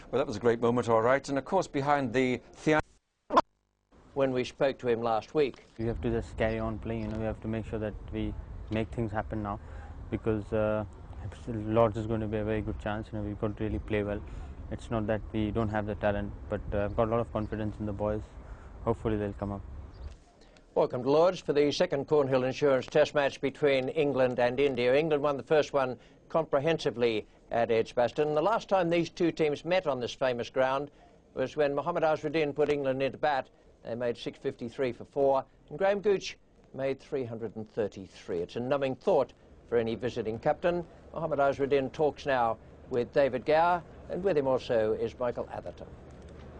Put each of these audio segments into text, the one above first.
Well, that was a great moment, all right. And of course, behind the when we spoke to him last week. We have to just carry on playing, we have to make sure that we make things happen now, because Lords is going to be a very good chance, we've got to really play well. It's not that we don't have the talent, but I've got a lot of confidence in the boys. Hopefully they'll come up. Welcome to Lords for the second Cornhill Insurance Test match between England and India. England won the first one comprehensively at Edgbaston. The last time these two teams met on this famous ground was when Mohammad Azharuddin put England into bat. They made 653 for 4, and Graham Gooch made 333. It's a numbing thought for any visiting captain. Mohammad Azharuddin talks now with David Gower, and with him also is Michael Atherton.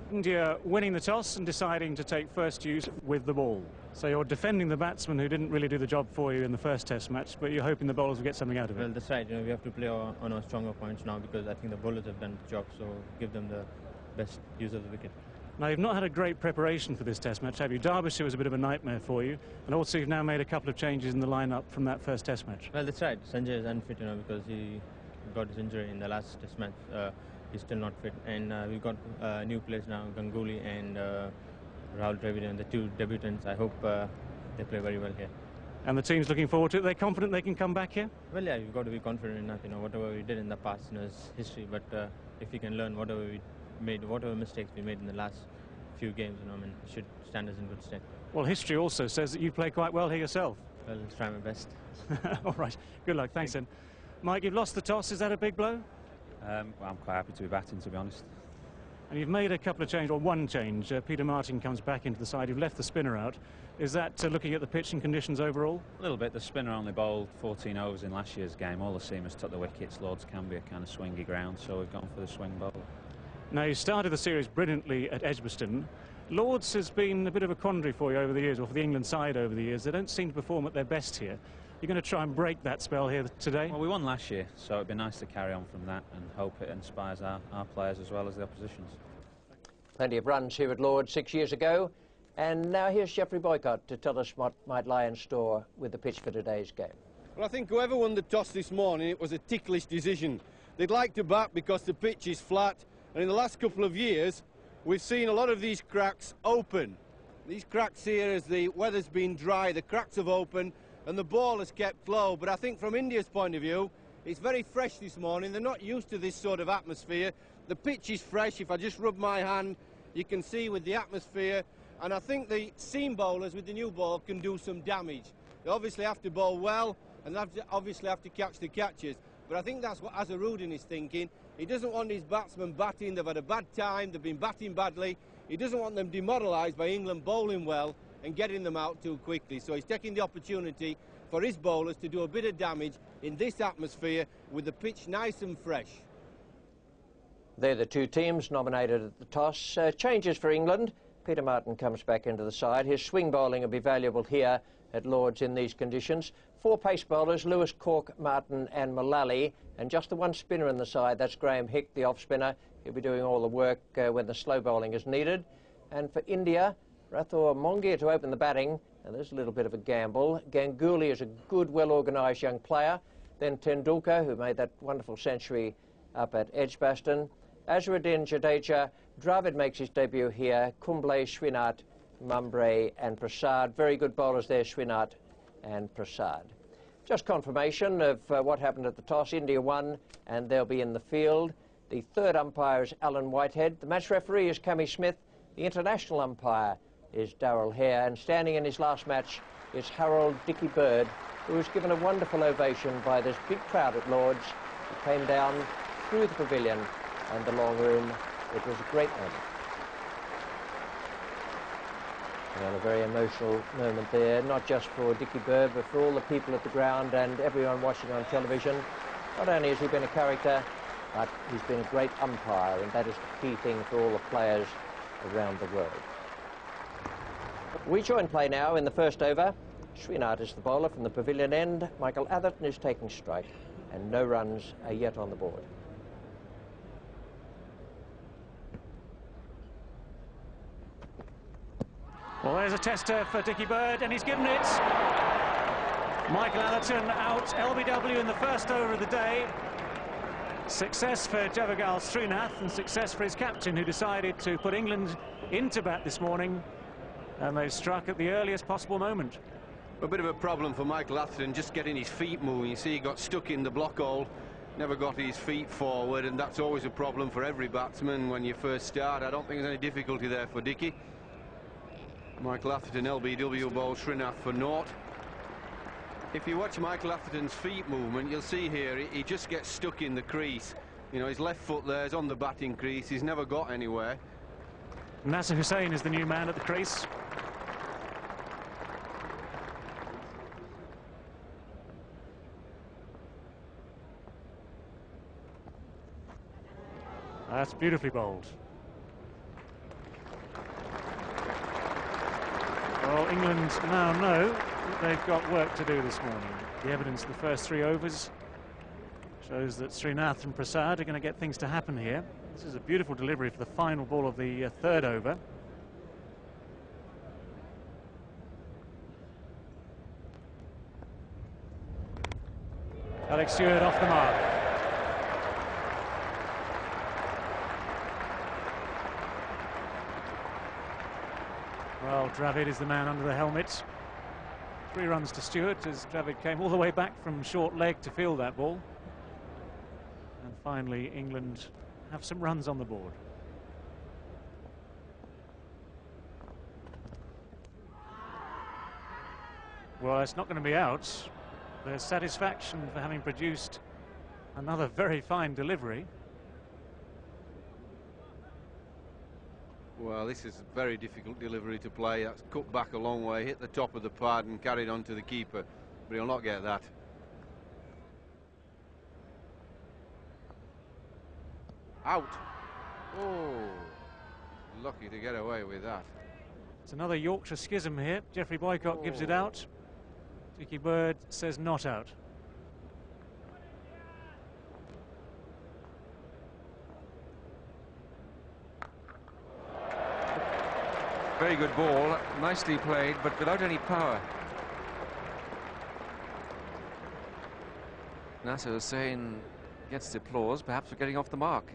India winning the toss and deciding to take first use with the ball. So you're defending the batsman who didn't really do the job for you in the first test match, but you're hoping the bowlers will get something out of it. Well, that's right. We have to play on our stronger points now, because I think the bowlers have done the job, so give them the best use of the wicket. Now, you've not had a great preparation for this test match, have you? Derbyshire was a bit of a nightmare for you, and also you've now made a couple of changes in the lineup from that first test match. Well, that's right. Sanjay is unfit, because he got his injury in the last test match. He's still not fit, and we've got new players now, Ganguly and Rahul Dravid, the two debutants. I hope they play very well here. And the team's looking forward to it. They're confident they can come back here? Well, yeah, you've got to be confident enough. Whatever we did in the past is history, but if we can learn whatever mistakes we made in the last few games, it should stand us in good stead. Well, history also says that you play quite well here yourself. Well, I'll try my best. All right, good luck. Thanks then. Mike, you've lost the toss. Is that a big blow? Well, I'm quite happy to be batting, to be honest. And you've made a couple of changes, or one change. Peter Martin comes back into the side. You've left the spinner out. Is that looking at the pitch and conditions overall? A little bit. The spinner only bowled 14 overs in last year's game. All the seamers took the wickets. Lords can be a kind of swingy ground, so we've gone for the swing bowler. Now, you started the series brilliantly at Edgbaston. Lords has been a bit of a quandary for you over the years, or for the England side over the years. They don't seem to perform at their best here. You're going to try and break that spell here today? Well, we won last year, so it'd be nice to carry on from that and hope it inspires our players as well as the opposition's. Plenty of runs here at Lords 6 years ago. And now here's Geoffrey Boycott to tell us what might lie in store with the pitch for today's game. Well, I think whoever won the toss this morning, it was a ticklish decision. They'd like to bat because the pitch is flat, and in the last couple of years we've seen a lot of these cracks open. These cracks here, as the weather's been dry, the cracks have opened and the ball has kept low. But I think from India's point of view, it's very fresh this morning. They're not used to this sort of atmosphere. The pitch is fresh. If I just rub my hand, you can see with the atmosphere. And I think the seam bowlers with the new ball can do some damage. They obviously have to bowl well, and they obviously have to catch the catches. But I think that's what Azharuddin is thinking. He doesn't want his batsmen batting. They've had a bad time. They've been batting badly. He doesn't want them demoralised by England bowling well and getting them out too quickly. So he's taking the opportunity for his bowlers to do a bit of damage in this atmosphere with the pitch nice and fresh. They're the two teams nominated at the toss. Changes for England. Peter Martin comes back into the side. His swing bowling will be valuable here at Lords in these conditions. 4 pace bowlers, Lewis, Cork, Martin and Mullally, and just the one spinner in the side. That's Graham Hick, the off spinner. He'll be doing all the work when the slow bowling is needed. And for India, Rathore Mongia to open the batting. And there's a little bit of a gamble. Ganguly is a good, well-organised young player. Then Tendulkar, who made that wonderful century up at Edgbaston. Azharuddin, Jadeja, Dravid makes his debut here. Kumble, Srinath, Mumbre and Prasad. Very good bowlers there, Srinath and Prasad. Just confirmation of what happened at the toss. India won and they'll be in the field. The third umpire is Alan Whitehead. The match referee is Cammy Smith. The international umpire is Darrell Hare. And standing in his last match is Harold Dickie Bird, who was given a wonderful ovation by this big crowd at Lords. He came down through the pavilion and the long room. It was a great moment. And a very emotional moment there, not just for Dickie Bird, but for all the people at the ground and everyone watching on television. Not only has he been a character, but he's been a great umpire, and that is the key thing for all the players around the world. We join play now in the first over. Srinath is the bowler from the pavilion end. Michael Atherton is taking strike, and no runs are yet on the board. Well, there's a tester for Dickie Bird, and he's given it. Michael Atherton out, LBW in the first over of the day. Success for Javagal Srinath and success for his captain, who decided to put England into bat this morning, and they've struck at the earliest possible moment. A bit of a problem for Michael Atherton, just getting his feet moving. You see, he got stuck in the block hole, never got his feet forward, and that's always a problem for every batsman when you first start. I don't think there's any difficulty there for Dickie. Michael Atherton, LBW ball, Srinath for naught. If you watch Michael Atherton's feet movement, you'll see here he just gets stuck in the crease. You know, his left foot there is on the batting crease. He's never got anywhere. Nasser Hussain is the new man at the crease. That's beautifully bowled. Well, England now know that they've got work to do this morning. The evidence of the first 3 overs shows that Srinath and Prasad are going to get things to happen here. This is a beautiful delivery for the final ball of the 3rd over. Alex Stewart off the mark. Well, Dravid is the man under the helmet. 3 runs to Stewart as Dravid came all the way back from short leg to field that ball. And finally, England have some runs on the board. Well, it's not going to be out. There's satisfaction for having produced another very fine delivery. Well, this is a very difficult delivery to play. That's cut back a long way, hit the top of the pad and carried on to the keeper, but he'll not get that. Out. Oh, lucky to get away with that. It's another Yorkshire schism here. Geoffrey Boycott gives it out. Dickie Bird says not out. Very good ball, nicely played, but without any power. Nasser Hussain gets the applause, perhaps for getting off the mark.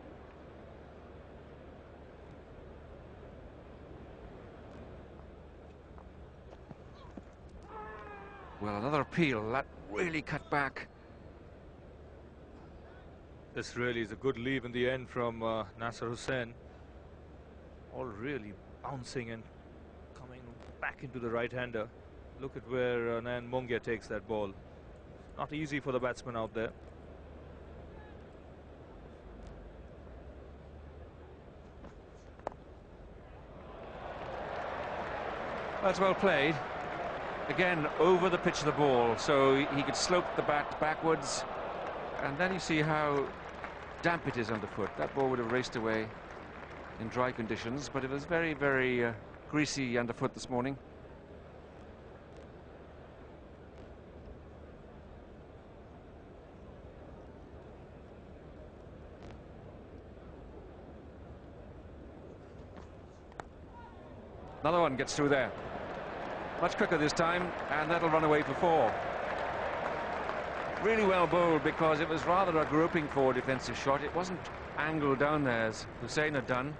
Well, another appeal, that really cut back. This really is a good leave in the end from Nasser Hussain. All really bouncing and coming back into the right-hander. Look at where Nayan Mongia takes that ball. Not easy for the batsman out there. That's well played. Again, over the pitch of the ball, so he could slope the bat backwards, and then you see how damp it is underfoot. That ball would have raced away in dry conditions, but it was very, very greasy underfoot this morning. Another one gets through there. Much quicker this time, and that'll run away for 4. Really well bowled, because it was rather a groping forward defensive shot. It wasn't angled down there as Hussain had done.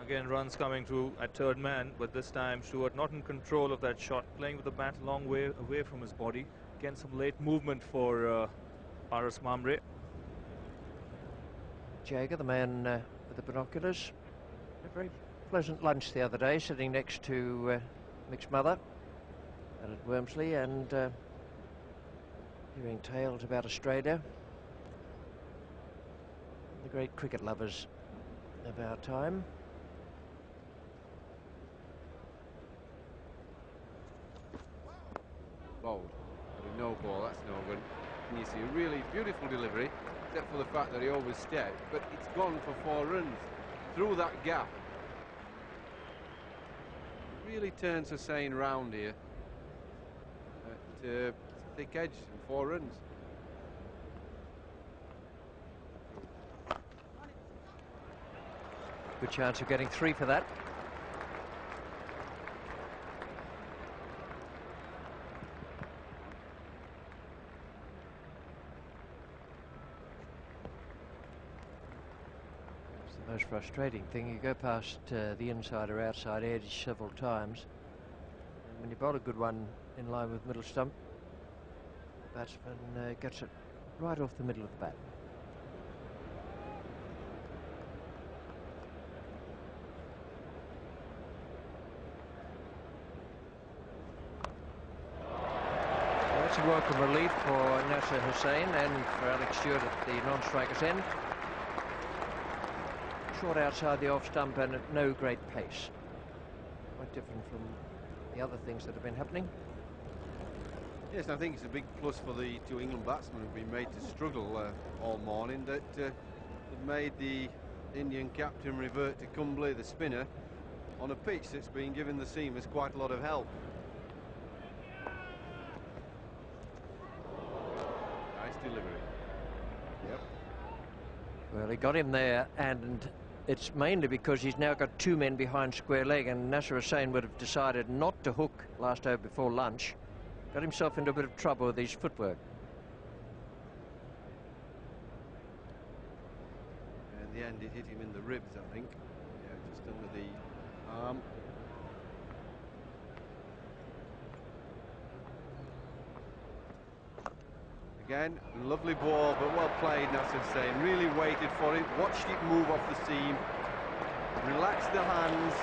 Again, runs coming through at 3rd man, but this time Stewart not in control of that shot, playing with the bat a long way away from his body. Again, some late movement for Paras Mamre. Jager, the man with the binoculars, a very pleasant lunch the other day, sitting next to Mick's mother out at Wormsley, and hearing tales about Australia, the great cricket lovers of our time. Bowled, but a no ball, that's no good. And you see a really beautiful delivery, except for the fact that he overstepped, but it's gone for 4 runs through that gap. Really turns Hussain round here at thick edge and 4 runs. Good chance of getting 3 for that. Most frustrating thing, you go past the inside or outside edge several times, and when you bowl a good one in line with middle stump, the batsman gets it right off the middle of the bat. That's a welcome relief for Nasser Hussain and for Alex Stewart at the non-striker's end. Short outside the off stump and at no great pace. Quite different from the other things that have been happening. Yes, I think it's a big plus for the two England batsmen who've been made to struggle all morning, that have made the Indian captain revert to Kumble, the spinner, on a pitch that's been giving the seamers quite a lot of help. Nice delivery. Yep. Well, he got him there, and it's mainly because he's now got two men behind square leg, and Nasser Hussain would have decided not to hook last over before lunch. Got himself into a bit of trouble with his footwork. In the end, it hit him in the ribs, I think. Yeah, just under the arm. Again, lovely ball, but well played, Nasser Hussain. Really waited for it, watched it move off the seam, relaxed the hands,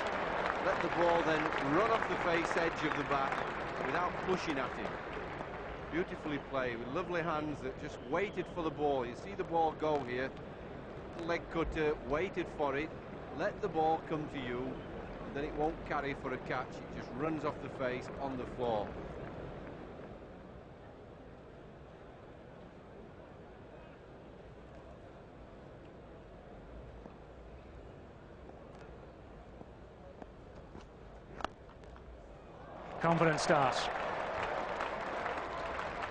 let the ball then run off the face edge of the bat without pushing at him. Beautifully played, with lovely hands that just waited for the ball. You see the ball go here, leg cutter, waited for it, let the ball come to you, and then it won't carry for a catch, it just runs off the face on the floor. Confident start.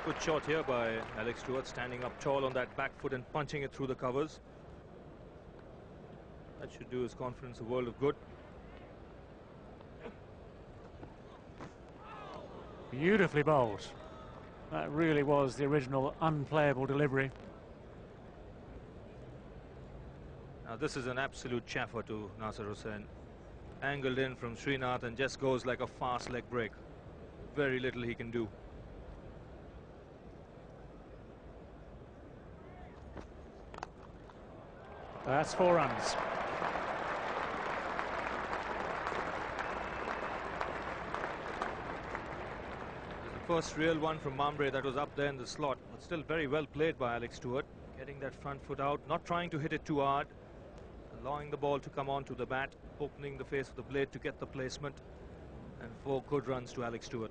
Good shot here by Alex Stewart, standing up tall on that back foot and punching it through the covers. That should do his confidence a world of good. Beautifully bowled. That really was the original unplayable delivery. Now this is an absolute chaffer to Nasser Hussain. Angled in from Srinath and just goes like a fast leg break. Very little he can do. That's 4 runs. The first real one from Mambre that was up there in the slot, but still very well played by Alex Stewart. Getting that front foot out, not trying to hit it too hard, allowing the ball to come onto the bat, opening the face of the blade to get the placement, and 4 good runs to Alex Stewart.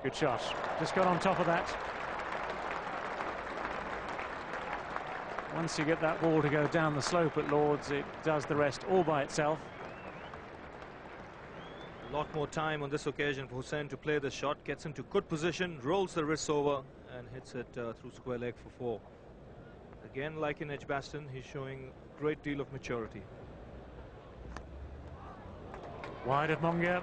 Good shot. Just got on top of that. Once you get that ball to go down the slope at Lord's, it does the rest all by itself. A lot more time on this occasion for Hussain to play the shot, gets into good position, rolls the wrists over and hits it through square leg for 4. Again, like in Edgbaston, he's showing a great deal of maturity. Wide of Mongia.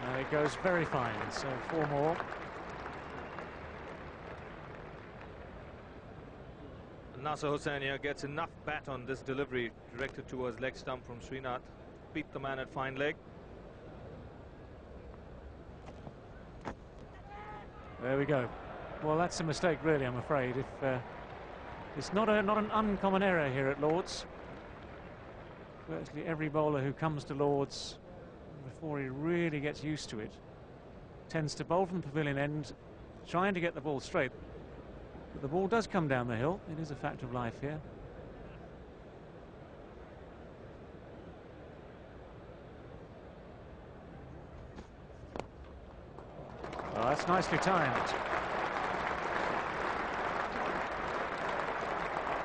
And it goes very fine, so 4 more. Nasser Hussain here gets enough bat on this delivery directed towards leg stump from Srinath. Beat the man at fine leg. There we go. Well, that's a mistake, really, I'm afraid. If it's not an uncommon error here at Lord's. Virtually every bowler who comes to Lord's, before he really gets used to it, tends to bowl from the pavilion end, trying to get the ball straight. But the ball does come down the hill. It is a fact of life here. Oh, that's nicely timed.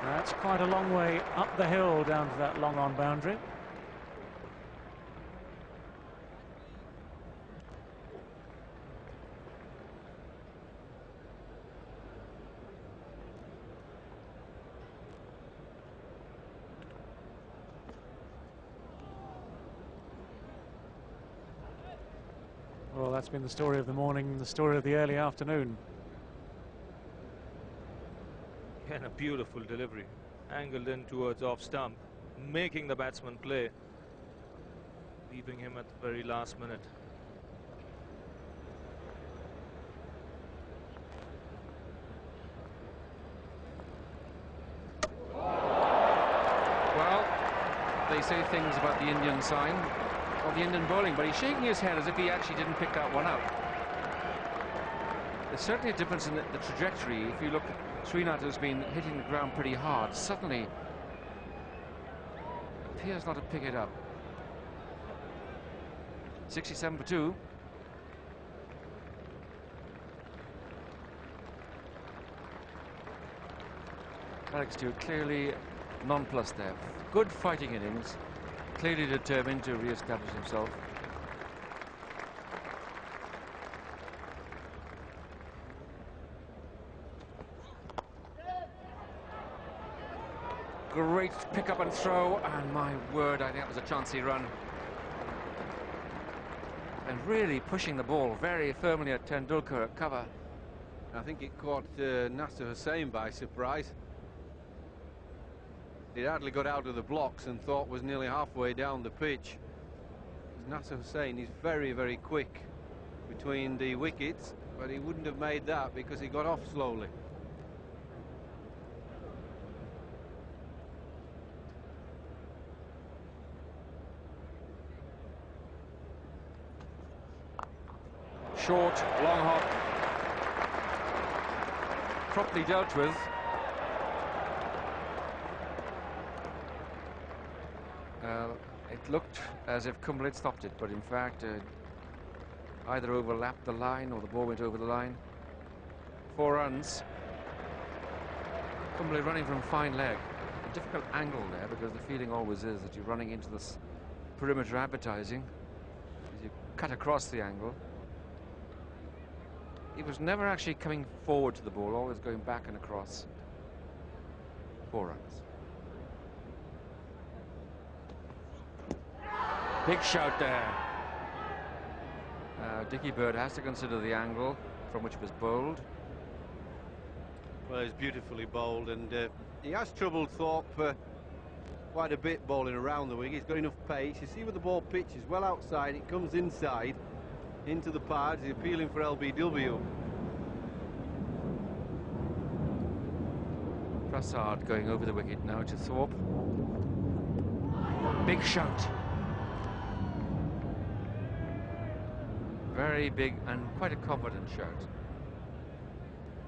That's quite a long way up the hill down to that long on boundary. Well, that's been the story of the morning, the story of the early afternoon. And a beautiful delivery, angled in towards off stump, making the batsman play, leaving him at the very last minute. Well, they say things about the Indian sign, or the Indian bowling, but he's shaking his head as if he actually didn't pick that one up. There's certainly a difference in the trajectory. If you look, Srinath has been hitting the ground pretty hard. Suddenly, appears not to pick it up. 67 for 2. Alex Stewart clearly nonplussed there. Good fighting innings. Clearly determined to re-establish himself. Great pick up and throw, and my word, I think that was a chancy run. And really pushing the ball very firmly at Tendulkar at cover. I think it caught Nasser Hussain by surprise. He hardly got out of the blocks and thought was nearly halfway down the pitch. Nasser Hussain is very, very quick between the wickets, but he wouldn't have made that because he got off slowly. Short, long hop. Properly dealt with. It looked as if Kumble had stopped it, but in fact either overlapped the line or the ball went over the line. 4 runs. Kumble running from fine leg. A difficult angle there, because the feeling always is that you're running into this perimeter advertising as you cut across the angle. He was never actually coming forward to the ball, always going back and across. 4 runs. Big shout there. Dickie Bird has to consider the angle from which it was bowled. Well, he's beautifully bowled, and he has troubled Thorpe quite a bit bowling around the wing. He's got enough pace. You see where the ball pitches well outside, it comes inside into the pads. He's appealing for LBW. Prasad going over the wicket now to Thorpe. Big shout. Very big and quite a confident shout.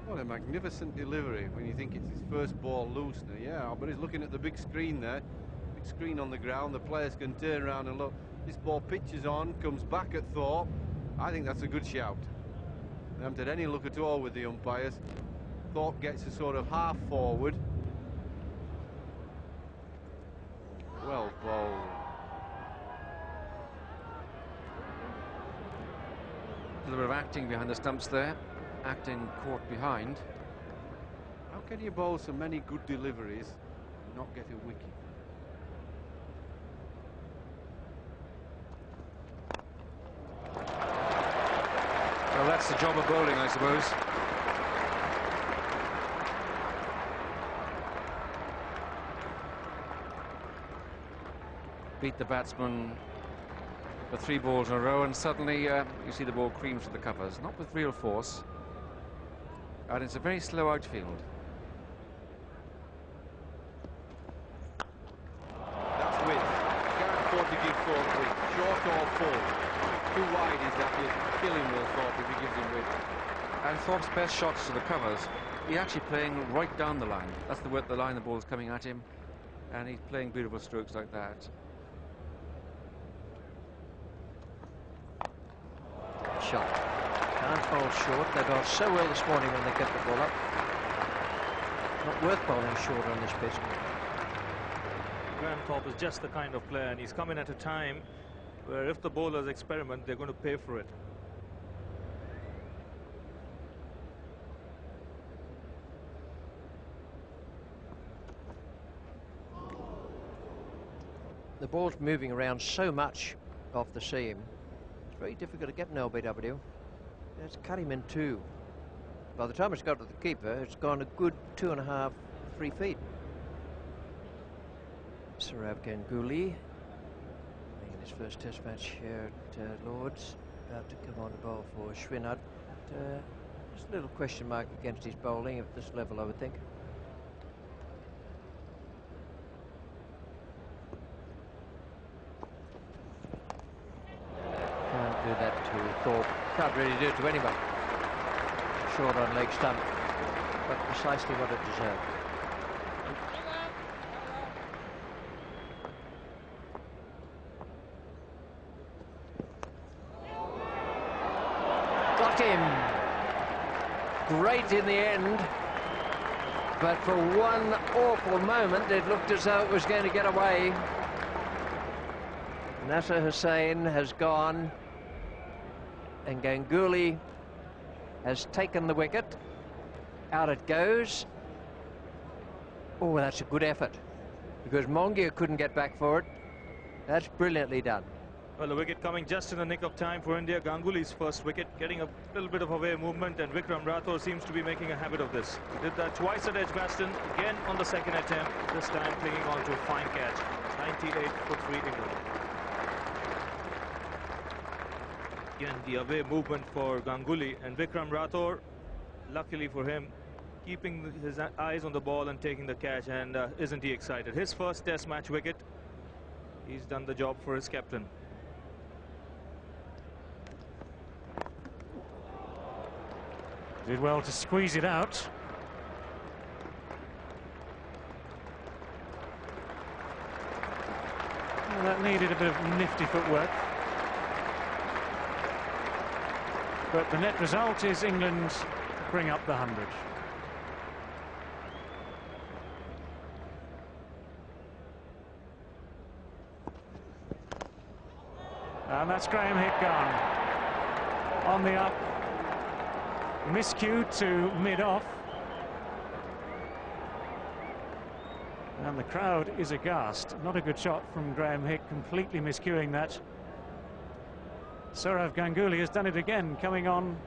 What a magnificent delivery when you think it's his first ball loose now. Yeah, but he's looking at the big screen there. Big screen on the ground. The players can turn around and look. This ball pitches on, comes back at Thorpe. I think that's a good shout. They haven't had any look at all with the umpires. Thorpe gets a sort of half forward. Well bowled. A little bit of acting behind the stumps there. Acting caught behind. How can you bowl so many good deliveries and not get a wicket? Well, that's the job of bowling, I suppose. Beat the batsman for 3 balls in a row, and suddenly you see the ball creams to the covers, not with real force, and it's a very slow outfield. That's width. You can't afford to give Thorpe width, short or full. Too wide is that, you're killing Will Thorpe if he gives him width. And Thorpe's best shots to the covers, he's actually playing right down the line. That's the line the ball's coming at him, and he's playing beautiful strokes like that. Shot. Can't bowl short. They bowled so well this morning when they kept the ball up. Not worth bowling short on this pitch. Grant Thorpe is just the kind of player, and he's come in at a time where if the bowlers experiment, they're going to pay for it. The ball's moving around so much off the seam. very difficult to get an LBW. It's cut him in two. By the time it's got to the keeper, it's gone a good 2.5, 3 feet. Sourav Ganguly, in his first test match here at Lords, about to come on the bowl for Srinath. Just a little question mark against his bowling at this level, I would think. Can't do that to Thorpe. Can't really do it to anyone. Short on leg stump, but precisely what it deserved. Got him. Great in the end, but for one awful moment it looked as though it was going to get away. Nasser Hussain has gone and Ganguly has taken the wicket. Out it goes. Oh, that's a good effort, because Mongia couldn't get back for it. That's brilliantly done. Well, the wicket coming just in the nick of time for India. Ganguly's first wicket, getting a little bit of away movement, and Vikram Rathore seems to be making a habit of this. He did that twice at Edgbaston, again on the second attempt, this time clinging on to a fine catch. 98 for 3 England. Again, the away movement for Ganguly, and Vikram Rathore, luckily for him, keeping his eyes on the ball and taking the catch, and isn't he excited? His first test match wicket. He's done the job for his captain. Did well to squeeze it out. Well, that needed a bit of nifty footwork. But the net result is England bring up the 100. And that's Graham Hick gone. On the up. Miscue to mid-off. And the crowd is aghast. Not a good shot from Graham Hick, completely miscuing that. Sourav Ganguly has done it again, coming on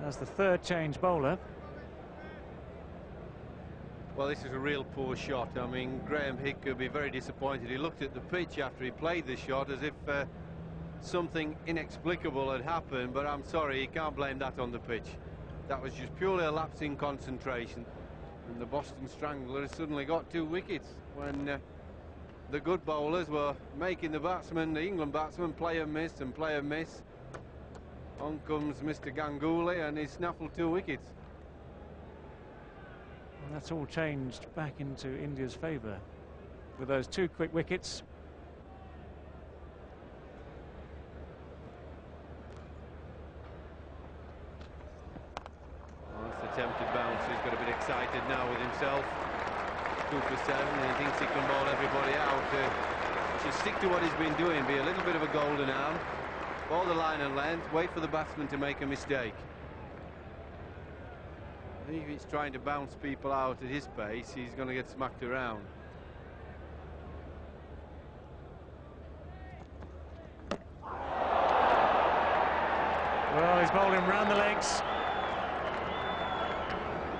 as the third change bowler. Well, this is a real poor shot. I mean, Graham Hick could be very disappointed. He looked at the pitch after he played the shot as if something inexplicable had happened, but I'm sorry, you can't blame that on the pitch. That was just purely a lapse in concentration, and the Boston Strangler has suddenly got 2 wickets when the good bowlers were making the batsmen, the England batsmen, play and miss and play and miss. On comes Mr. Ganguly and he's snaffled 2 wickets. And that's all changed back into India's favour with those 2 quick wickets. Attempted bounce. He's got a bit excited now with himself. 2 for 7, and he thinks he can bowl everybody out. Should stick to what he's been doing, be a little bit of a golden arm, bowl the line and length, wait for the batsman to make a mistake. I think if he's trying to bounce people out at his pace, he's going to get smacked around. Well, he's bowling round the legs.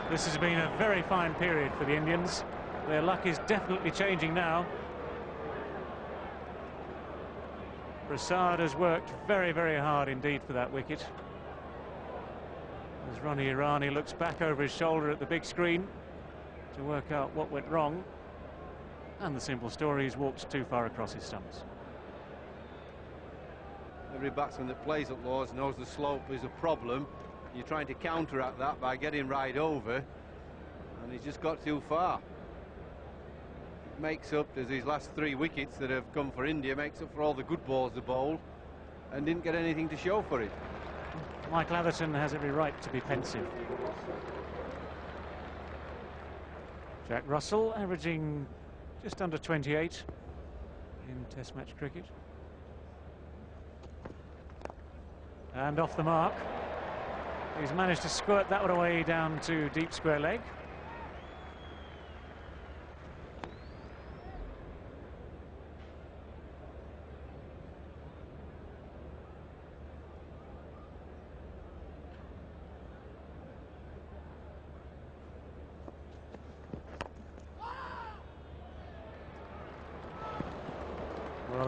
This has been a very fine period for the Indians. Their luck is definitely changing now. Prasad has worked very, very hard indeed for that wicket. As Ronnie Irani looks back over his shoulder at the big screen to work out what went wrong. And the simple story, he's walked too far across his stumps. Every batsman that plays at Lords knows the slope is a problem. You're trying to counteract that by getting right over, and he's just got too far. Makes up, as his last 3 wickets that have come for India, makes up for all the good balls they bowled and didn't get anything to show for it. Michael Atherton has every right to be pensive. Jack Russell averaging just under 28 in Test match cricket. And off the mark. He's managed to squirt that one away down to deep square leg.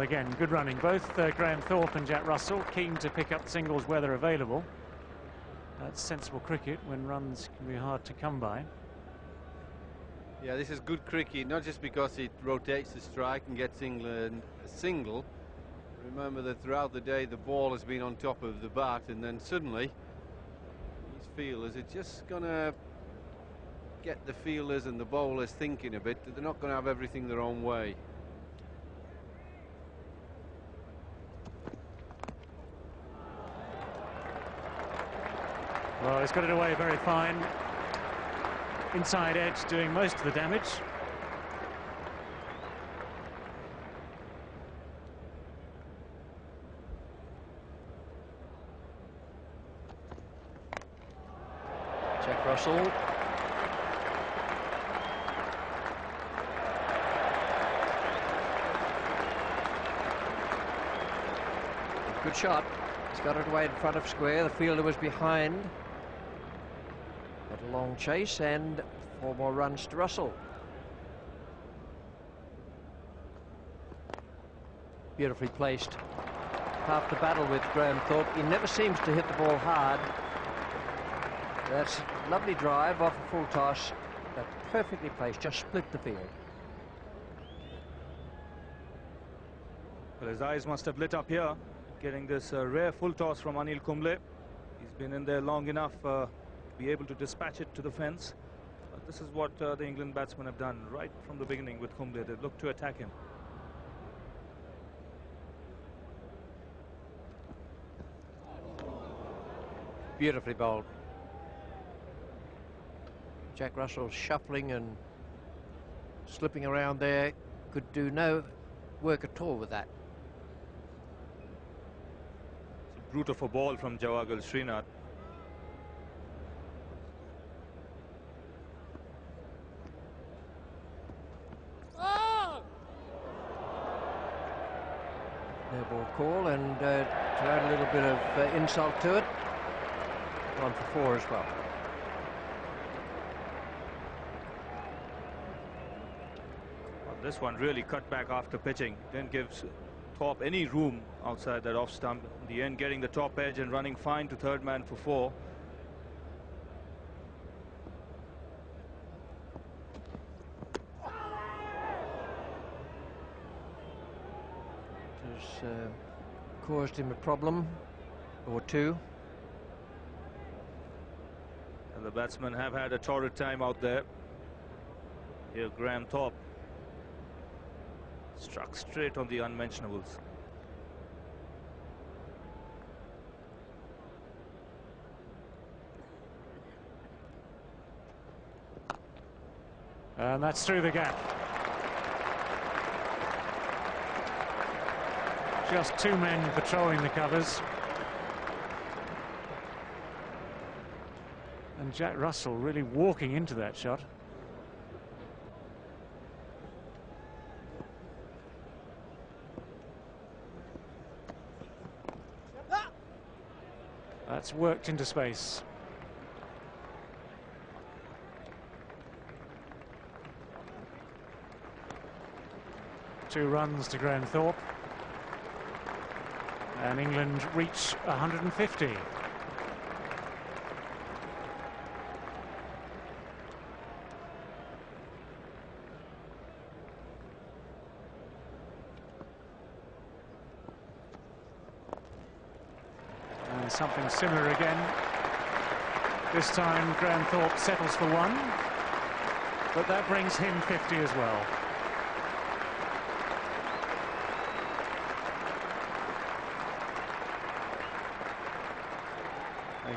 Well, again, good running. Both Graham Thorpe and Jack Russell keen to pick up singles where they're available. That's sensible cricket when runs can be hard to come by. Yeah, this is good cricket, not just because it rotates the strike and gets England a single. Remember that throughout the day the ball has been on top of the bat, and then suddenly these fielders are just going to get the fielders and the bowlers thinking a bit that they're not going to have everything their own way. Well, he's got it away very fine. Inside edge doing most of the damage. Jack Russell. Good shot. He's got it away in front of square. The fielder was behind. Had a long chase and 4 more runs to Russell. Beautifully placed. Half the battle with Graham Thorpe. He never seems to hit the ball hard. That's a lovely drive off a full toss. But perfectly placed, just split the field. Well, his eyes must have lit up here, getting this rare full toss from Anil Kumble. He's been in there long enough to be able to dispatch it to the fence. But this is what the England batsmen have done right from the beginning with Kumble. They've looked to attack him. Beautifully bowled. Jack Russell shuffling and slipping around there. Could do no work at all with that. It's a brute of a ball from Javagal Srinath. No ball call, and to add a little bit of insult to it, 1 for 4 as well. This one really cut back after pitching. Didn't give Thorpe any room outside that off stump. In the end, getting the top edge and running fine to third man for 4. It has caused him a problem or 2. And the batsmen have had a torrid time out there. Here, Graham Thorpe struck straight on the unmentionables. And that's through the gap. Just 2 men patrolling the covers. And Jack Russell really walking into that shot. That's worked into space. Two runs to Graham Thorpe. And England reach 150. And something similar again. This time Graham Thorpe settles for 1, but that brings him 50 as well.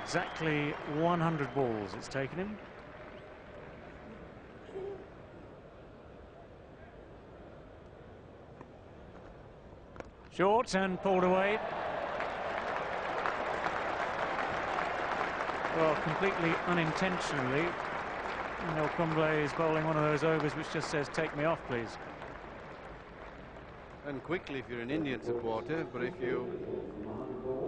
Exactly 100 balls it's taken him. Short and pulled away. Well, completely unintentionally, Anil Kumble is bowling one of those overs which just says, take me off, please. And quickly if you're an Indian supporter, but if you're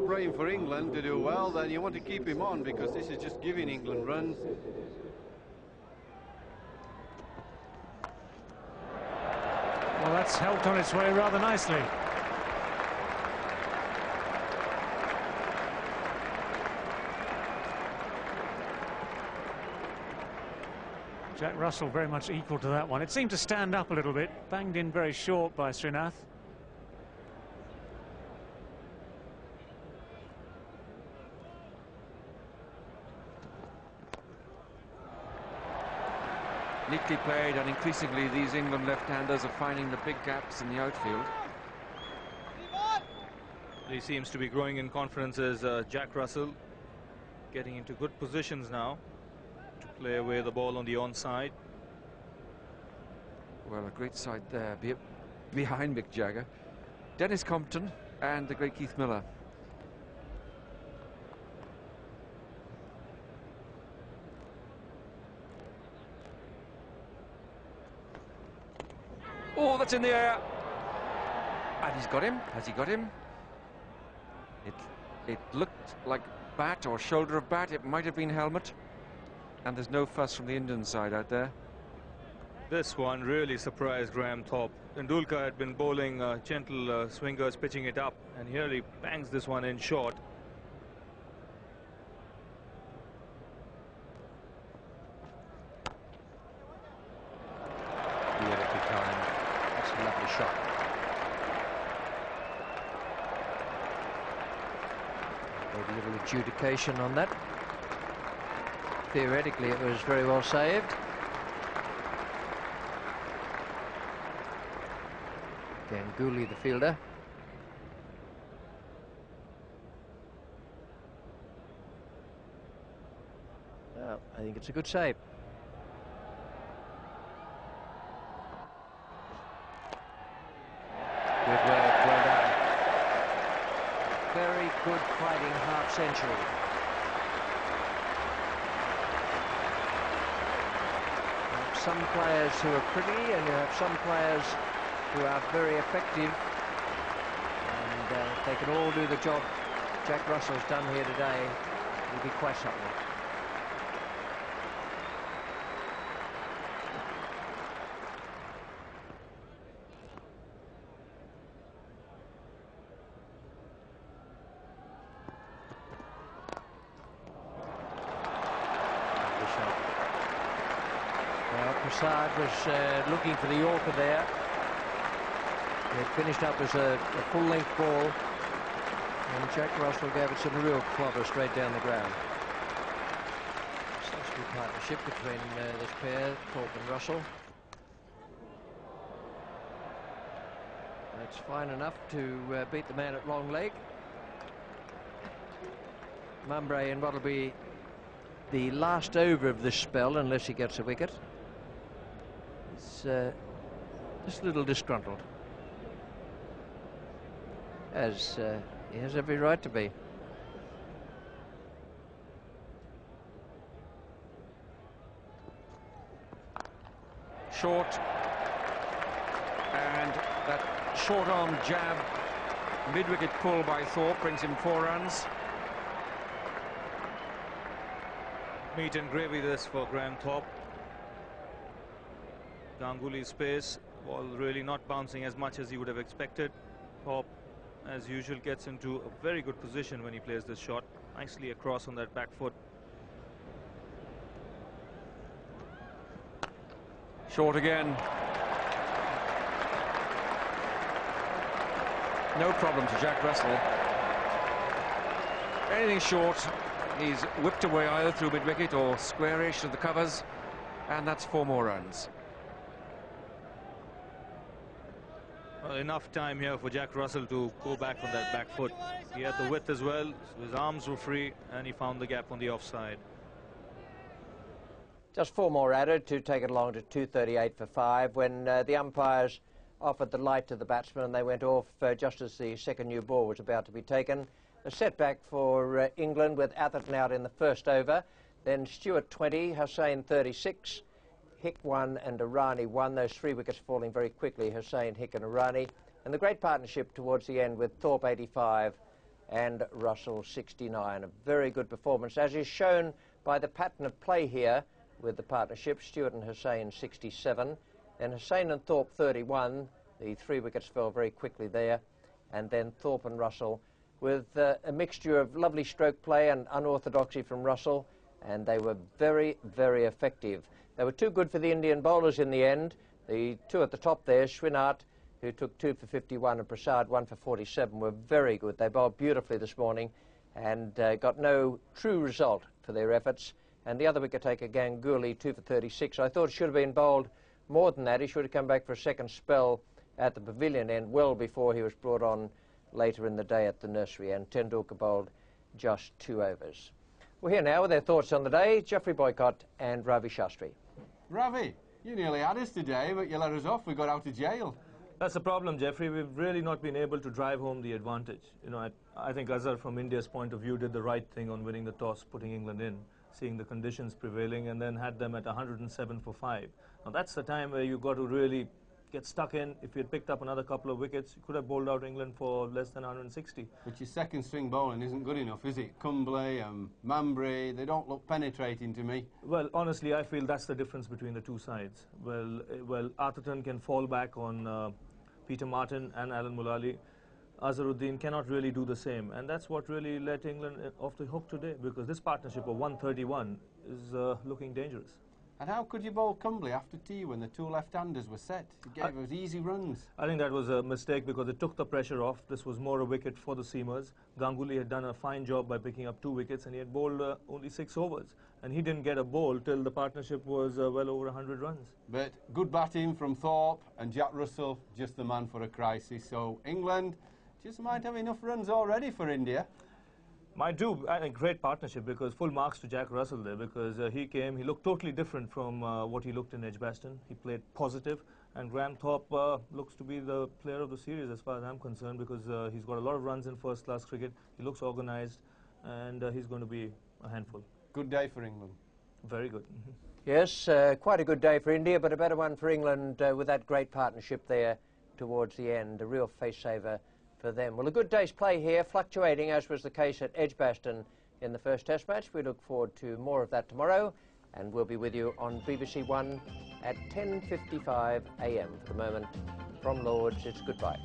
praying for England to do well, then you want to keep him on, because this is just giving England runs. Well, that's helped on its way rather nicely. Jack Russell very much equal to that one. It seemed to stand up a little bit, banged in very short by Srinath. Neatly played, and increasingly these England left-handers are finding the big gaps in the outfield. He seems to be growing in confidence as Jack Russell, getting into good positions now to play away the ball on the onside. Well, a great side there behind Mick Jagger. Dennis Compton and the great Keith Miller. Oh, that's in the air. And he's got him. Has he got him? It looked like bat or shoulder of bat. It might have been helmet. And there's no fuss from the Indian side out there. This one really surprised Graham Thorpe. Tendulkar had been bowling gentle swingers, pitching it up, and here he bangs this one in short. Beautifully timed. That's a lovely shot. Maybe a little adjudication on that. Theoretically, it was very well saved. Ganguly, the fielder. Well, I think it's a good save. Good work, well done. Very good fighting half century. You have some players who are pretty, and you have some players who are very effective, and they can all do the job Jack Russell's done here today. It'll be quite something. Well, Prasad was looking for the Yorker there. It finished up as a full-length ball, and Jack Russell gave it some real clobber straight down the ground. Such a good partnership between this pair, Thorpe and Russell. That's fine enough to beat the man at long leg. Mumbrey in what'll be the last over of this spell, unless he gets a wicket. He's just a little disgruntled. As he has every right to be. Short, and that short-arm jab, mid-wicket pull by Thorpe brings him 4 runs. Meat and gravy this for Graham Thorpe. Ganguly's pace, ball really not bouncing as much as he would have expected. Thorpe, as usual, gets into a very good position when he plays this shot. Nicely across on that back foot. Short again. No problem to Jack Russell. Anything short, he's whipped away either through mid-wicket or squarish to the covers, and that's 4 more runs. Well, enough time here for Jack Russell to go back on that back foot. He had the width as well, so his arms were free, and he found the gap on the offside. Just 4 more added to take it along to 2:38 for 5 when the umpires offered the light to the batsman and they went off just as the second new ball was about to be taken. A setback for England with Atherton out in the first over. Then Stewart 20, Hussain 36, Hick 1 and Irani 1. Those 3 wickets falling very quickly, Hussain, Hick and Irani. And the great partnership towards the end with Thorpe 85 and Russell 69. A very good performance, as is shown by the pattern of play here with the partnership. Stewart and Hussain 67. Then Hussain and Thorpe 31. The 3 wickets fell very quickly there. And then Thorpe and Russell with a mixture of lovely stroke play and unorthodoxy from Russell and they were very, very effective. They were too good for the Indian bowlers in the end. The two at the top there, Srinath, who took 2 for 51, and Prasad 1 for 47, were very good. They bowled beautifully this morning and got no true result for their efforts. And the other wicket taker, Ganguly, 2 for 36. I thought it should have been bowled more than that. He should have come back for a second spell at the pavilion end well before he was brought on later in the day at the nursery, and Tendulkar bowled just 2 overs. We're here now with their thoughts on the day, Geoffrey Boycott and Ravi Shastri. Ravi, you nearly had us today, but you let us off. We got out of jail. That's the problem, Jeffrey. We've really not been able to drive home the advantage. You know, I think Azhar, from India's point of view, did the right thing on winning the toss, putting England in, seeing the conditions prevailing, and then had them at 107 for 5. Now, that's the time where you've got to really get stuck in. If you had picked up another couple of wickets, you could have bowled out England for less than 160. But your second string bowling isn't good enough, is it? Kumble and Mambry, they don't look penetrating to me. Well, honestly, I feel that's the difference between the two sides. Well, Atherton can fall back on Peter Martin and Alan Mulally. Azharuddin cannot really do the same, and that's what really let England off the hook today, because this partnership of 131 is looking dangerous. And how could you bowl Kumble after tea when the two left-handers were set? It gave us easy runs. I think that was a mistake because it took the pressure off. This was more a wicket for the seamers. Ganguly had done a fine job by picking up 2 wickets, and he had bowled only 6 overs. And he didn't get a bowl till the partnership was well over 100 runs. But good batting from Thorpe, and Jack Russell, just the man for a crisis. So England just might have enough runs already for India. Might do. I think great partnership, because full marks to Jack Russell there, because he looked totally different from what he looked in Edgbaston. He played positive, and Graham Thorpe looks to be the player of the series as far as I'm concerned, because he's got a lot of runs in first-class cricket. He looks organised, and he's going to be a handful. Good day for England. Very good. Yes, quite a good day for India, but a better one for England with that great partnership there towards the end. A real face-saver for them. Well, a good day's play here, fluctuating as was the case at Edgbaston in the first Test match. We look forward to more of that tomorrow, and we'll be with you on BBC One at 10:55 a.m. For the moment, from Lords, it's goodbye.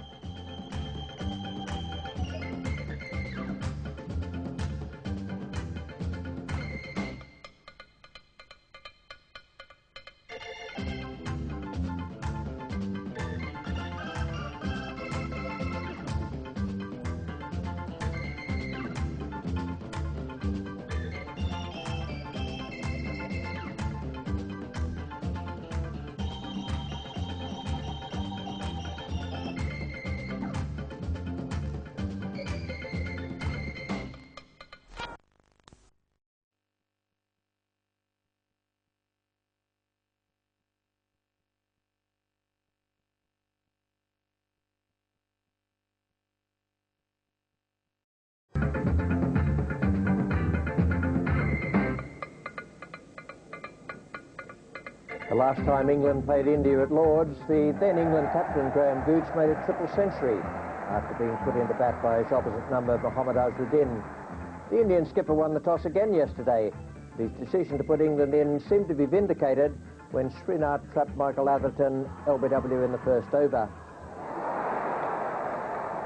The last time England played India at Lords, the then England captain Graham Gooch made a triple century after being put into bat by his opposite number, Mohammad Azharuddin. The Indian skipper won the toss again yesterday. His decision to put England in seemed to be vindicated when Srinath trapped Michael Atherton, LBW, in the first over.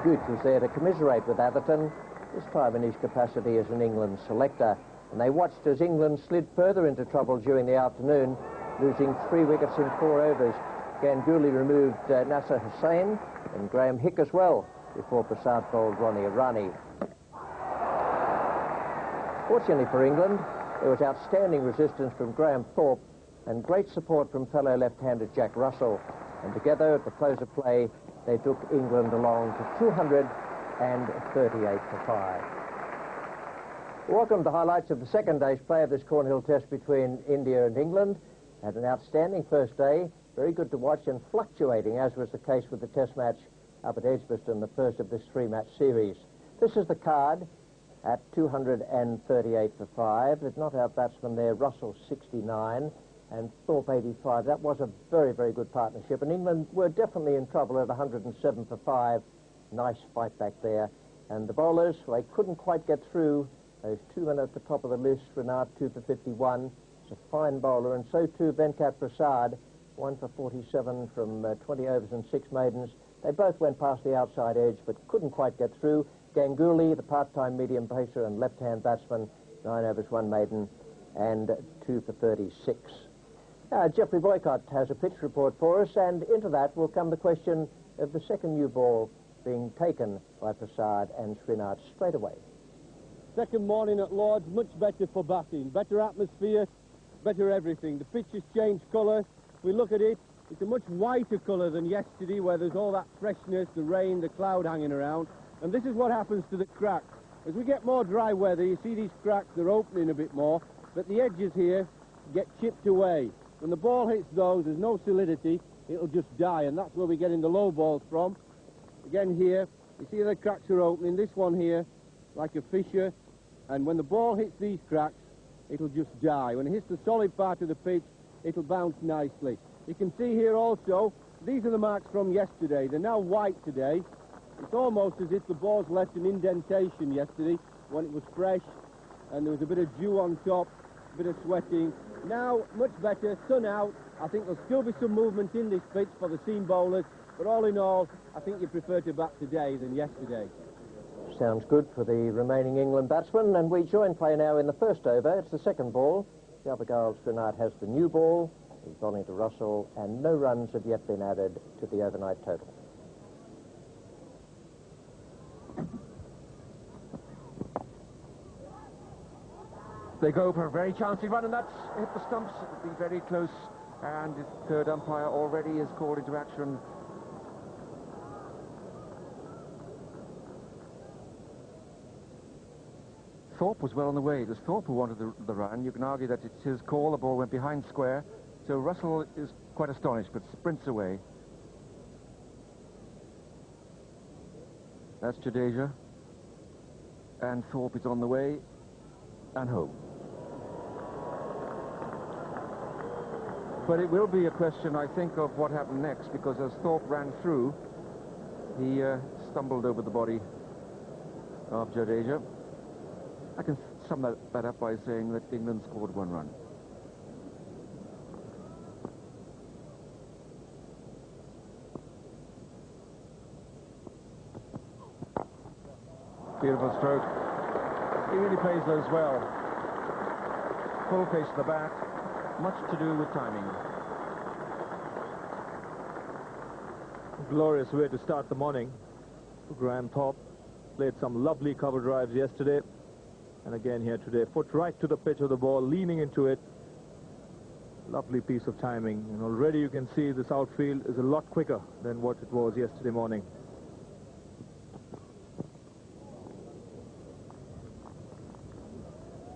Gooch was there to commiserate with Atherton, this time in his capacity as an England selector, and they watched as England slid further into trouble during the afternoon, losing 3 wickets in 4 overs. Ganguly removed Nasser Hussain and Graham Hick as well before Prasad bowled Ronnie Irani. Fortunately for England, there was outstanding resistance from Graham Thorpe and great support from fellow left-handed Jack Russell. And together, at the close of play, they took England along to 238 for 5. Welcome to highlights of the second day's play of this Cornhill Test between India and England. Had an outstanding first day, very good to watch, and fluctuating, as was the case with the Test match up at Edgbaston, the first of this 3-match series. This is the card at 238 for 5. There's not our batsman there, Russell 69 and Thorpe 85. That was a very, very good partnership, and England were definitely in trouble at 107 for 5. Nice fight back there. And the bowlers, well, they couldn't quite get through. Those 2 men at the top of the list, Srinath 2 for 51. It's a fine bowler, and so too Venkat Prasad, 1 for 47 from 20 overs and 6 maidens. They both went past the outside edge, but couldn't quite get through. Ganguly, the part-time medium pacer and left-hand batsman, 9 overs, 1 maiden. and 2 for 36. Geoffrey Boycott has a pitch report for us, and into that will come the question of the second new ball being taken by Prasad and Srinath straight away. Second morning at Lord's, much better for batting. Better atmosphere, better everything. The pitch has changed colour. If we look at it, it's a much whiter colour than yesterday, where there's all that freshness, the rain, the cloud hanging around. And this is what happens to the cracks. As we get more dry weather, you see these cracks, they're opening a bit more, but the edges here get chipped away. When the ball hits those, there's no solidity, it'll just die, and that's where we're getting the low balls from. Again here, you see the cracks are opening. This one here, like a fissure, and when the ball hits these cracks, it'll just die. When it hits the solid part of the pitch, it'll bounce nicely. You can see here also, these are the marks from yesterday. They're now white today. It's almost as if the ball's left an indentation yesterday when it was fresh, and there was a bit of dew on top, a bit of sweating. Now, much better, sun out. I think there'll still be some movement in this pitch for the seam bowlers, but all in all, I think you prefer to bat today than yesterday. Sounds good for the remaining England batsmen, and we join play now in the first over. It's the second ball. Javagal Srinath has the new ball. He's bowling to Russell, and no runs have yet been added to the overnight total. They go for a very chancy run, and that's hit the stumps. It'll be very close, and the third umpire already is called into action. Thorpe was well on the way. It was Thorpe who wanted the run. You can argue that it's his call. The ball went behind square, so Russell is quite astonished, but sprints away. That's Jadeja, and Thorpe is on the way and home. But it will be a question, I think, of what happened next, because as Thorpe ran through, he stumbled over the body of Jadeja. I can sum that up by saying that England scored 1 run. Beautiful stroke. He really plays those well. Full face of the bat. Much to do with timing. Glorious way to start the morning. Graham Thorpe played some lovely cover drives yesterday, and again here today. Foot right to the pitch of the ball, leaning into it. Lovely piece of timing, and already you can see this outfield is a lot quicker than what it was yesterday morning.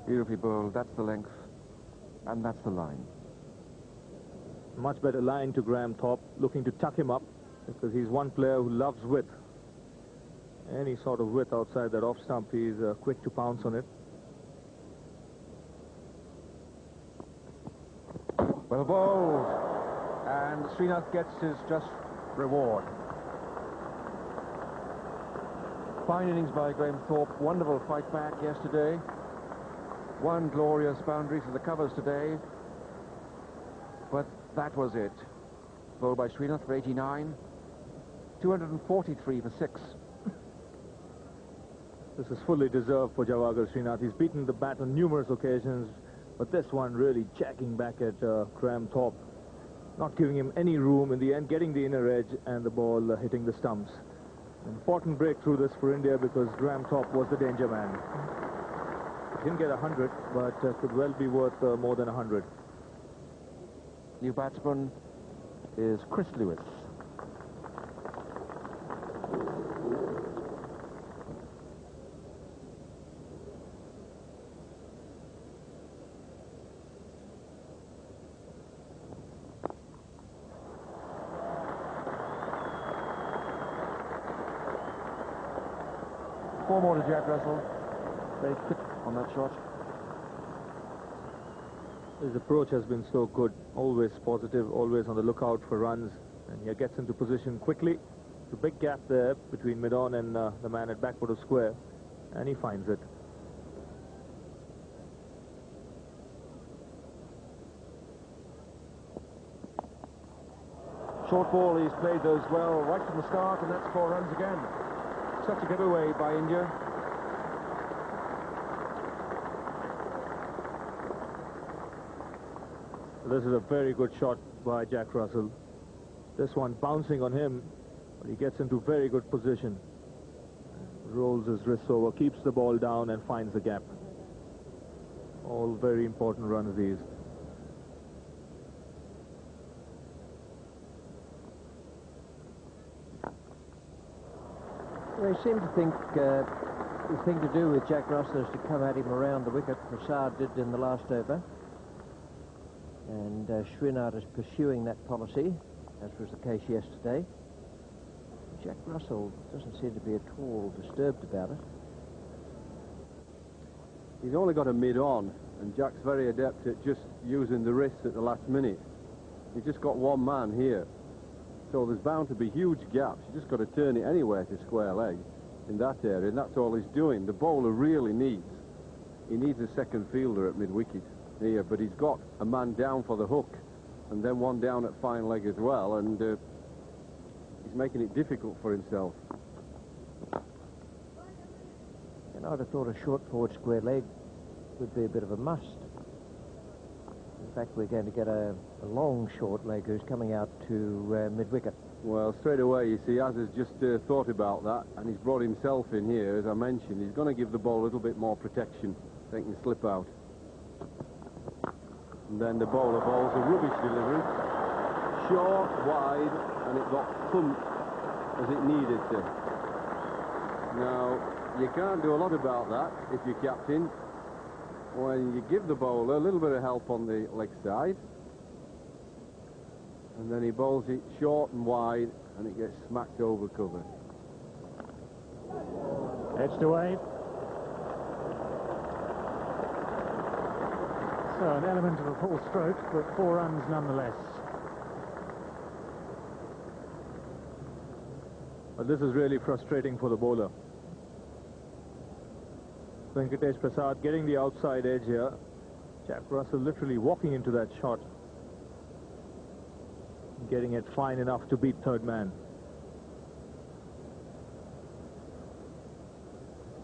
Beautifully bowled. That's the length, and that's the line. Much better line to Graham Thorpe, looking to tuck him up, because he's one player who loves width. Any sort of width outside that off stump, he's quick to pounce on it. Well bowled, and Srinath gets his just reward. Fine innings by Graham Thorpe. Wonderful fight back yesterday. One glorious boundary for the covers today, but that was it. Bowled by Srinath for 89, 243 for 6. This is fully deserved for Javagal Srinath. He's beaten the bat on numerous occasions, but this one really jacking back at Graham Thorpe, not giving him any room. In the end, getting the inner edge and the ball hitting the stumps. An important breakthrough this for India, because Graham Thorpe was the danger man. Didn't get 100, but could well be worth more than 100. New batsman is Chris Lewis. Four more to Jack Russell. Very quick on that shot. His approach has been so good, always positive, always on the lookout for runs, and he gets into position quickly. It's a big gap there between mid-on and the man at backward of square, and he finds it. Short ball, he's played those well right from the start, and that's 4 runs again. Such a giveaway by India. This is a very good shot by Jack Russell. This one bouncing on him, but he gets into very good position. Rolls his wrists over, keeps the ball down and finds the gap. All very important runs these. They seem to think the thing to do with Jack Russell is to come at him around the wicket. Prasad did in the last over. And Srinath is pursuing that policy, as was the case yesterday. Jack Russell doesn't seem to be at all disturbed about it. He's only got a mid-on, and Jack's very adept at just using the wrists at the last minute. He's just got one man here. So there's bound to be huge gaps. You just got to turn it anywhere to square leg in that area, and that's all he's doing. The bowler really needs a second fielder at mid-wicket here, but he's got a man down for the hook, and then one down at fine leg as well, and he's making it difficult for himself. And I'd have thought a short forward square leg would be a bit of a must. In fact, we're going to get a long short leg who's coming out to mid-wicket. Well, straight away, you see, Az has just thought about that, and he's brought himself in here, as I mentioned. He's going to give the ball a little bit more protection so he can slip out. And then the bowler bowls a rubbish delivery. Short, wide, and it got thumped as it needed to. Now, you can't do a lot about that if you're captain. When you give the bowler a little bit of help on the leg side, and then he bowls it short and wide, and it gets smacked over cover. Edged away. So an element of a full stroke, but 4 runs nonetheless. But this is really frustrating for the bowler. Venkatesh Prasad getting the outside edge here. Jack Russell literally walking into that shot. Getting it fine enough to beat third man.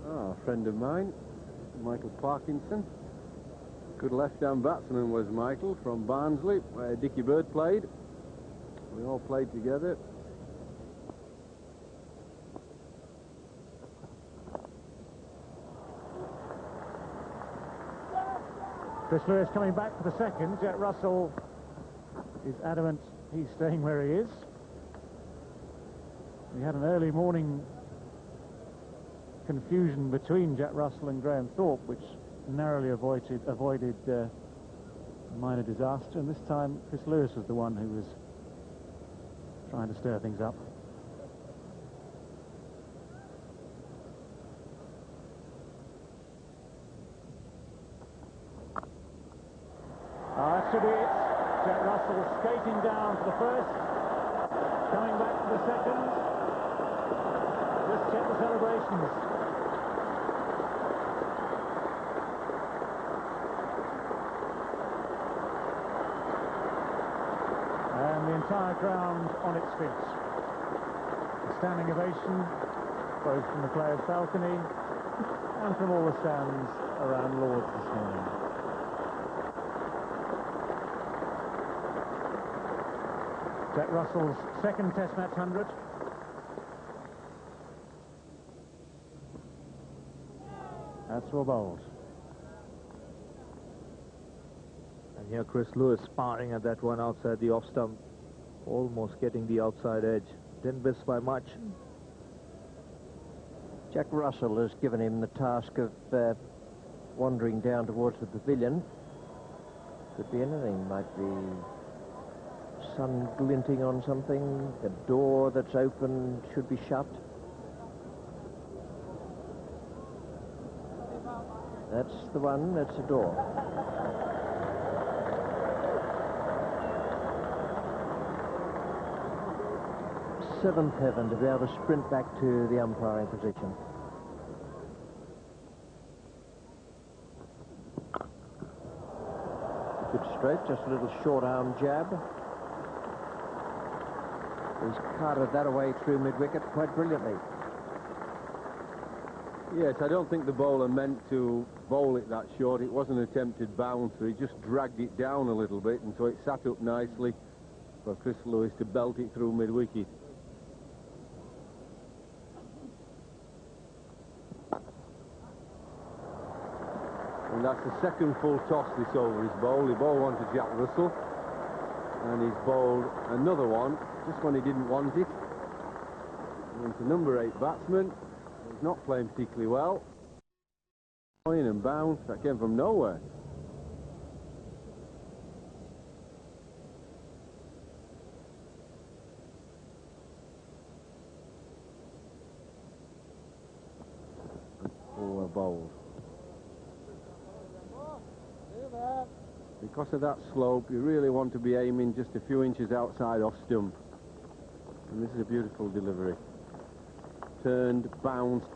Oh, a friend of mine, Michael Parkinson. Good left-hand batsman was Michael, from Barnsley, where Dickie Bird played. We all played together. Chris Lewis coming back for the second. Jack Russell is adamant he's staying where he is. We had an early morning confusion between Jack Russell and Graham Thorpe, which narrowly avoided a minor disaster, and this time Chris Lewis was the one who was trying to stir things up. That should be it. Jack Russell skating down for the first, coming back for the second. Just check the celebrations. And the entire ground on its feet. A standing ovation, both from the players' balcony and from all the stands around Lord's this morning. Jack Russell's second Test match 100. That's well bowled. And here Chris Lewis sparring at that one outside the off stump. Almost getting the outside edge. Didn't miss by much. Jack Russell has given him the task of wandering down towards the pavilion. Could be anything. Might be sun glinting on something. The door that's open should be shut. That's the one. That's the door. Seventh heaven to be able to sprint back to the umpiring position. Good stroke, just a little short arm jab. He's carted that away through mid-wicket quite brilliantly. Yes, I don't think the bowler meant to bowl it that short. It was an attempted bouncer. He just dragged it down a little bit, and so it sat up nicely for Chris Lewis to belt it through mid-wicket. And that's the second full toss this over his bowl. He bowled one to Jack Russell, and he's bowled another one just when he didn't want it. And to number 8 batsman. He's not playing particularly well. In and bounce, that came from nowhere. Poor bowled. Because of that slope, you really want to be aiming just a few inches outside off stump. And this is a beautiful delivery. Turned, bounced.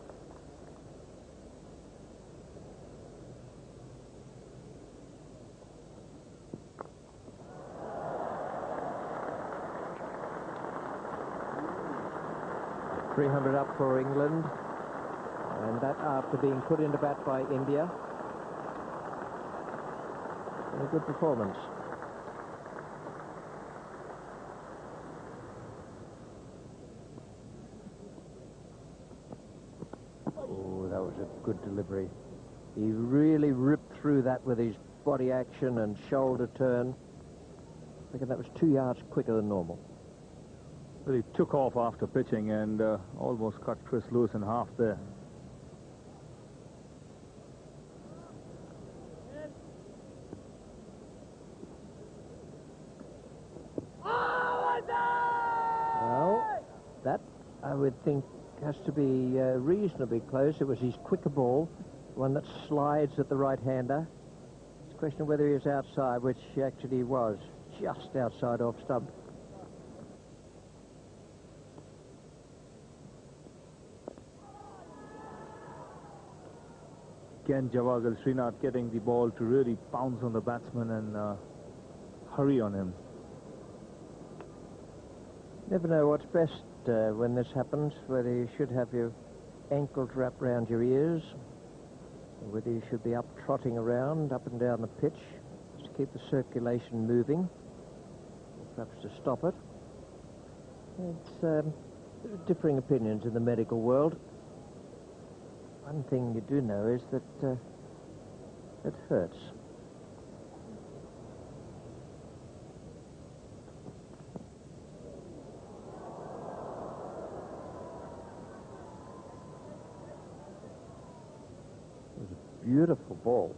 .300 up for England, and that after being put into bat by India. And a good performance. Oh, that was a good delivery. He really ripped through that with his body action and shoulder turn. I reckon that was 2 yards quicker than normal. Well, he took off after pitching and almost cut Chris Lewis in half there. Well, that, I would think, has to be reasonably close. It was his quicker ball, one that slides at the right-hander. It's a question of whether he was outside, which actually he was, just outside off stump. Again, Javagal Srinath getting the ball to really pounce on the batsman and hurry on him. Never know what's best when this happens, whether you should have your ankles wrapped round your ears, or whether you should be up trotting around, up and down the pitch, to keep the circulation moving, or perhaps to stop it. It's differing opinions in the medical world. One thing you do know is that it hurts. It was a beautiful ball.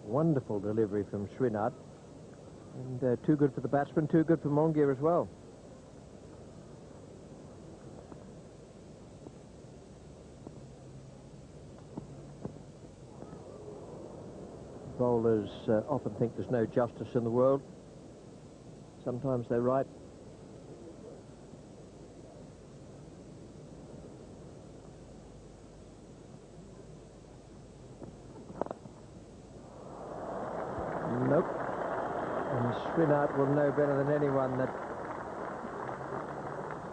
Wonderful delivery from Srinath. And too good for the batsman, too good for Mongia as well. Bowlers often think there's no justice in the world. Sometimes they're right. Nope. And Srinath will know better than anyone that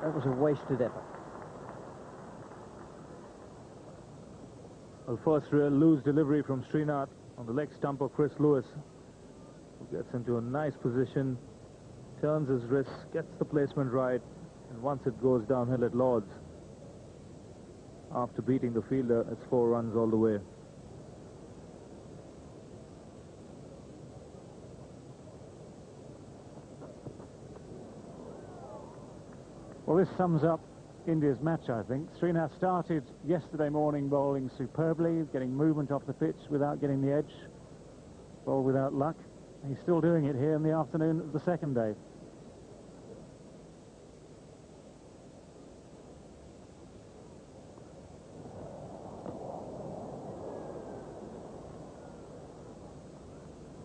that was a wasted effort. Well, first real loose delivery from Srinath on the leg stump of Chris Lewis, who gets into a nice position, turns his wrist, gets the placement right, and once it goes downhill at Lord's, after beating the fielder, it's 4 runs all the way. Well, this sums up India's match, I think. Srinath started yesterday morning bowling superbly, getting movement off the pitch without getting the edge, bowled without luck. He's still doing it here in the afternoon of the second day.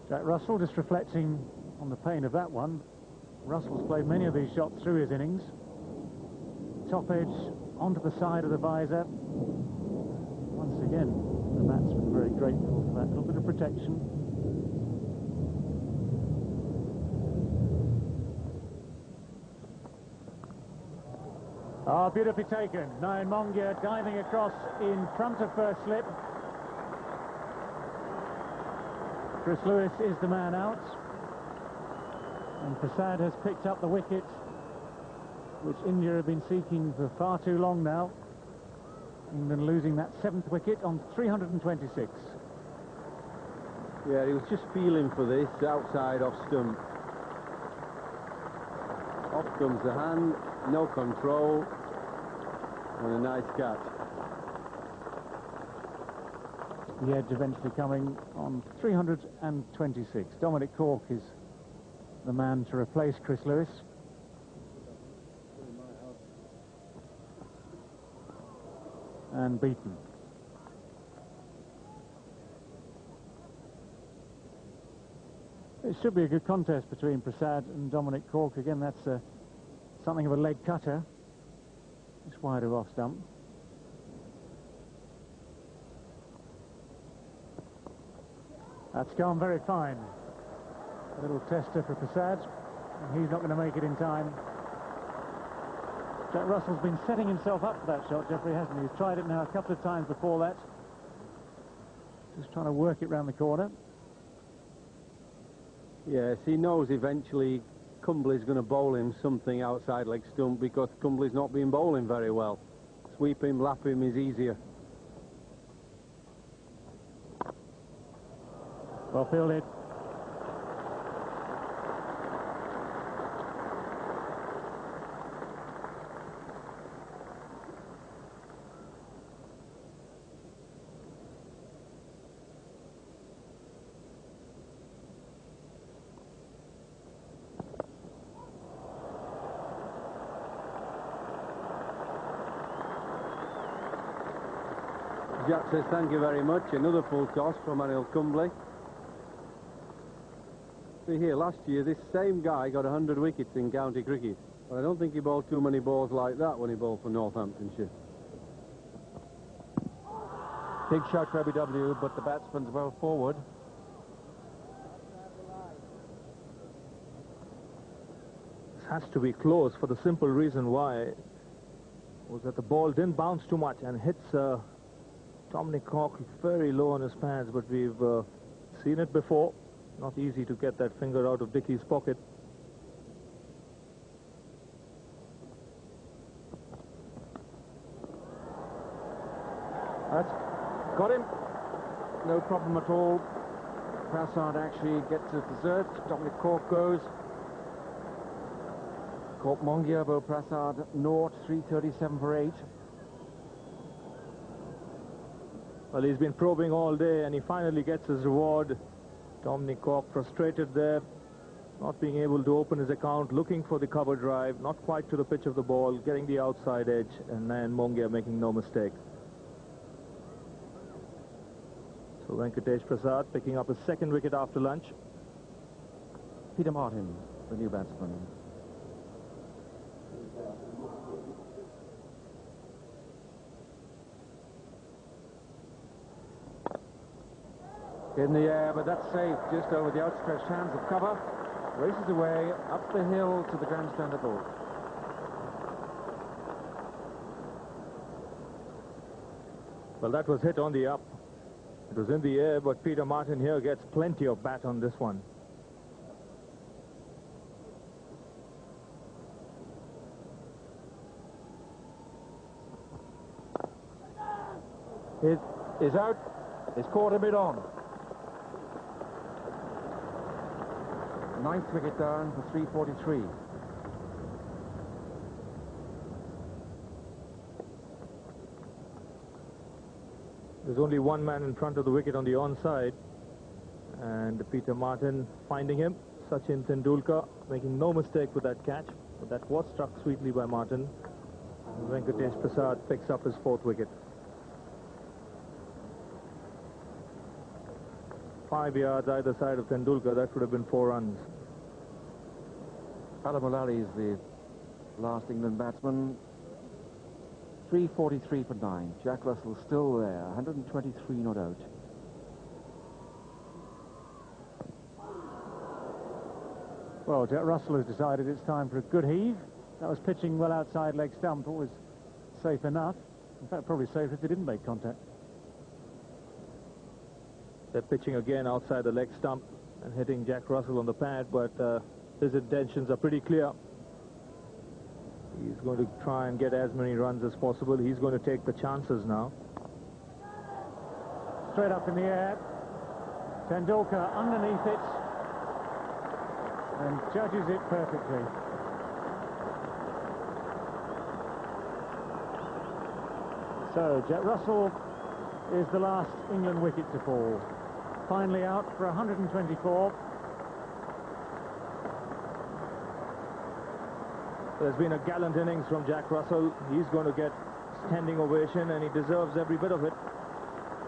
Jack Russell just reflecting on the pain of that one. Russell's played many of these shots through his innings. Top edge onto the side of the visor. Once again, the batsman very grateful for that little bit of protection. Oh, beautifully taken. Nayan Mongia diving across in front of first slip. Chris Lewis is the man out. And Prasad has picked up the wicket, which India have been seeking for far too long now. England losing that 7th wicket on 326. Yeah, he was just feeling for this outside off stump. Off comes the hand, no control, and a nice catch. The edge eventually coming on 326. Dominic Cork is the man to replace Chris Lewis. And beaten. It should be a good contest between Prasad and Dominic Cork. Again, that's something of a leg cutter. It's wide of off stump. That's gone very fine. A little tester for Prasad, and he's not going to make it in time. Jack Russell's been setting himself up for that shot, Jeffrey, hasn't he? He's tried it now a couple of times before that. Just trying to work it round the corner. Yes, he knows eventually Cumbly's going to bowl him something outside leg stump because Cumbly's not been bowling very well. Sweep him, lap him is easier. Well fielded. Jack says thank you very much. Another full toss from Anil Kumble. See here, last year this same guy got 100 wickets in county cricket. But I don't think he bowled too many balls like that when he bowled for Northamptonshire. Big shot for ABW, but the batsman's well forward. This has to be close for the simple reason why was that the ball didn't bounce too much and hits Dominic Cork very low on his pads, but we've seen it before. Not easy to get that finger out of Dickie's pocket. That's got him. No problem at all. Prasad actually gets a dessert. Dominic Cork goes. Cork Mongia, Bo Prasad, naught, 337 for 8. Well, he's been probing all day and he finally gets his reward. Dominic Cork frustrated there, not being able to open his account, looking for the cover drive, not quite to the pitch of the ball, getting the outside edge, and Nayan Mongia making no mistake. So Venkatesh Prasad picking up his 2nd wicket after lunch. Peter Martin, the new batsman. In the air, but that's safe, just over the outstretched hands of cover. Races away, up the hill to the grandstand above. Well, that was hit on the up. It was in the air, but Peter Martin here gets plenty of bat on this one. It is out. It's caught a bit on. 9th wicket down for 343. There's only one man in front of the wicket on the onside, and Peter Martin finding him. Sachin Tendulkar making no mistake with that catch, but that was struck sweetly by Martin. And Venkatesh Prasad picks up his 4th wicket. 5 yards either side of Tendulkar, that would have been 4 runs. Alam Mulally is the last England batsman. 343 for 9. Jack Russell still there, 123 not out. Well, Jack Russell has decided it's time for a good heave. That was pitching well outside leg stump. It was safe enough. In fact, probably safer if they didn't make contact. They're pitching again outside the leg stump and hitting Jack Russell on the pad, but his intentions are pretty clear. He's going to try and get as many runs as possible. He's going to take the chances now. Straight up in the air. Tendulkar underneath it and judges it perfectly. So Jack Russell is the last England wicket to fall. Finally out for 124. There's been a gallant innings from Jack Russell. He's going to get standing ovation, and he deserves every bit of it.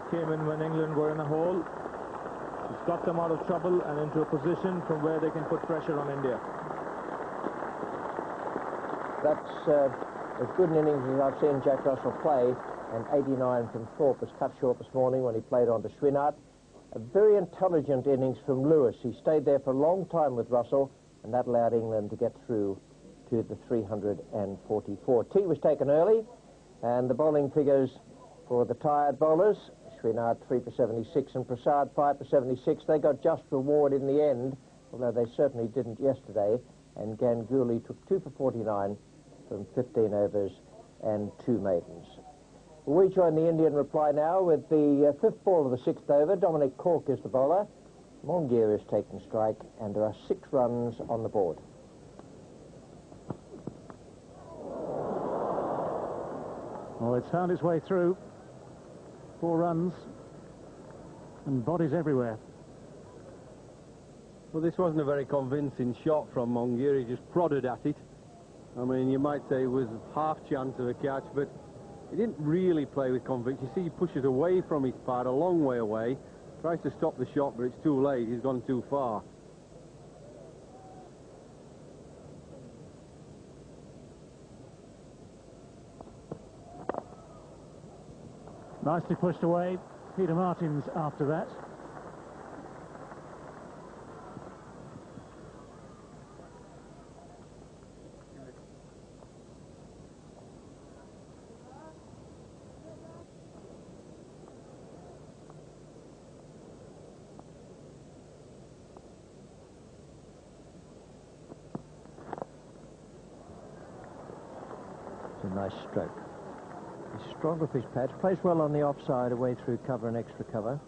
Came in when England were in a hole. He's got them out of trouble and into a position from where they can put pressure on India. That's as good an innings as I've seen Jack Russell play, and 89 from Thorpe was cut short this morning when he played on to Srinath. A very intelligent innings from Lewis. He stayed there for a long time with Russell, and that allowed England to get through to the 344. Tea was taken early, and the bowling figures for the tired bowlers, Srinath 3 for 76 and Prasad 5 for 76. They got just reward in the end, although they certainly didn't yesterday, and Ganguly took 2 for 49 from 15 overs and 2 maidens. We join the Indian reply now with the 5th ball of the 6th over. Dominic Cork is the bowler. Mongier is taking strike, and there are 6 runs on the board. Well, it's found its way through. 4 runs and bodies everywhere. Well, this wasn't a very convincing shot from Mongier. He just prodded at it. I mean, you might say it was half chance of a catch, but he didn't really play with conviction. You see, he pushes away from his pad, a long way away, tries to stop the shot, but it's too late. He's gone too far. Nicely pushed away. Peter Martins after that. It's a nice stroke. He's strong with his pads, plays well on the offside, away through cover and extra cover.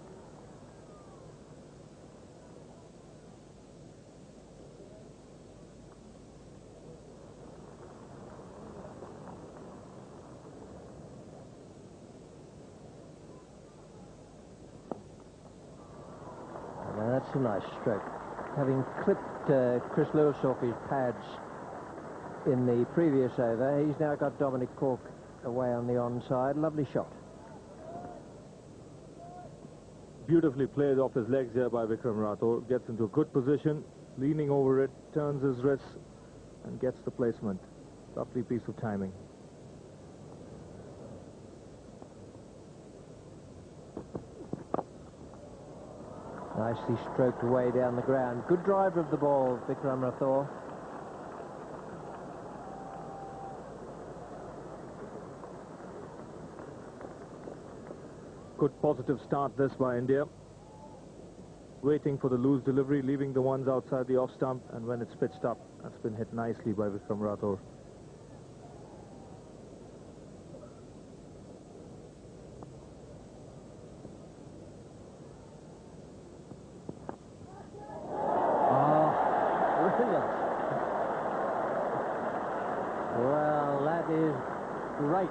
And that's a nice stroke. Having clipped Chris Lewis off his pads in the previous over, he's now got Dominic Cork away on the onside. Lovely shot. Beautifully played off his legs here by Vikram Rathore. Gets into a good position, leaning over it, turns his wrists and gets the placement. Lovely piece of timing. Nicely stroked away down the ground. Good driver of the ball, Vikram Rathore. Good positive start this by India. Waiting for the loose delivery, leaving the ones outside the off stump, and when it's pitched up, that's been hit nicely by Vikram Rathore. Brilliant. Well, that is great.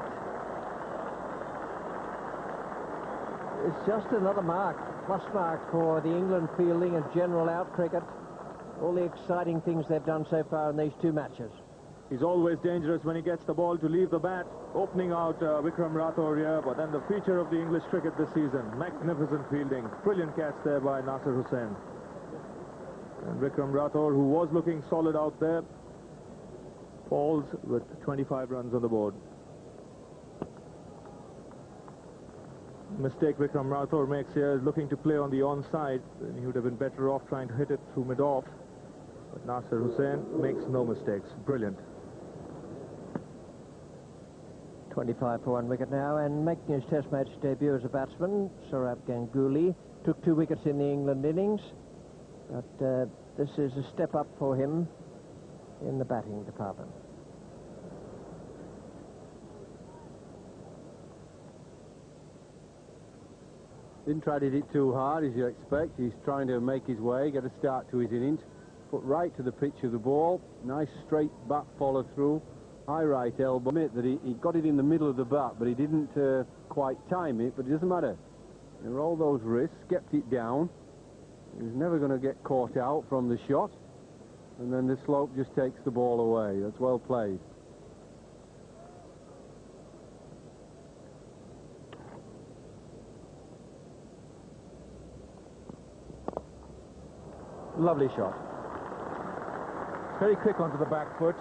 It's just another mark, plus mark for the England fielding and general out cricket. All the exciting things they've done so far in these 2 matches. He's always dangerous when he gets the ball to leave the bat, opening out Vikram Rathore here, but then the feature of the English cricket this season, magnificent fielding. Brilliant catch there by Nasser Hussain. And Vikram Rathore, who was looking solid out there, falls with 25 runs on the board. Mistake Vikram Rathore makes here is looking to play on the onside, and he would have been better off trying to hit it through mid-off. But Nasser Hussain makes no mistakes. Brilliant. 25 for one wicket now, and making his Test match debut as a batsman, Sourav Ganguly took 2 wickets in the England innings, but this is a step up for him in the batting department. Didn't try to hit it too hard, as you expect. He's trying to make his way, get a start to his innings. Put right to the pitch of the ball. Nice straight bat follow through. High right elbow. Admit that he got it in the middle of the bat, but he didn't quite time it, but it doesn't matter. He rolled those wrists, kept it down. He was never going to get caught out from the shot. And then the slope just takes the ball away. That's well played. Lovely shot. Very quick onto the back foot.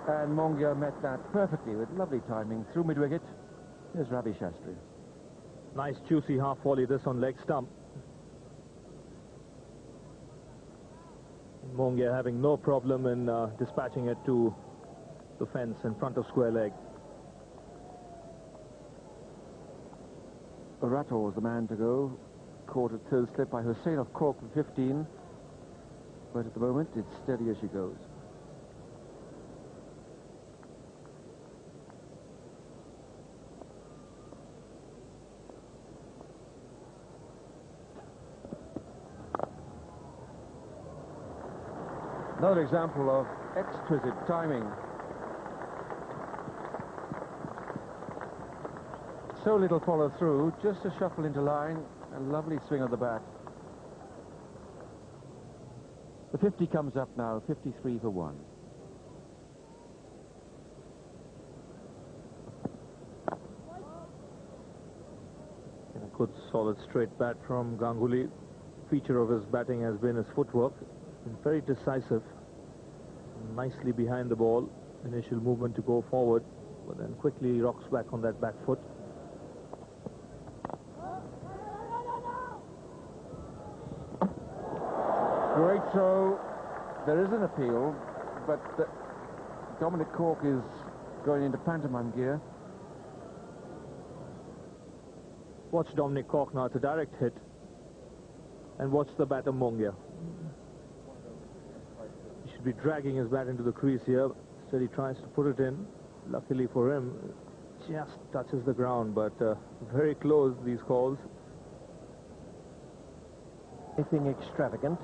And Mongia met that perfectly with lovely timing through mid-wicket. Here's Ravi Shastri. Nice juicy half volley this on leg stump. Mongia having no problem in dispatching it to the fence in front of square leg. Barato was the man to go. Caught at third slip by Hussain of Cork for 15. But at the moment, it's steady as she goes. Another example of exquisite timing. So little follow through, just a shuffle into line, and lovely swing of the bat. The 50 comes up now, 53 for 1. And a good solid straight bat from Ganguly. Feature of his batting has been his footwork. Been very decisive. Nicely behind the ball. Initial movement to go forward, but then quickly rocks back on that back foot. Great throw. There is an appeal, but Dominic Cork is going into pantomime gear. Watch Dominic Cork now. It's a direct hit. And watch the batter Mongia. He should be dragging his bat into the crease here. Instead he tries to put it in. Luckily for him, just touches the ground, but very close, these calls. Anything extravagant.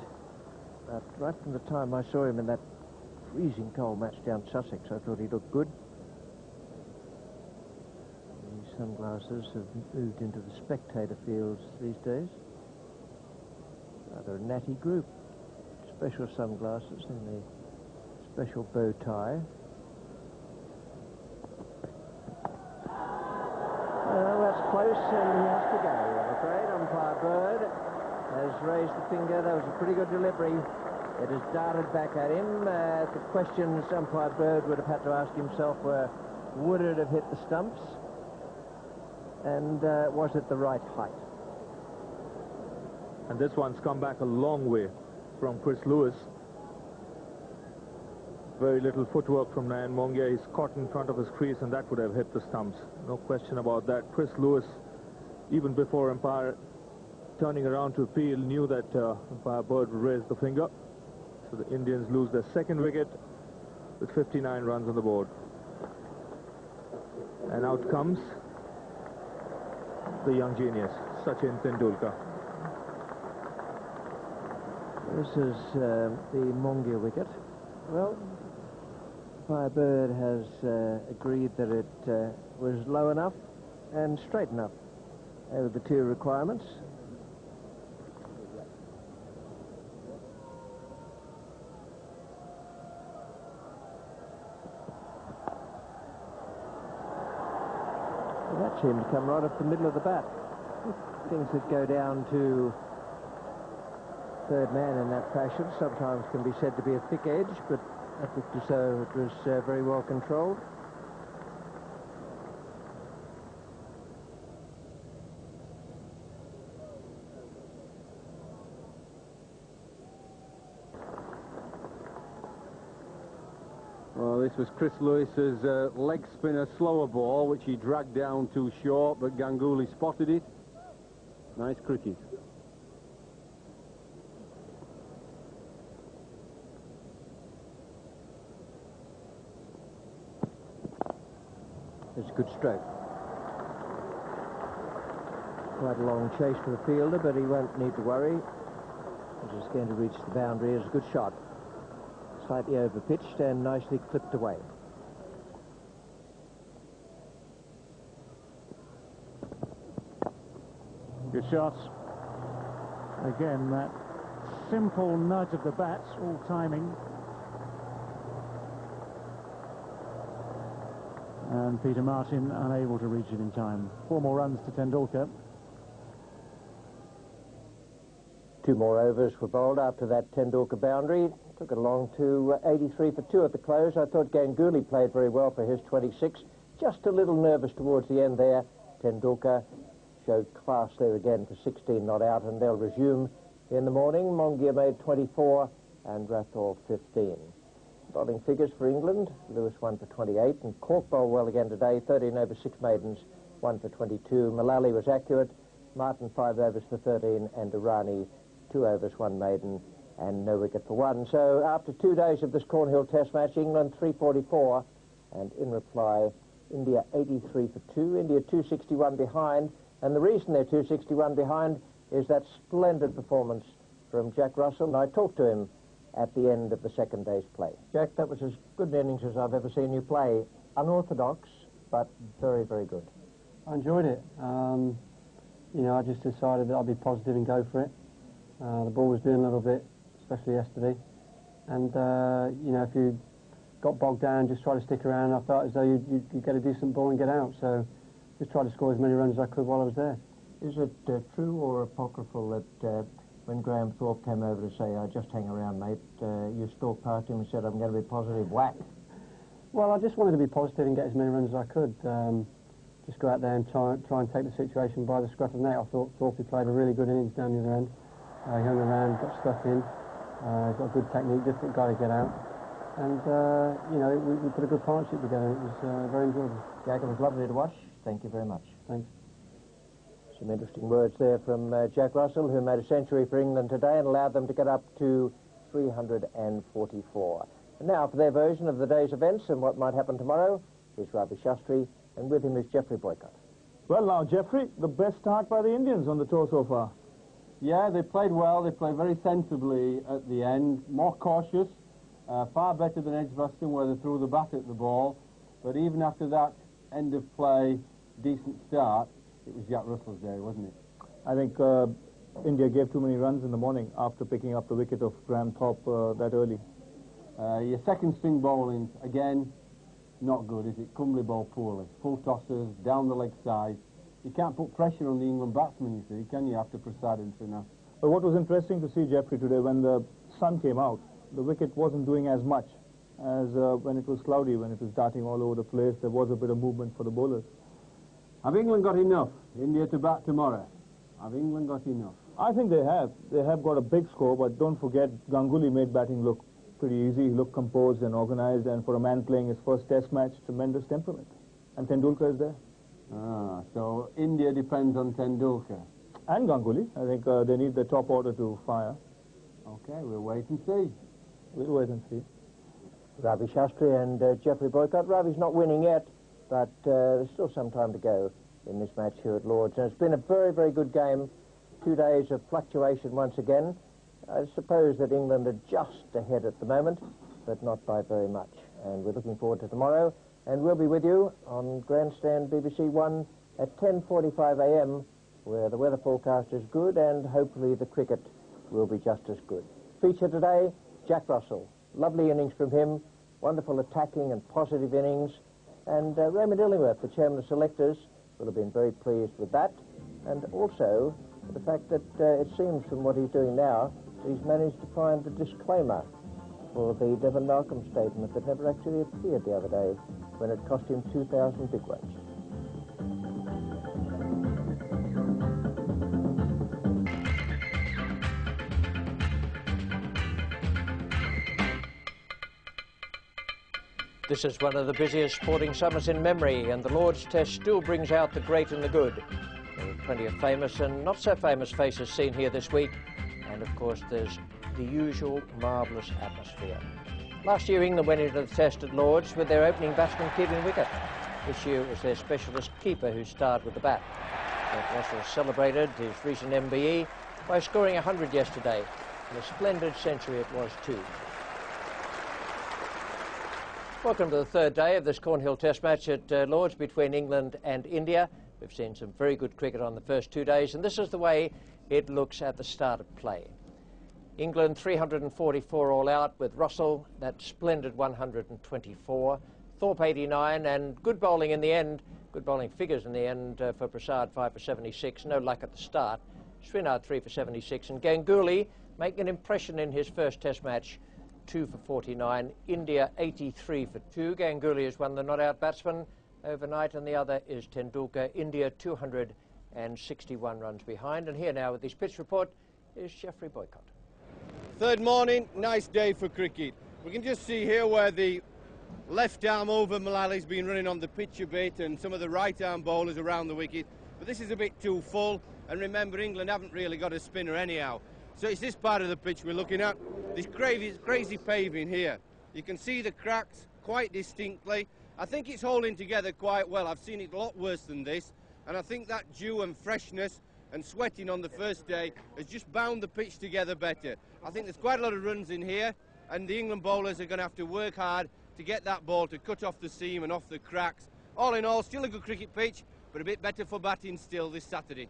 But right from the time I saw him in that freezing cold match down Sussex, I thought he looked good. The sunglasses have moved into the spectator fields these days. Rather a natty group. Special sunglasses and the special bow tie. Well, that's close, and he has to go, I'm afraid. Umpire Bird has raised the finger. That was a pretty good delivery. It has darted back at him. The questions Umpire Bird would have had to ask himself were, would it have hit the stumps? And was it the right height? And this one's come back a long way from Chris Lewis. Very little footwork from Nayan Mongia. He's caught in front of his crease, and that would have hit the stumps. No question about that. Chris Lewis, even before umpire turning around to appeal, knew that umpire Bird would raise the finger. So the Indians lose their second wicket with 59 runs on the board. And out comes the young genius, Sachin Tendulkar. This is the Mongia wicket. Well, umpire Bird has agreed that it was low enough and straight enough. They were the two requirements. That seemed to come right off the middle of the bat. Things that go down to third man in that fashion sometimes can be said to be a thick edge, but that looked as though it was very well controlled. Well, this was Chris Lewis's leg spinner slower ball, which he dragged down too short, but Ganguly spotted it. Nice cricket. It's a good stroke. Quite a long chase for the fielder, but he won't need to worry. He's just going to reach the boundary. It's a good shot. Slightly over-pitched and nicely clipped away. Good shots. Again, that simple nudge of the bats, all timing. And Peter Martin unable to reach it in time. 4 more runs to Tendulkar. 2 more overs were bowled after that Tendulkar boundary. Took it along to 83 for 2 at the close. I thought Ganguly played very well for his 26. Just a little nervous towards the end there. Tendulkar showed class there again for 16 not out, and they'll resume in the morning. Mongia made 24 and Rathore 15. Bowling figures for England: Lewis 1 for 28, and Cork bowled well again today, 13 over 6 maidens, 1 for 22. Mullally was accurate, Martin 5 overs for 13, and Durrani 2 overs 1 maiden and no wicket for 1. So after 2 days of this Cornhill Test match, England 344, and in reply India 83 for 2, India 261 behind, and the reason they're 261 behind is that splendid performance from Jack Russell. And I talked to him at the end of the second day's play. Jack, that was as good an innings as I've ever seen you play. Unorthodox, but very, very good. I enjoyed it. You know, I just decided that I'd be positive and go for it. The ball was doing a little bit, especially yesterday. And, you know, if you got bogged down, just try to stick around. I felt as though you'd get a decent ball and get out. So just try to score as many runs as I could while I was there. Is it true or apocryphal that when Graham Thorpe came over to say, just hang around, mate, you stalked past him and said, I'm going to be positive, whack? Well, I just wanted to be positive and get as many runs as I could. Just go out there and try and take the situation by the scruff of the neck. I thought Thorpe played a really good innings down the other end. He hung around, got stuck in. He's got good technique, difficult guy to get out. And, you know, we put a good partnership together. It was very enjoyable. Jack, it was lovely to watch. Thank you very much. Thanks. Some interesting words there from Jack Russell, who made a century for England today and allowed them to get up to 344. And now for their version of the day's events and what might happen tomorrow, here's Ravi Shastri, and with him is Geoffrey Boycott. Well, now, Geoffrey, the best start by the Indians on the tour so far. Yeah, they played well. They played very sensibly at the end, more cautious, far better than Edgbaston, where they threw the bat at the ball. But even after that end of play, decent start, it was Jack Russell's day, wasn't it? I think India gave too many runs in the morning after picking up the wicket of Graham Thorpe that early. Your second string bowling, again, not good, is it? Cumberley bowled poorly. Full tossers, down the leg side. You can't put pressure on the England batsmen, you see, can you, after Prasad and Srinath? But what was interesting to see, Geoffrey, today, when the sun came out, the wicket wasn't doing as much as when it was cloudy, when it was darting all over the place. There was a bit of movement for the bowlers. Have England got enough? India to bat tomorrow. Have England got enough? I think they have. They have got a big score, but don't forget, Ganguly made batting look pretty easy. He looked composed and organized, and for a man playing his first test match, tremendous temperament. And Tendulkar is there. Ah, so India depends on Tendulkar. And Ganguly. I think they need the top order to fire. Okay, we'll wait and see. We'll wait and see. Ravi Shastri and Geoffrey Boycott. Ravi's not winning yet, but there's still some time to go in this match here at Lord's. And it's been a very, very good game. 2 days of fluctuation once again. I suppose that England are just ahead at the moment, but not by very much. And we're looking forward to tomorrow. And we'll be with you on Grandstand BBC One at 10:45 a.m, where the weather forecast is good and hopefully the cricket will be just as good. Feature today, Jack Russell. Lovely innings from him, wonderful attacking and positive innings. And Raymond Illingworth, the chairman of selectors, will have been very pleased with that. And also the fact that it seems from what he's doing now, he's managed to find the disclaimer for the Devon Malcolm statement that never actually appeared the other day when it cost him 2,000 big ones. This is one of the busiest sporting summers in memory, and the Lord's Test still brings out the great and the good. There are plenty of famous and not so famous faces seen here this week, and of course there's the usual marvellous atmosphere. Last year England went into the Test at Lord's with their opening batsman keeping wicket. This year it was their specialist keeper who starred with the bat. Jack Russell celebrated his recent MBE by scoring 100 yesterday, and a splendid century it was too. Welcome to the third day of this Cornhill Test match at Lord's between England and India. We've seen some very good cricket on the first 2 days, and this is the way it looks at the start of play. England 344 all out, with Russell that splendid 124, Thorpe 89, and good bowling in the end, good bowling figures in the end for Prasad, 5 for 76, no luck at the start. Srinath 3 for 76, and Ganguly making an impression in his first Test match, 2 for 49, India 83 for 2. Ganguly is one of the not-out batsmen overnight, and the other is Tendulkar. India 261 runs behind. And here now with his pitch report is Geoffrey Boycott. Third morning, nice day for cricket. We can just see here where the left arm over Mullally has been running on the pitch a bit, and some of the right arm bowlers around the wicket. But this is a bit too full, and remember England haven't really got a spinner anyhow. So it's this part of the pitch we're looking at, this crazy paving here. You can see the cracks quite distinctly. I think it's holding together quite well. I've seen it a lot worse than this, and I think that dew and freshness and sweating on the first day has just bound the pitch together better. I think there's quite a lot of runs in here, and the England bowlers are going to have to work hard to get that ball to cut off the seam and off the cracks. All in all, still a good cricket pitch, but a bit better for batting still this Saturday.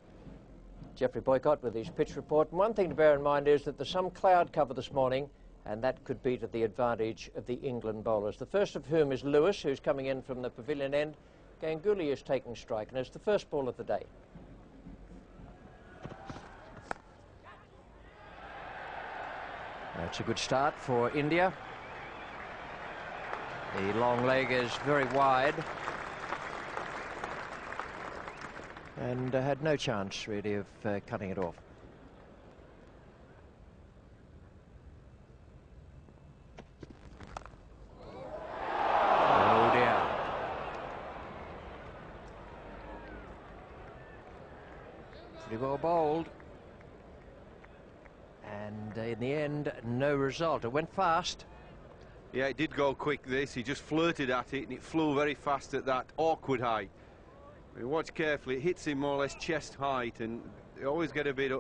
Geoffrey Boycott with his pitch report. And one thing to bear in mind is that there's some cloud cover this morning, and that could be to the advantage of the England bowlers. The first of whom is Lewis, who's coming in from the pavilion end. Ganguly is taking strike, and it's the first ball of the day. That's a good start for India. The long leg is very wide, and had no chance really of cutting it off. Oh dear. Pretty well bowled, and in the end no result. It went fast. Yeah, it did go quick this. He just flirted at it and it flew very fast at that awkward height. You watch carefully, it hits him more or less chest height, and you always get a bit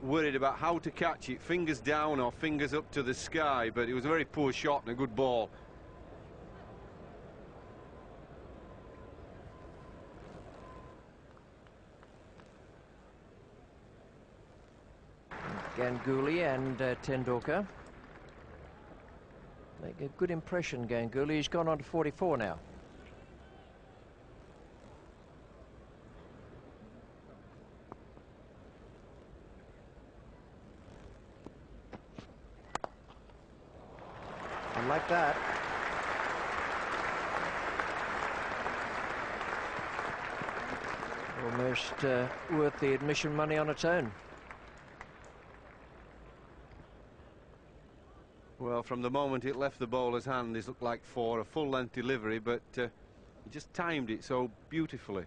worried about how to catch it, fingers down or fingers up to the sky, but it was a very poor shot and a good ball. Ganguly and Tendulkar make a good impression. Ganguly, he's gone on to 44 now. And like that, almost worth the admission money on its own. Well, from the moment it left the bowler's hand, this looked like for a full-length delivery, but he just timed it so beautifully.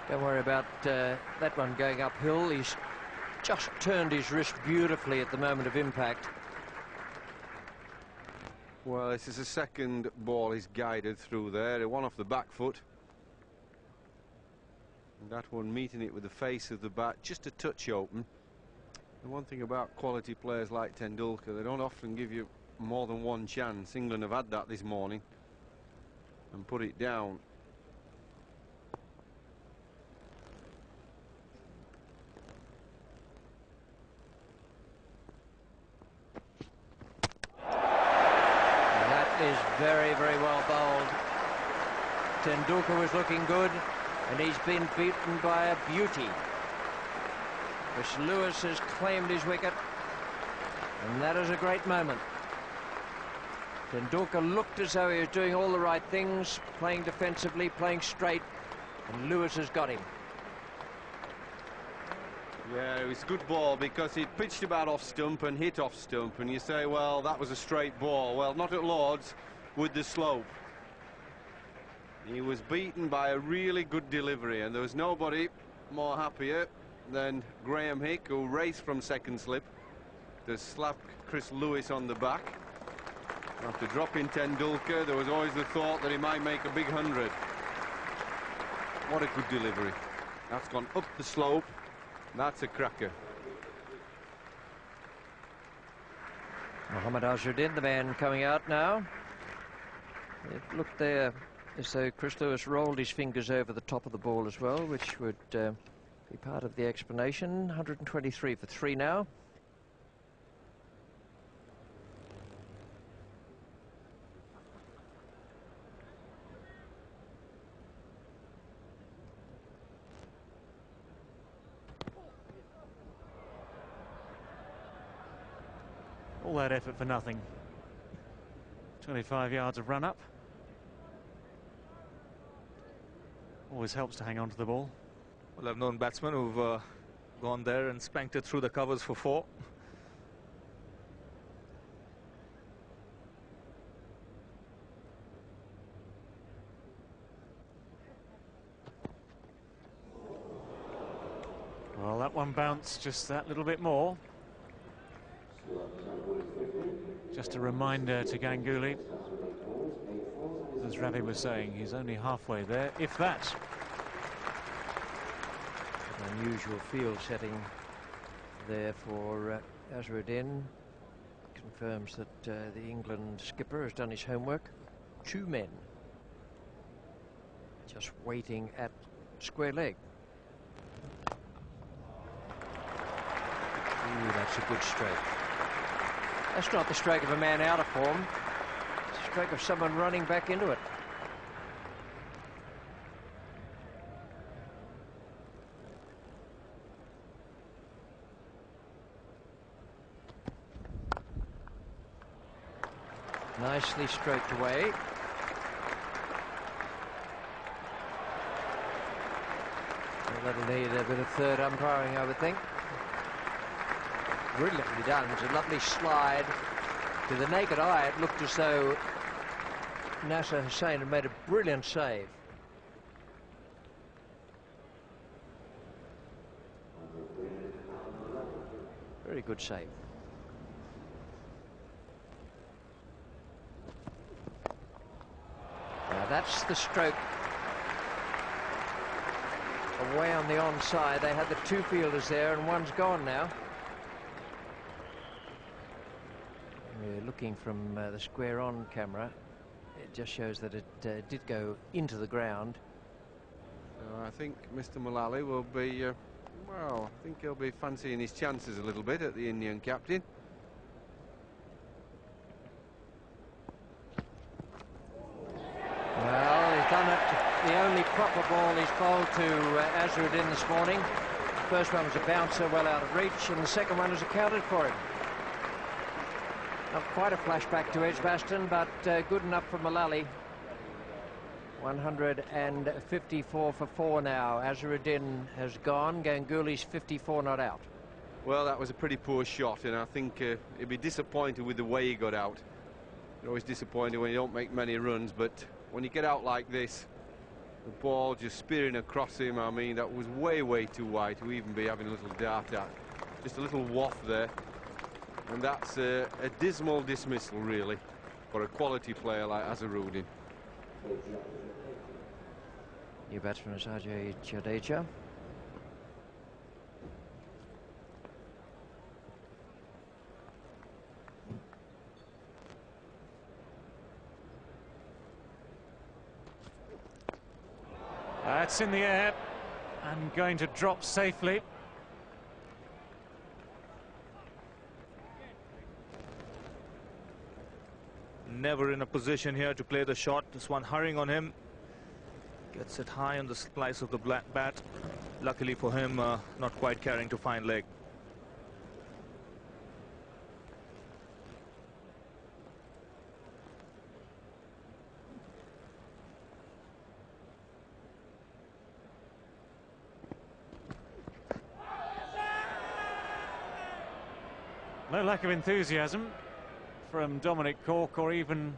Don't worry about that one going uphill. He's just turned his wrist beautifully at the moment of impact. Well, this is the second ball he's guided through there. One off the back foot. And that one meeting it with the face of the bat, just a touch open. The one thing about quality players like Tendulkar, they don't often give you more than one chance. England have had that this morning and put it down. Is very, very well bowled. Tendulkar was looking good, and he's been beaten by a beauty. Chris Lewis has claimed his wicket, and that is a great moment. Tendulkar looked as though he was doing all the right things, playing defensively, playing straight, and Lewis has got him. Yeah, it was a good ball because it pitched about off stump and hit off stump, and you say, well, that was a straight ball. Well, not at Lord's with the slope. He was beaten by a really good delivery, and there was nobody more happier than Graham Hick, who raced from second slip to slap Chris Lewis on the back. After dropping Tendulkar, there was always the thought that he might make a big 100. What a good delivery. That's gone up the slope. That's a cracker. Mohammad Azharuddin, the man coming out now. It looked there as though Chris Lewis rolled his fingers over the top of the ball as well, which would be part of the explanation. 123 for 3 now. All that effort for nothing. 25 yards of run up. Always helps to hang on to the ball. Well, I've known batsmen who've gone there and spanked it through the covers for 4. Well, that one bounced just that little bit more. Just a reminder to Ganguly, as Ravi was saying, he's only halfway there, if that. An unusual field setting there for Azharuddin. Confirms that the England skipper has done his homework. 2 men just waiting at square leg. Ooh, that's a good stroke. That's not the stroke of a man out of form. It's the stroke of someone running back into it. Nicely stroked away. Well, that'll need a bit of third umpiring, I would think. Brilliantly done. It's a lovely slide. To the naked eye, it looked as though Nasser Hussain had made a brilliant save. Very good save. Now that's the stroke away on the onside. They had the 2 fielders there and one's gone now. We're looking from the square on camera. It just shows that it did go into the ground. So I think Mr. Mullally will be, well, I think he'll be fancying his chances a little bit at the Indian captain. Well, he's done it. The only proper ball he's bowled to Azharuddin this morning. The first one was a bouncer well out of reach, and the second one was accounted for him. Not quite a flashback to Edgbaston, but good enough for Mullally. 154 for 4 now. Azharuddin has gone. Ganguly's 54 not out. Well, that was a pretty poor shot, and I think he'd be disappointed with the way he got out. You're always disappointed when you don't make many runs, but when you get out like this, the ball just spearing across him, I mean, that was way, way too wide to even be having a little dart at. Just a little waft there. And that's a dismal dismissal, really, for a quality player like Azharuddin. New batsman is Ajay Jadeja. That's in the air and going to drop safely. Never in a position here to play the shot. This one hurrying on him. Gets it high on the slice of the black bat. Luckily for him, not quite carrying to fine leg. No lack of enthusiasm from Dominic Cork or even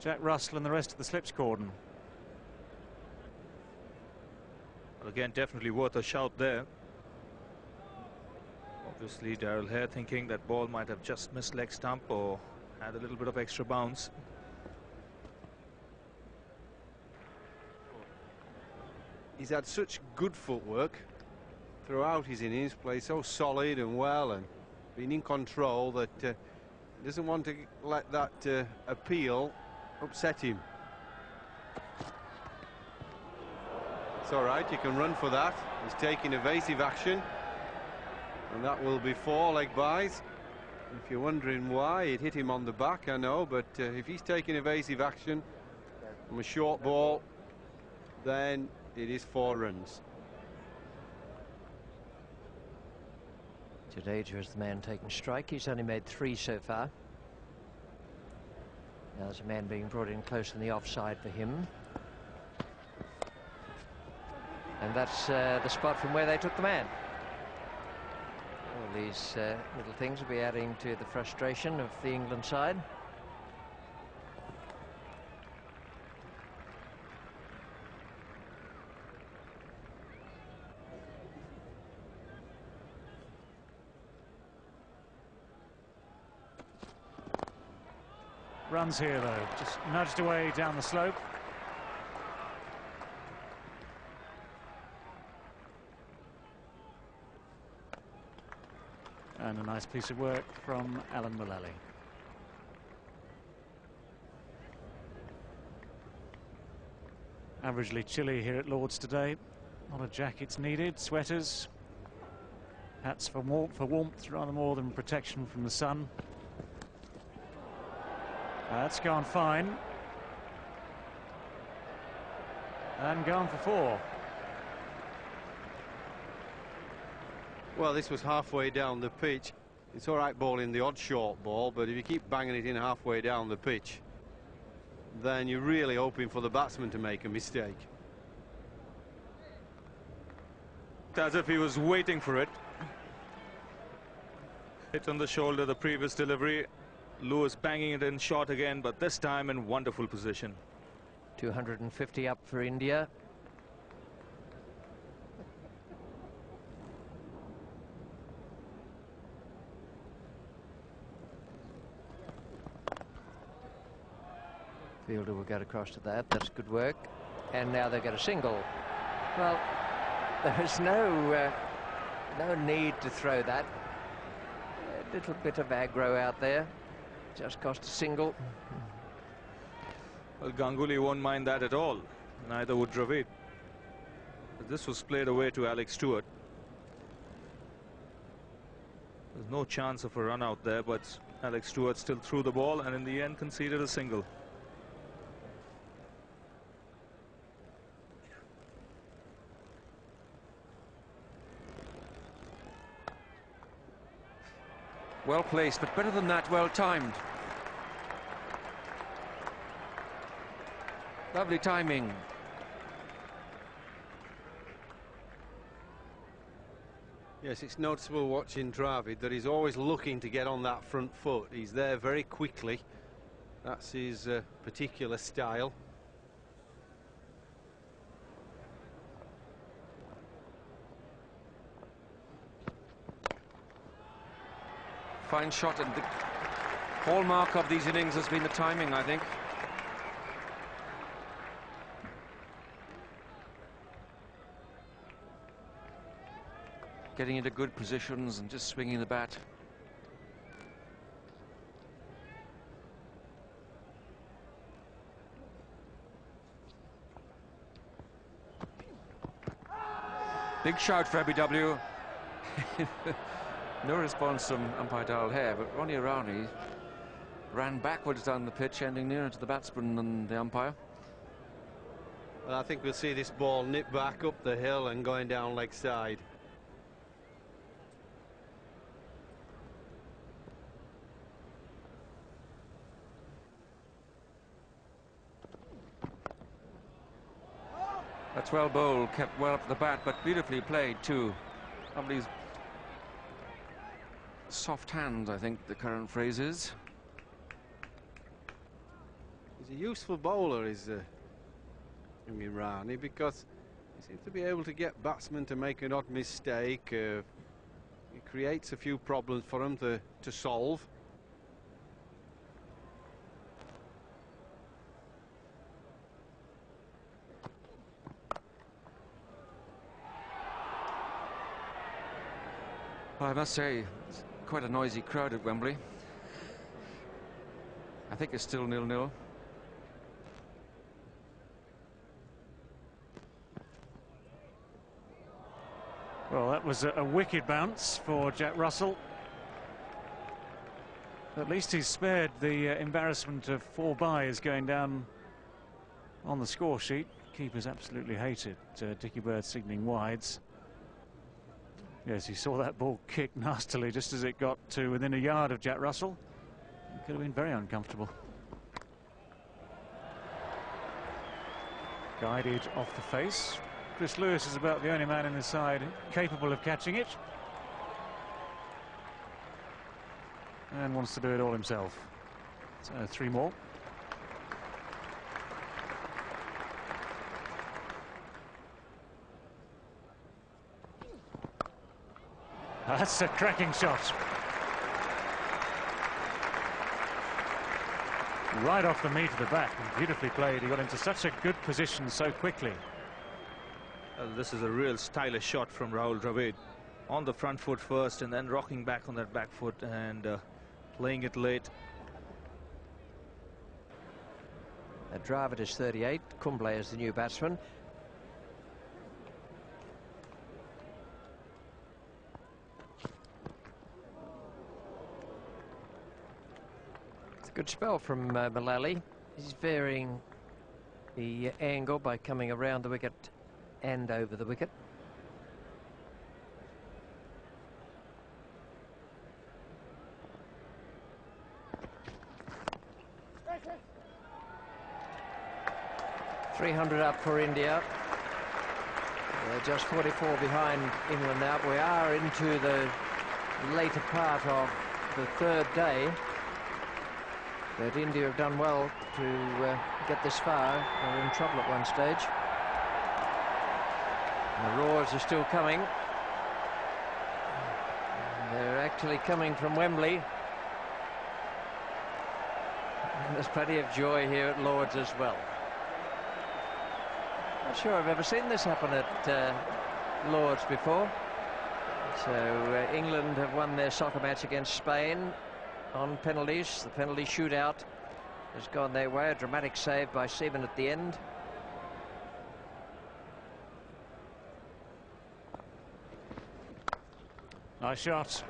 Jack Russell and the rest of the slips cordon. Well, again, definitely worth a shout there. Obviously, Daryl Hare thinking that ball might have just missed leg stump or had a little bit of extra bounce. He's had such good footwork throughout his innings, played so solid and well and been in control that he doesn't want to let that appeal upset him. It's all right, you can run for that. He's taking evasive action, and that will be 4 leg byes. If you're wondering why, it hit him on the back, I know, but if he's taking evasive action from a short ball, then it is 4 runs. Jadeja is the man taking strike. He's only made 3 so far. Now there's a man being brought in close in the offside for him. And that's the spot from where they took the man. All these little things will be adding to the frustration of the England side. Runs here though, just nudged away down the slope. And a nice piece of work from Alan Mullally. Averagely chilly here at Lord's today. Not a jackets needed, sweaters, hats for warmth rather more than protection from the sun. That's gone fine. And gone for 4. Well, this was halfway down the pitch. It's all right bowling the odd short ball, but if you keep banging it in halfway down the pitch, then you're really hoping for the batsman to make a mistake. As if he was waiting for it. Hit on the shoulder the previous delivery. Lewis banging it in short again, but this time in wonderful position. 250 up for India. Fielder will get across to that. That's good work. And now they get a single. Well, there's no need to throw that. A little bit of aggro out there. Just cost a single. Well, Ganguly won't mind that at all. Neither would Dravid. But this was played away to Alex Stewart. There's no chance of a run out there, but Alex Stewart still threw the ball and in the end conceded a single. Well placed, but better than that, well timed. Lovely timing. Yes, it's noticeable watching Dravid that he's always looking to get on that front foot. He's there very quickly. That's his particular style. Fine shot, and the hallmark of these innings has been the timing, I think. Getting into good positions and just swinging the bat. Big shout for ABW. No response from umpire Daryl Hare, but Ronnie Irani ran backwards down the pitch, ending nearer to the batsman than the umpire. Well, I think we'll see this ball nip back up the hill and going down leg side. That's well bowled, kept well up the bat, but beautifully played too. Lovely soft hand, I think the current phrase is. He's a useful bowler, is Imrani, because he seems to be able to get batsmen to make an odd mistake. He creates a few problems for them to solve. Well, I must say, it's quite a noisy crowd at Wembley. I think it's still 0-0. Well, that was a wicked bounce for Jack Russell. At least he's spared the embarrassment of 4 byes going down on the score sheet. Keepers absolutely hated Dickie Bird signalling wides. Yes, he saw that ball kick nastily just as it got to within a yard of Jack Russell. It could have been very uncomfortable. Guided off the face. Chris Lewis is about the only man in the side capable of catching it. And wants to do it all himself. So 3 more. That's a cracking shot. Right off the meat of the bat, beautifully played. He got into such a good position so quickly. Well, this is a real stylish shot from Rahul Dravid. On the front foot first and then rocking back on that back foot and playing it late. Dravid is 38, Kumble is the new batsman. It's a good spell from Mullally. He's varying the angle by coming around the wicket and over the wicket. .300 up for India. They're just 44 behind England now. We are into the later part of the 3rd day. But India have done well to get this far. They were in trouble at one stage. The roars are still coming. They're actually coming from Wembley. And there's plenty of joy here at Lord's as well. Not sure I've ever seen this happen at Lord's before. So England have won their soccer match against Spain on penalties. The penalty shootout has gone their way. A dramatic save by Seaman at the end. Nice shot.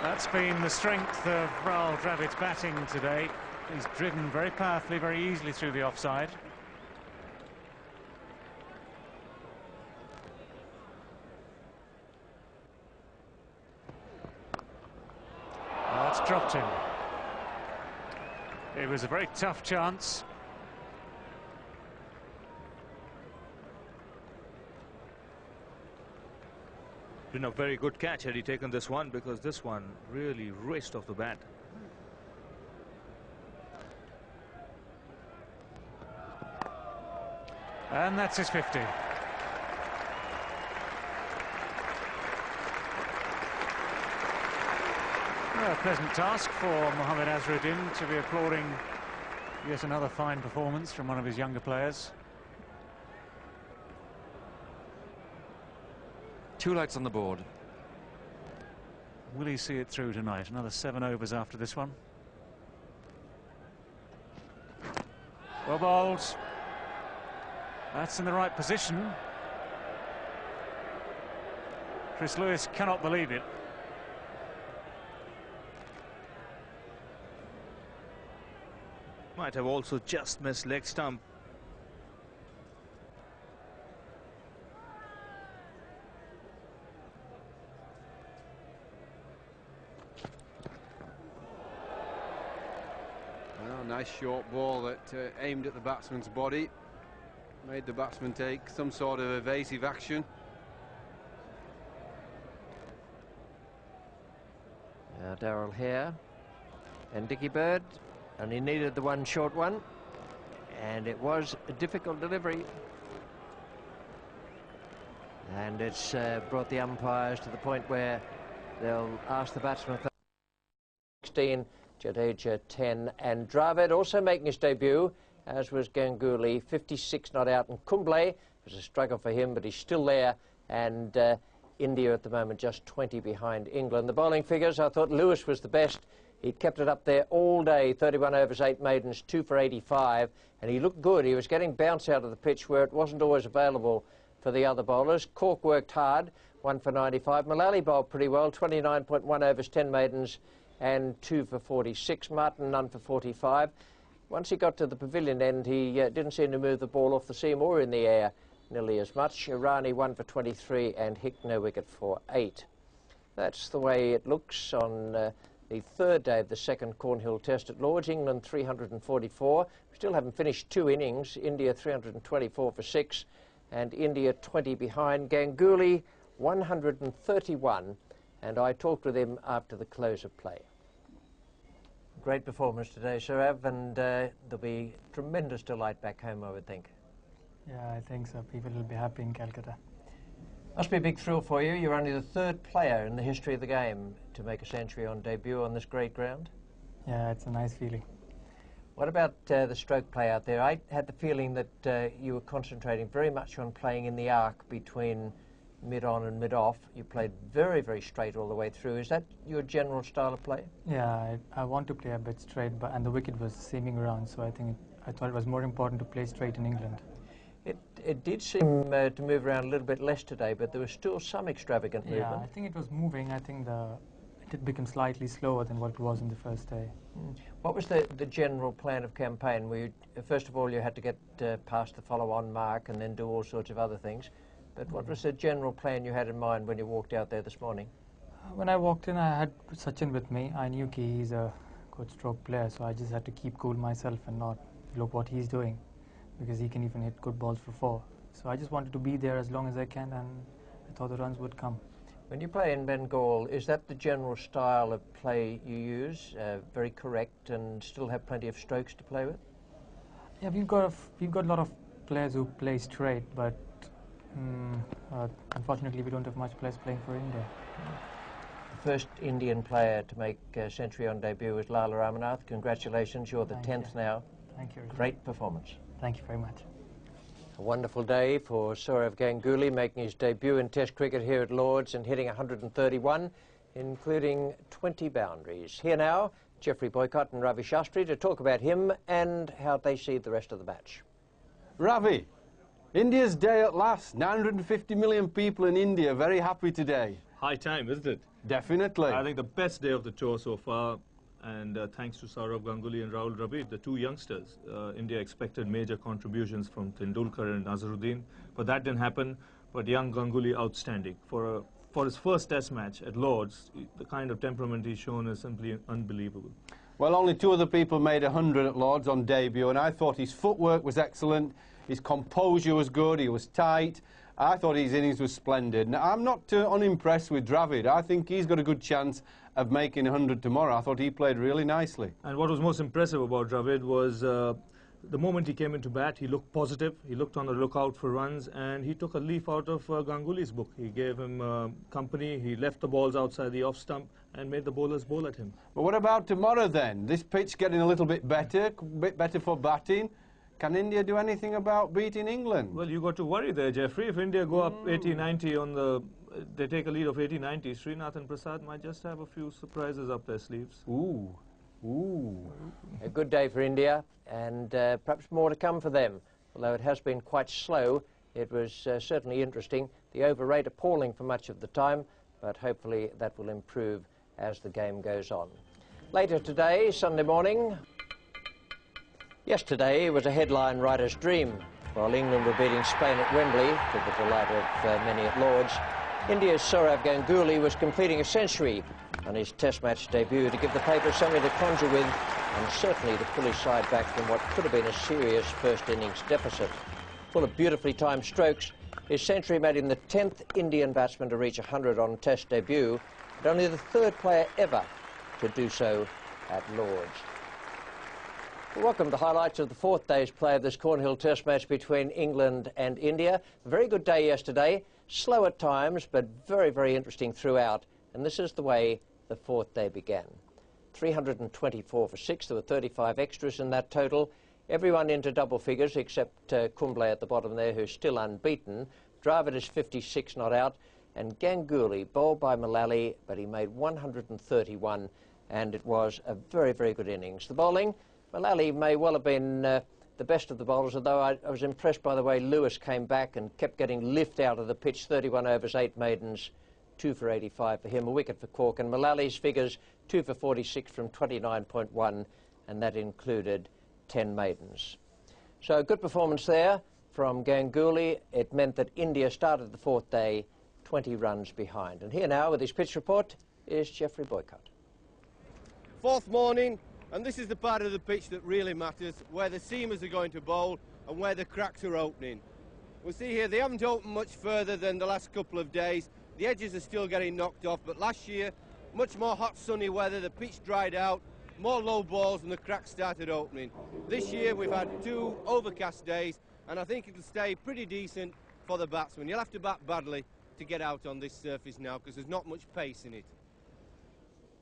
That's been the strength of Rahul Dravid's batting today. He's driven very powerfully, very easily through the offside. That's dropped him. It was a very tough chance. Been a very good catch had he taken this one, because this one really raced off the bat. And that's his 50. Well, a pleasant task for Mohammad Azharuddin to be applauding yet another fine performance from one of his younger players. 2 lights on the board. Will he see it through tonight? Another 7 overs after this one. Well bowled. That's in the right position. Chris Lewis cannot believe it. Might have also just missed leg stump. Well, nice short ball that aimed at the batsman's body. Made the batsman take some sort of evasive action. Darryl Hare and Dickie Bird, and he needed the one short one, and it was a difficult delivery. And it's brought the umpires to the point where they'll ask the batsman for 16, Jadeja 10, and Dravid also making his debut, as was Ganguly, 56 not out, and Kumble. It was a struggle for him, but he's still there, and India at the moment just 20 behind England. The bowling figures, I thought Lewis was the best. He'd kept it up there all day, 31 overs, 8 maidens, 2 for 85, and he looked good. He was getting bounce out of the pitch where it wasn't always available for the other bowlers. Cork worked hard, 1 for 95. Mullally bowled pretty well, 29.1 overs, 10 maidens, and 2 for 46. Martin, none for 45. Once he got to the pavilion end, he didn't seem to move the ball off the seam or in the air nearly as much. Irani 1 for 23 and Hick no wicket for 8. That's the way it looks on the third day of the second Cornhill Test at Lord's. England 344. We still haven't finished 2 innings. India 324 for 6 and India 20 behind. Ganguly 131, and I talked with him after the close of play. Great performance today, Saurav, and there'll be tremendous delight back home, I would think. Yeah, I think so. People will be happy in Calcutta. Must be a big thrill for you. You're only the 3rd player in the history of the game to make a century on debut on this great ground. Yeah, it's a nice feeling. What about the stroke play out there? I had the feeling that you were concentrating very much on playing in the arc between mid-on and mid-off. You played very, very straight all the way through. Is that your general style of play? Yeah, I want to play a bit straight, and the wicket was seaming around, so I thought it was more important to play straight in England. It did seem to move around a little bit less today, but there was still some extravagant movement. Yeah, I think it was moving. I think it did become slightly slower than what it was in the first day. What was the general plan of campaign? First of all, you had to get past the follow-on mark and then do all sorts of other things. But what was the general plan you had in mind when you walked out there this morning? When I walked in, I had Sachin with me. I knew he's a good stroke player, so I just had to keep cool myself and not look what he's doing, because he can even hit good balls for 4. So I just wanted to be there as long as I can, and I thought the runs would come. When you play in Bengal, is that the general style of play you use, very correct and still have plenty of strokes to play with? Yeah, we've got a lot of players who play straight, but unfortunately we don't have much players playing for India. The first Indian player to make a century on debut was Lala Ramanath. Congratulations, you're the 10th now. Thank you. Great performance. Thank you very much. A wonderful day for Saurav Ganguly, making his debut in Test cricket here at Lord's and hitting 131, including 20 boundaries. Here now, Geoffrey Boycott and Ravi Shastri to talk about him and how they see the rest of the match. Ravi, India's day at last. 950 million people in India very happy today. High time, isn't it? Definitely. I think the best day of the tour so far. And thanks to Saurav Ganguly and Rahul Dravid, the 2 youngsters. India expected major contributions from Tendulkar and Nazruddin, but that didn't happen. But young Ganguly, outstanding. For his first Test match at Lord's, the kind of temperament he's shown is simply unbelievable. Well, only 2 other people made 100 at Lord's on debut, and I thought his footwork was excellent, his composure was good, he was tight. I thought his innings was splendid. Now, I'm not unimpressed with Dravid. I think he's got a good chance of making 100 tomorrow. I thought he played really nicely. And what was most impressive about Dravid was the moment he came into bat, he looked positive, he looked on the lookout for runs, and he took a leaf out of Ganguly's book. He gave him company, he left the balls outside the off stump and made the bowlers bowl at him. But what about tomorrow then? This pitch getting a little bit better for batting. Can India do anything about beating England? Well, you got to worry there, Geoffrey. If India go up 80-90 on they take a lead of 80-90, Srinath and Prasad might just have a few surprises up their sleeves. Ooh. A good day for India, and perhaps more to come for them. Although it has been quite slow, it was certainly interesting. The over rate appalling for much of the time, but hopefully that will improve as the game goes on. Later today, Sunday morning. Yesterday was a headline writer's dream. While England were beating Spain at Wembley, to the delight of many at Lord's, India's Saurav Ganguly was completing a century on his Test match debut to give the papers something to conjure with, and certainly to pull his side back from what could have been a serious first innings deficit. Full of beautifully timed strokes, his century made him the 10th Indian batsman to reach 100 on Test debut, but only the 3rd player ever to do so at Lord's. Well, welcome to the highlights of the fourth day's play of this Cornhill Test match between England and India. A very good day yesterday, slow at times, but very, very interesting throughout. And this is the way the fourth day began. 324 for 6. There were 35 extras in that total. Everyone into double figures except Kumble at the bottom there, who's still unbeaten. Dravid is 56 not out. And Ganguly bowled by Mullally, but he made 131, and it was a very, very good innings. The bowling, Mullally may well have been the best of the bowlers, although I was impressed by the way Lewis came back and kept getting lift out of the pitch. 31 overs, 8 maidens, 2 for 85 for him, a wicket for Cork. And Mullally's figures, 2 for 46 from 29.1, and that included 10 maidens. So a good performance there from Ganguly. It meant that India started the fourth day 20 runs behind. And here now with his pitch report is Geoffrey Boycott. Fourth morning, and this is the part of the pitch that really matters, where the seamers are going to bowl and where the cracks are opening. We'll see here, they haven't opened much further than the last couple of days. The edges are still getting knocked off, but last year, much more hot sunny weather, the pitch dried out, more low balls and the cracks started opening. This year we've had 2 overcast days, and I think it'll stay pretty decent for the batsmen. You'll have to bat badly to get out on this surface now, because there's not much pace in it.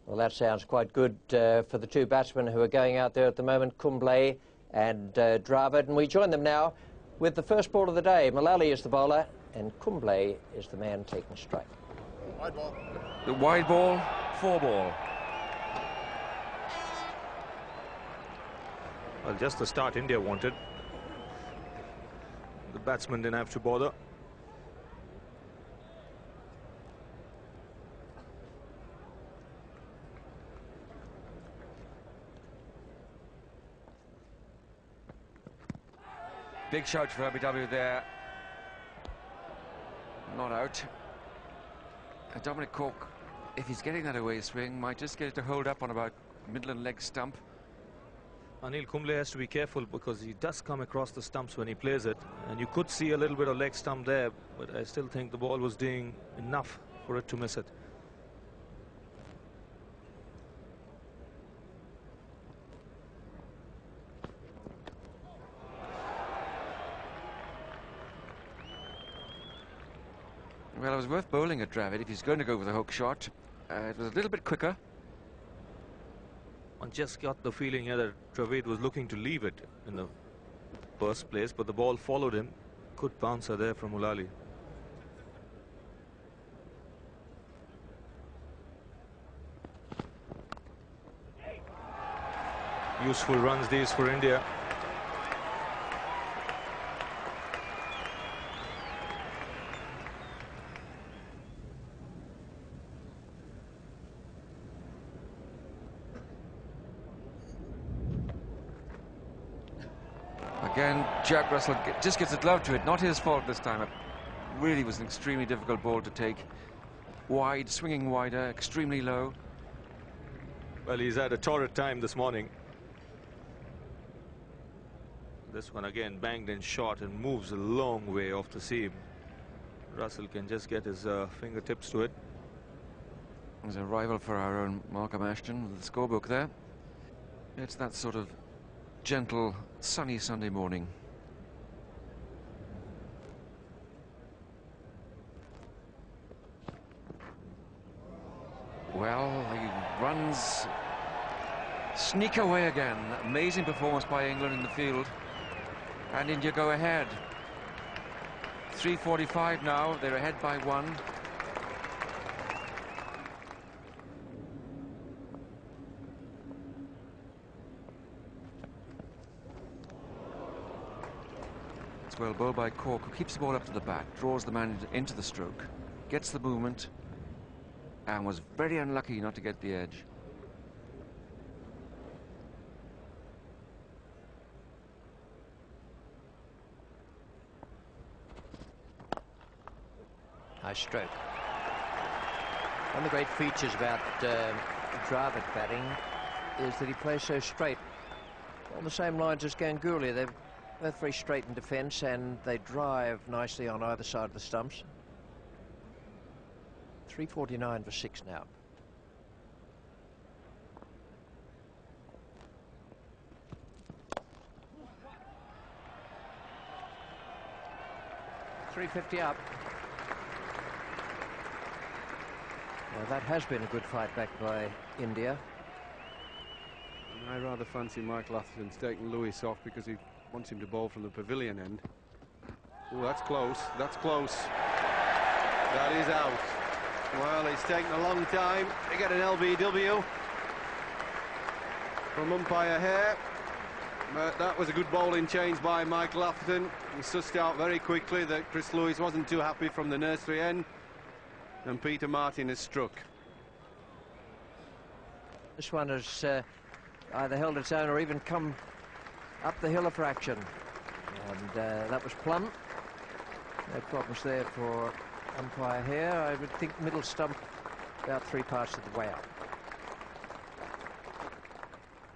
Well, that sounds quite good for the 2 batsmen who are going out there at the moment, Kumble and Dravid. And we join them now with the first ball of the day. Mullally is the bowler and Kumble is the man taking strike. Wide ball. The wide ball, 4 ball. Well, just the start India wanted. The batsman didn't have to bother. Big shout for LBW there. Not out. And Dominic Cork, if he's getting that away swing, might just get it to hold up on about middle and leg stump. Anil Kumble has to be careful because he does come across the stumps when he plays it, and you could see a little bit of leg stump there, but I still think the ball was doing enough for it to miss it. Well, it was worth bowling at Dravid if he's going to go with a hook shot. It was a little bit quicker. I just got the feeling here that Dravid was looking to leave it in the first place, but the ball followed him. Good bouncer there from Mullally. Useful runs these for India. Again, Jack Russell just gets a glove to it. Not his fault this time. It really was an extremely difficult ball to take. Wide, swinging wider, extremely low. Well, he's had a torrid time this morning. This one again banged in short and moves a long way off the seam. Russell can just get his fingertips to it. There's a rival for our own Malcolm Ashton with the scorebook there. It's that sort of gentle, sunny Sunday morning. Well, the runs sneak away again. Amazing performance by England in the field. And India go ahead. 3:45 now. They're ahead by 1. It's well bowled by Cork, who keeps the ball up to the bat, draws the man into the stroke, gets the movement, and was very unlucky not to get the edge. Nice stroke. One of the great features about Dravid batting is that he plays so straight. On the same lines as Ganguly, they're both very straight in defence and they drive nicely on either side of the stumps. 3:49 for 6 now. 350 up. Now that has been a good fight back by India. I rather fancy Michael Atherton's taking Lewis off because he wants him to bowl from the pavilion end. Oh, that's close. That's close. That is out. Well, it's taken a long time to get an LBW from umpire Hare. But that was a good bowling change by Michael Atherton. He sussed out very quickly that Chris Lewis wasn't too happy from the nursery end, and Peter Martin has struck. This one has either held its own or even come up the hill a fraction. And that was plumb. No problems there for umpire Hare. I would think middle stump about 3 parts of the way up.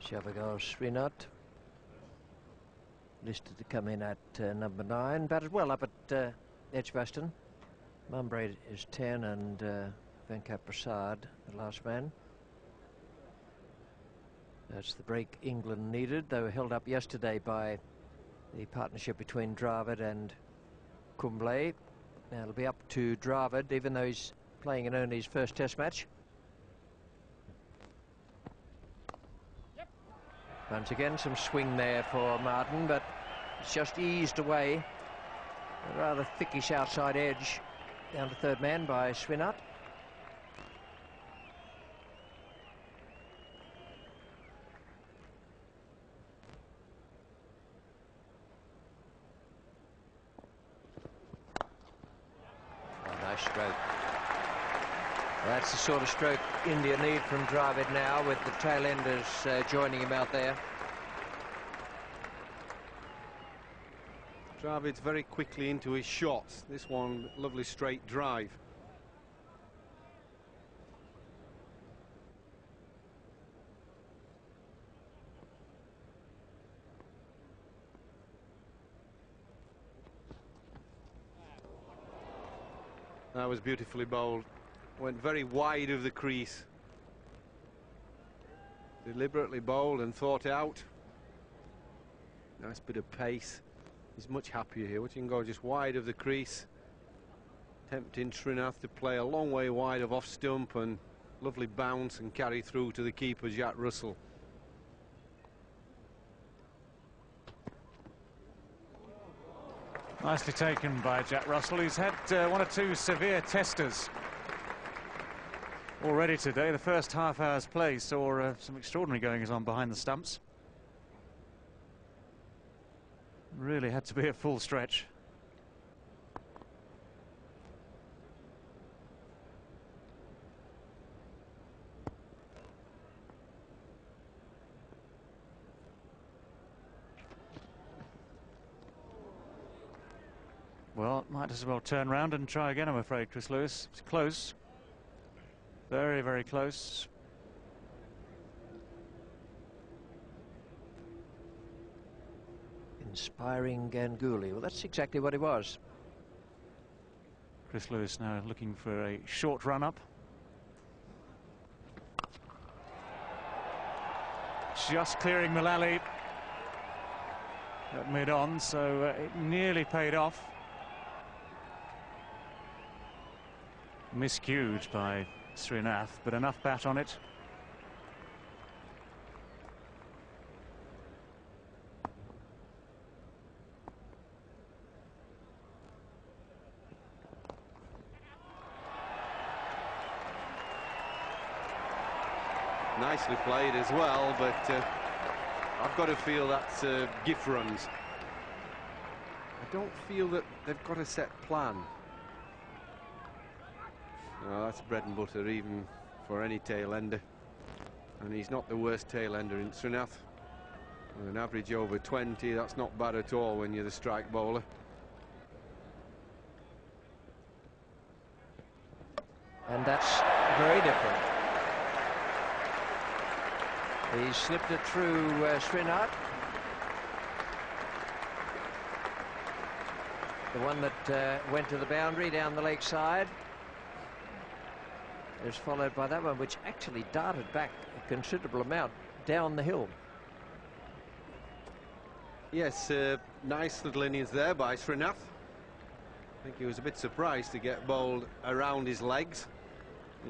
Shavagal Srinath listed to come in at number 9, batted well up at Edgbaston. Mumbraid is 10 and Venkat Prasad, the last man. That's the break England needed. They were held up yesterday by the partnership between Dravid and Kumble. Now it'll be up to Dravid, even though he's playing in only his first test match. Once again, some swing there for Martin, but it's just eased away. A rather thickish outside edge down to third man by Srinath. Nice stroke. That's the sort of stroke India need from Dravid now, with the tail enders joining him out there. Dravid's very quickly into his shots. This one, lovely straight drive. That was beautifully bowled. Went very wide of the crease. Deliberately bowled and thought out. Nice bit of pace. He's much happier here. Watching him go just wide of the crease. Tempting Srinath to play a long way wide of off stump, and lovely bounce and carry through to the keeper, Jack Russell. Nicely taken by Jack Russell, who's had 1 or 2 severe testers already today. The first half hour's play saw some extraordinary goings on behind the stumps. Really had to be a full stretch. Well, might as well turn round and try again, I'm afraid, Chris Lewis. It's close. Very, very close. Inspiring Ganguly. Well, that's exactly what he was. Chris Lewis now looking for a short run up. Just clearing Mullally at mid-on, so it nearly paid off. Miscued by Srinath, but enough bat on it. Nicely played as well, but I've got to feel that's gift runs. I don't feel that they've got a set plan. No, that's bread and butter even for any tail ender, and he's not the worst tail ender in Srinath. With an average over 20, that's not bad at all when you're the strike bowler. And that's very different. He slipped it through Srinath. The one that went to the boundary down the leg side is followed by that one, which actually darted back a considerable amount down the hill. Yes, nice little innings there by Srinath. think he was a bit surprised to get bowled around his legs.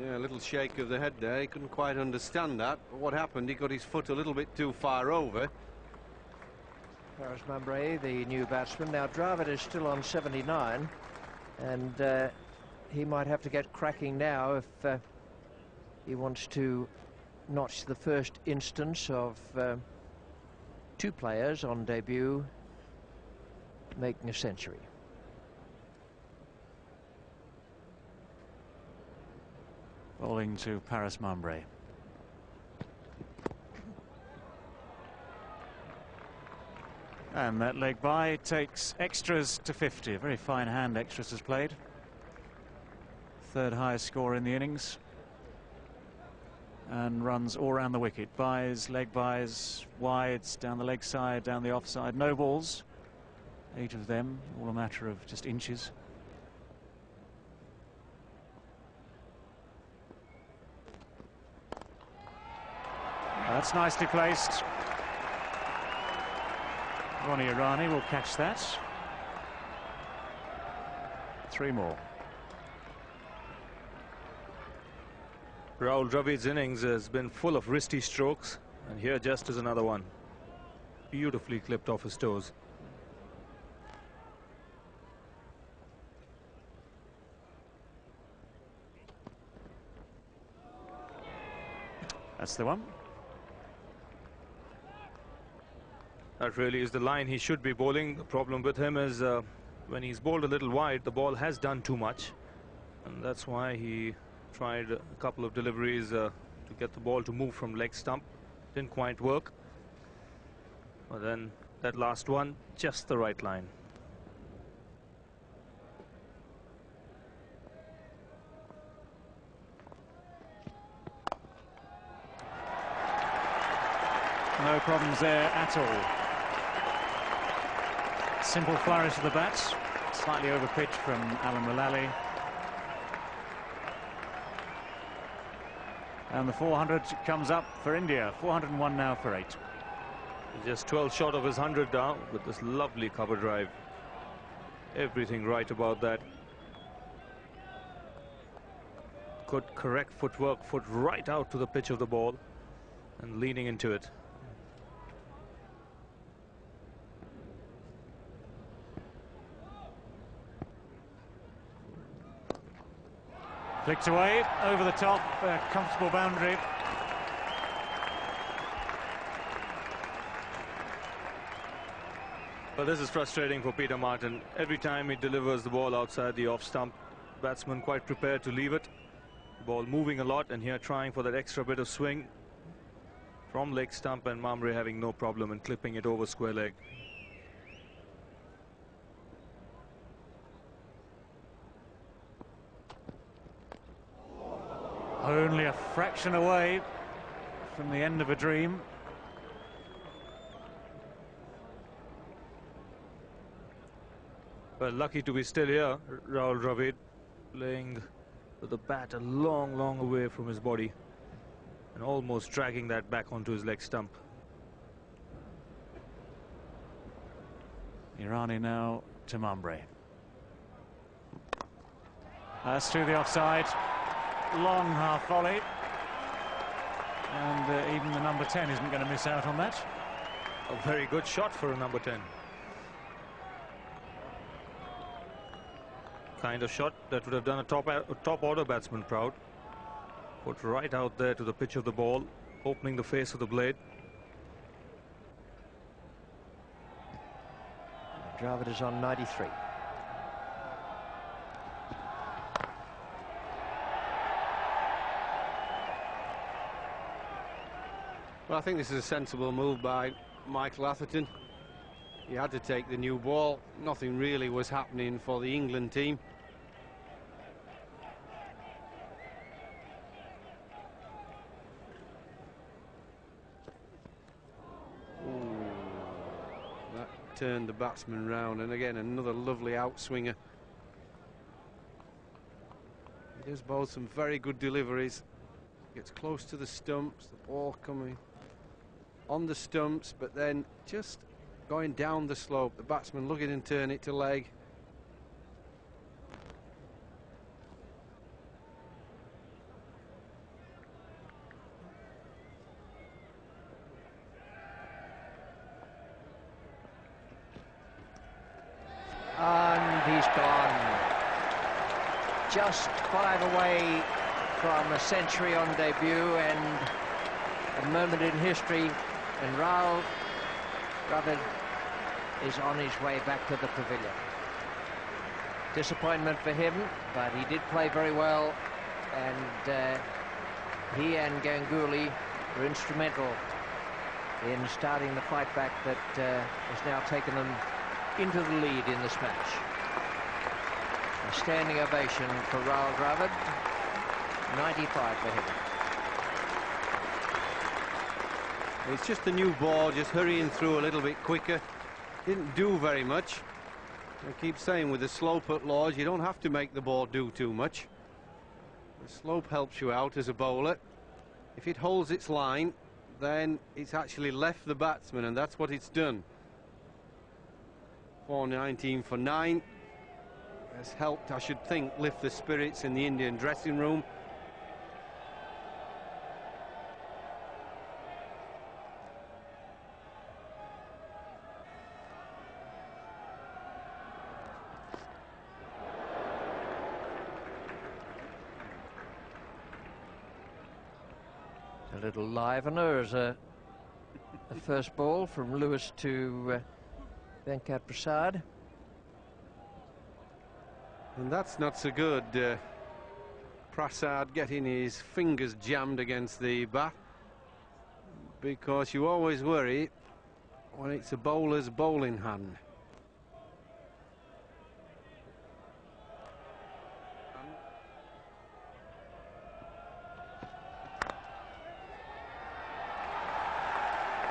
Yeah, a little shake of the head there. He couldn't quite understand that. But what happened, he got his foot a little bit too far over. Paris Mumbrey, the new batsman. Now Dravid is still on 79, and he might have to get cracking now if he wants to notch the first instance of two players on debut making a century. Bowling to Paris Mumbrey. And that leg by takes extras to 50. A very fine hand extras has played. Third highest score in the innings. And runs all around the wicket. Buys, leg buys, wides, down the leg side, down the offside. No balls. 8 of them, all a matter of just inches. That's nicely placed. Ronnie Irani will catch that. 3 more. Rahul Dravid's innings has been full of wristy strokes, and here just is another one. Beautifully clipped off his toes. That's the one. That really is the line he should be bowling. The problem with him is when he's bowled a little wide, the ball has done too much, and that's why he tried a couple of deliveries to get the ball to move from leg stump. Didn't quite work. But then that last one, just the right line. No problems there at all. Simple flourish of the bat, slightly over pitch from Alan Mullally. And the 400 comes up for India. 401 now for 8. He's just 12 short of his 100 now with this lovely cover drive. Everything right about that. Good correct footwork, foot right out to the pitch of the ball and leaning into it. Flicked away, over the top, comfortable boundary. But this is frustrating for Peter Martin. Every time he delivers the ball outside the off stump, batsman quite prepared to leave it. The ball moving a lot, and here trying for that extra bit of swing from leg stump, and Mumbrey having no problem in clipping it over square leg. Only a fraction away from the end of a dream. Well, lucky to be still here, Rahul Dravid, playing with the bat a long, long away from his body and almost dragging that back onto his leg stump. Irani now to Mumbrey. That's to the offside. Long half volley, and even the number 10 isn't going to miss out on that. A very good shot for a number 10. Kind of shot that would have done a top order batsman proud. Put right out there to the pitch of the ball, opening the face of the blade. Dravid is on 93. Well, I think this is a sensible move by Michael Atherton. He had to take the new ball. Nothing really was happening for the England team. Ooh, that turned the batsman round, and again another lovely outswinger. He does both some very good deliveries. Gets close to the stumps, the ball coming on the stumps, but then just going down the slope. The batsman looking and turn it to leg. gone. Just 5 away from a century on debut and a moment in history, and Rahul Dravid is on his way back to the pavilion. Disappointment for him, but he did play very well, and he and Ganguly were instrumental in starting the fight back that has now taken them into the lead in this match. A standing ovation for Rahul Dravid, 95 for him. It's just a new ball, just hurrying through a little bit quicker. Didn't do very much. I keep saying with the slope at Lords, you don't have to make the ball do too much. The slope helps you out as a bowler. If it holds its line, then it's actually left the batsman, and that's what it's done. 419 for 9 has helped, I should think, lift the spirits in the Indian dressing room. A little livener as a first ball from Lewis to Venkat Prasad. And that's not so good. Prasad getting his fingers jammed against the bat, because you always worry when it's a bowler's bowling hand.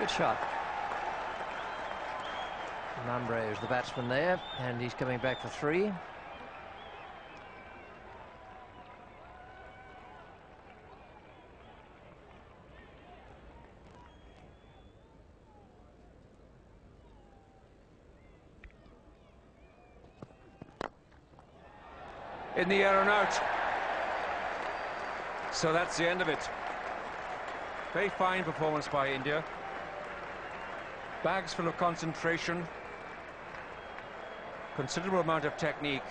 Good shot. Nambre is the batsman there, and he's coming back for 3. In the air and out. So that's the end of it. Very fine performance by India. Bags full of concentration, considerable amount of technique.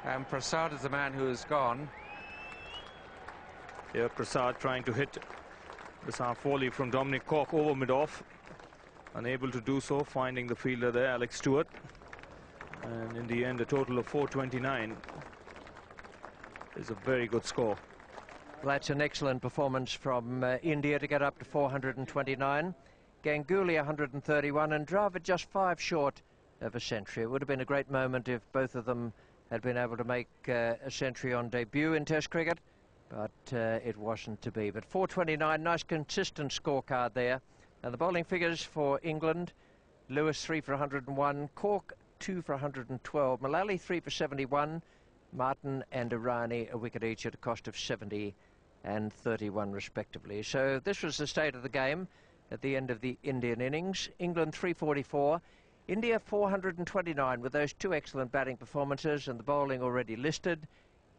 And Prasad is the man who is gone. Here Prasad trying to hit this half volley from Dominic Cork over mid-off. Unable to do so, finding the fielder there, Alex Stewart. And in the end, a total of 429 is a very good score. Well, that's an excellent performance from India to get up to 429. Ganguly 131, and Dravid just 5 short of a century. It would have been a great moment if both of them had been able to make a century on debut in Test cricket, but it wasn't to be. But 429, nice consistent scorecard there. And the bowling figures for England: Lewis 3 for 101, Cork 2 for 112, Mullally 3 for 71, Martin and Irani a wicket each at a cost of 70 and 31 respectively. So this was the state of the game at the end of the Indian innings. England 344, India 429, with those 2 excellent batting performances and the bowling already listed.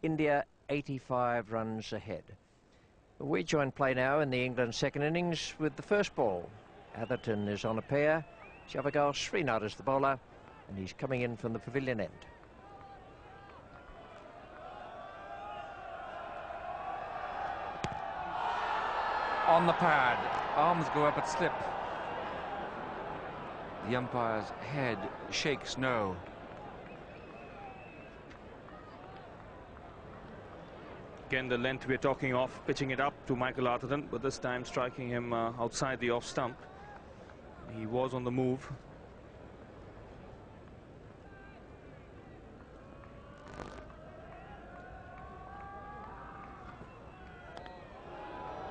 India 85 runs ahead. We join play now in the England second innings with the first ball. Atherton is on a pair, Javagal Srinath is the bowler, and he's coming in from the pavilion end. On the pad, arms go up at slip. The umpire's head shakes no. Again, the length we're talking of, pitching it up to Michael Atherton, but this time striking him outside the off stump. He was on the move.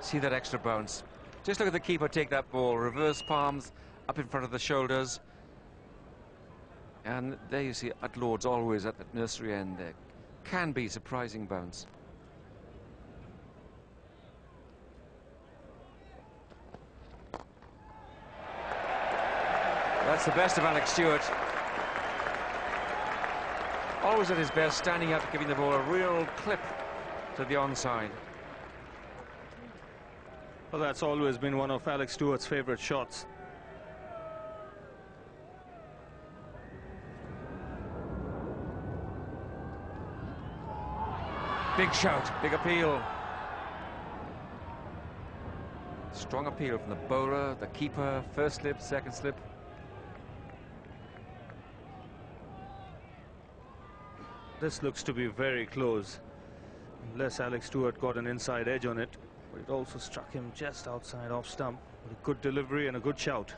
See that extra bounce. Just look at the keeper take that ball. Reverse palms up in front of the shoulders. And there you see at Lords always at the nursery end there. Can be surprising bounce. That's the best of Alex Stewart. Always at his best, standing up, giving the ball a real clip to the onside. Well, that's always been one of Alex Stewart's favourite shots. Big shout, big appeal. Strong appeal from the bowler, the keeper, first slip, second slip. This looks to be very close. Unless Alex Stewart got an inside edge on it, but it also struck him just outside off stump with a good delivery and a good shout.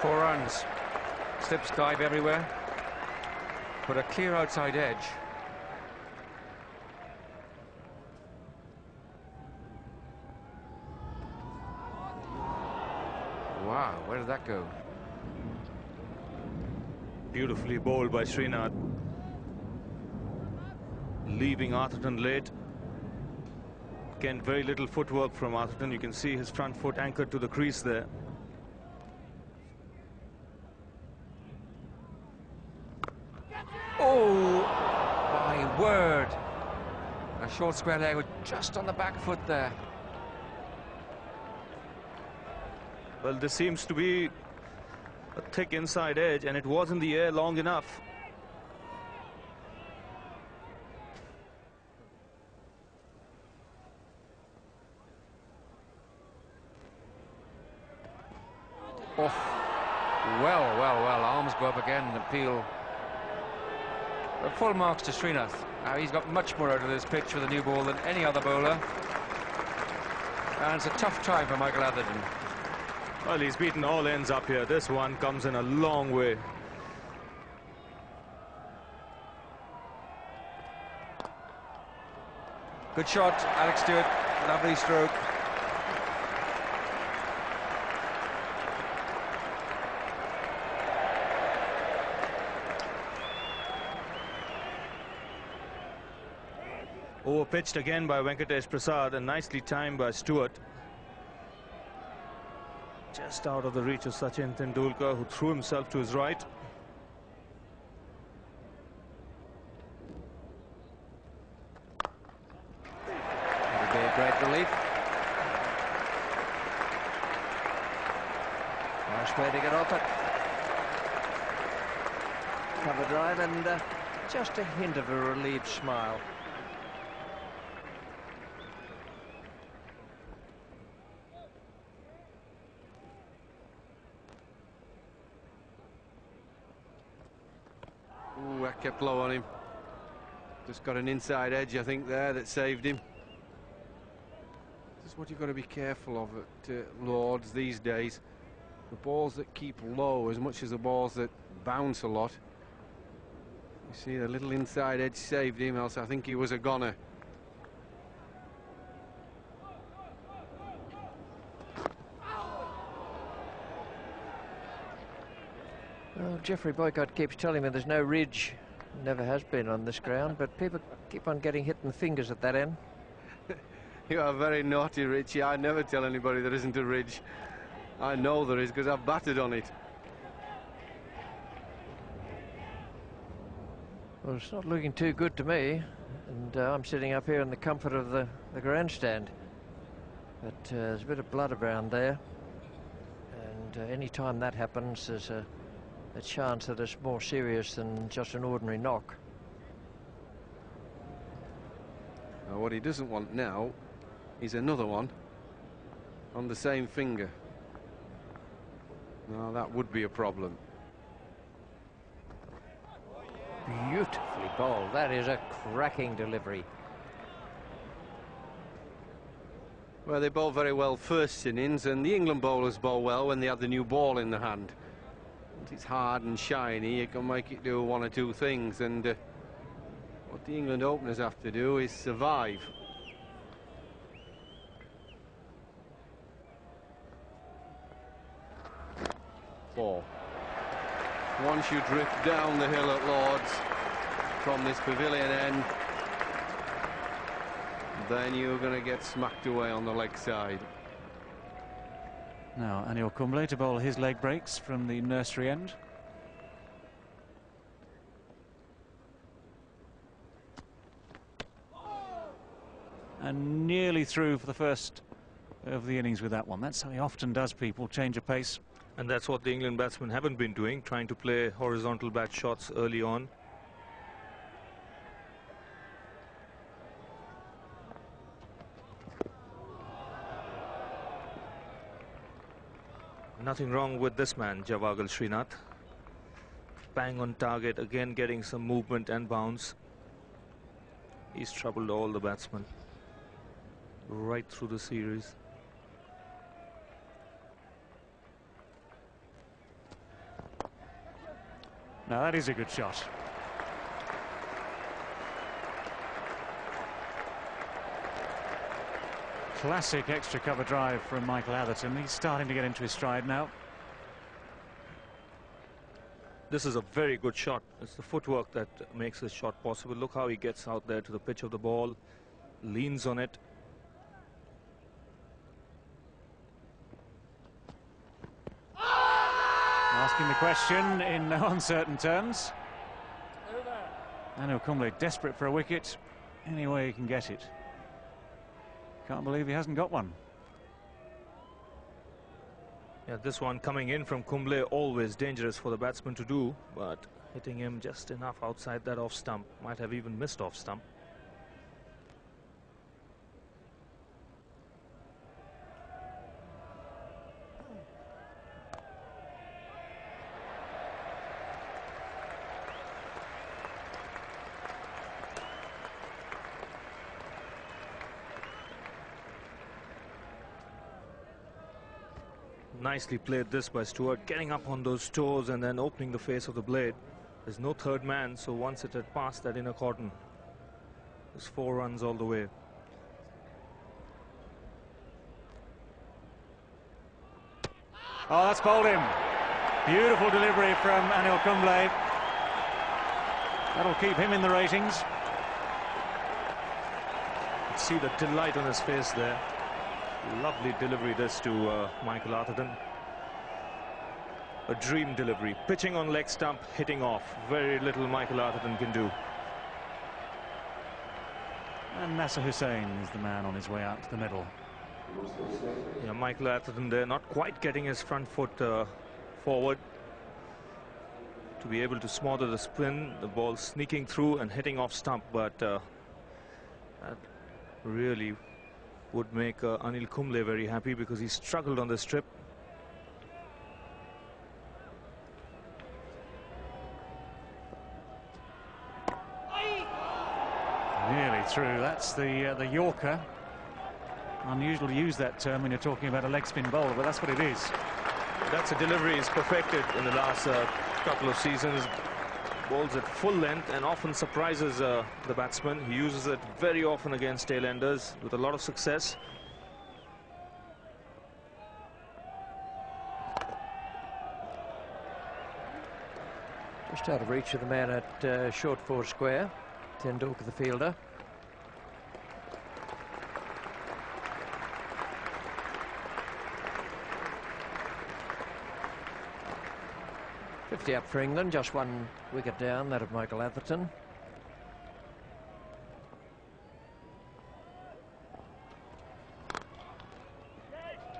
Four runs. Slips dive everywhere. But a clear outside edge. Wow, where did that go? Beautifully bowled by Srinath. Leaving Atherton late. Again, very little footwork from Atherton. You can see his front foot anchored to the crease there. Oh, my word. A short square leg with just on the back foot there. Well, this seems to be a thick inside edge, and it was in the air long enough. Off. Well. Arms go up again and appeal. Full marks to Srinath. He's got much more out of this pitch with a new ball than any other bowler. And it's a tough time for Michael Atherton. Well, he's beaten all ends up here. This one comes in a long way. Good shot, Alex Stewart. Lovely stroke. Over-pitched again by Venkatesh Prasad and nicely timed by Stewart. Just out of the reach of Sachin Tendulkar, who threw himself to his right. It'll be a great relief. Nice way to get off it. Cover drive and just a hint of a relieved smile. Ooh, that kept low on him. Just got an inside edge, I think, there that saved him. This is what you've got to be careful of at Lords these days. The balls that keep low as much as the balls that bounce a lot. You see, the little inside edge saved him, else I think he was a goner. Well, Geoffrey Boycott keeps telling me there's no ridge. Never has been on this ground, but people keep on getting hit in the fingers at that end. You are very naughty, Richie. I never tell anybody there isn't a ridge. I know there is because I've batted on it. Well, it's not looking too good to me, and I'm sitting up here in the comfort of the grandstand. But there's a bit of blood around there, and any time that happens, there's a chance that it's more serious than just an ordinary knock. Now, what he doesn't want now is another one on the same finger. Now, that would be a problem. Beautifully bowled. That is a cracking delivery. Well, they bowl very well first innings, and the England bowlers bowl well when they have the new ball in the hand. Once it's hard and shiny, you can make it do one or two things, and what the England openers have to do is survive. Ball. Once you drift down the hill at Lords from this pavilion end, then you're going to get smacked away on the leg side. Now, Anil Kumble to bowl his leg breaks from the nursery end. And nearly through for the first of the innings with that one. That's how he often does, people change a pace. And that's what the England batsmen haven't been doing, trying to play horizontal bat shots early on. Nothing wrong with this man, Javagal Srinath. Bang on target, again getting some movement and bounce. He's troubled all the batsmen right through the series. Now that is a good shot. Classic extra cover drive from Michael Atherton. He's starting to get into his stride now. This is a very good shot. It's the footwork that makes this shot possible. Look how he gets out there to the pitch of the ball, leans on it. Asking the question in no uncertain terms. Anil Kumble desperate for a wicket, any way he can get it. Can't believe he hasn't got one. Yeah, this one coming in from Kumble, always dangerous for the batsman to do, but hitting him just enough outside that off stump. Might have even missed off stump. Nicely played this by Stewart, getting up on those toes and then opening the face of the blade. There's no third man, so once it had passed that inner cordon, there's 4 runs all the way. Oh, that's bowled him. Beautiful delivery from Anil Kumble. That'll keep him in the ratings. See the delight on his face there. Lovely delivery this to Michael Atherton. A dream delivery. Pitching on leg stump, hitting off. Very little Michael Atherton can do. And Nasser Hussain is the man on his way out to the middle. Yeah, Michael Atherton there, not quite getting his front foot forward to be able to smother the spin. The ball sneaking through and hitting off stump, but that really would make Anil Kumble very happy because he struggled on the strip. Nearly through. That's the Yorker. Unusual to use that term when you're talking about a leg spin bowler, but that's what it is. That's a delivery he's perfected in the last couple of seasons. Bowls at full length and often surprises the batsman. He uses it very often against tail-enders with a lot of success. Just out of reach of the man at short 4 square, Tendulkar the fielder. Up for England, just 1 wicket down, that of Michael Atherton.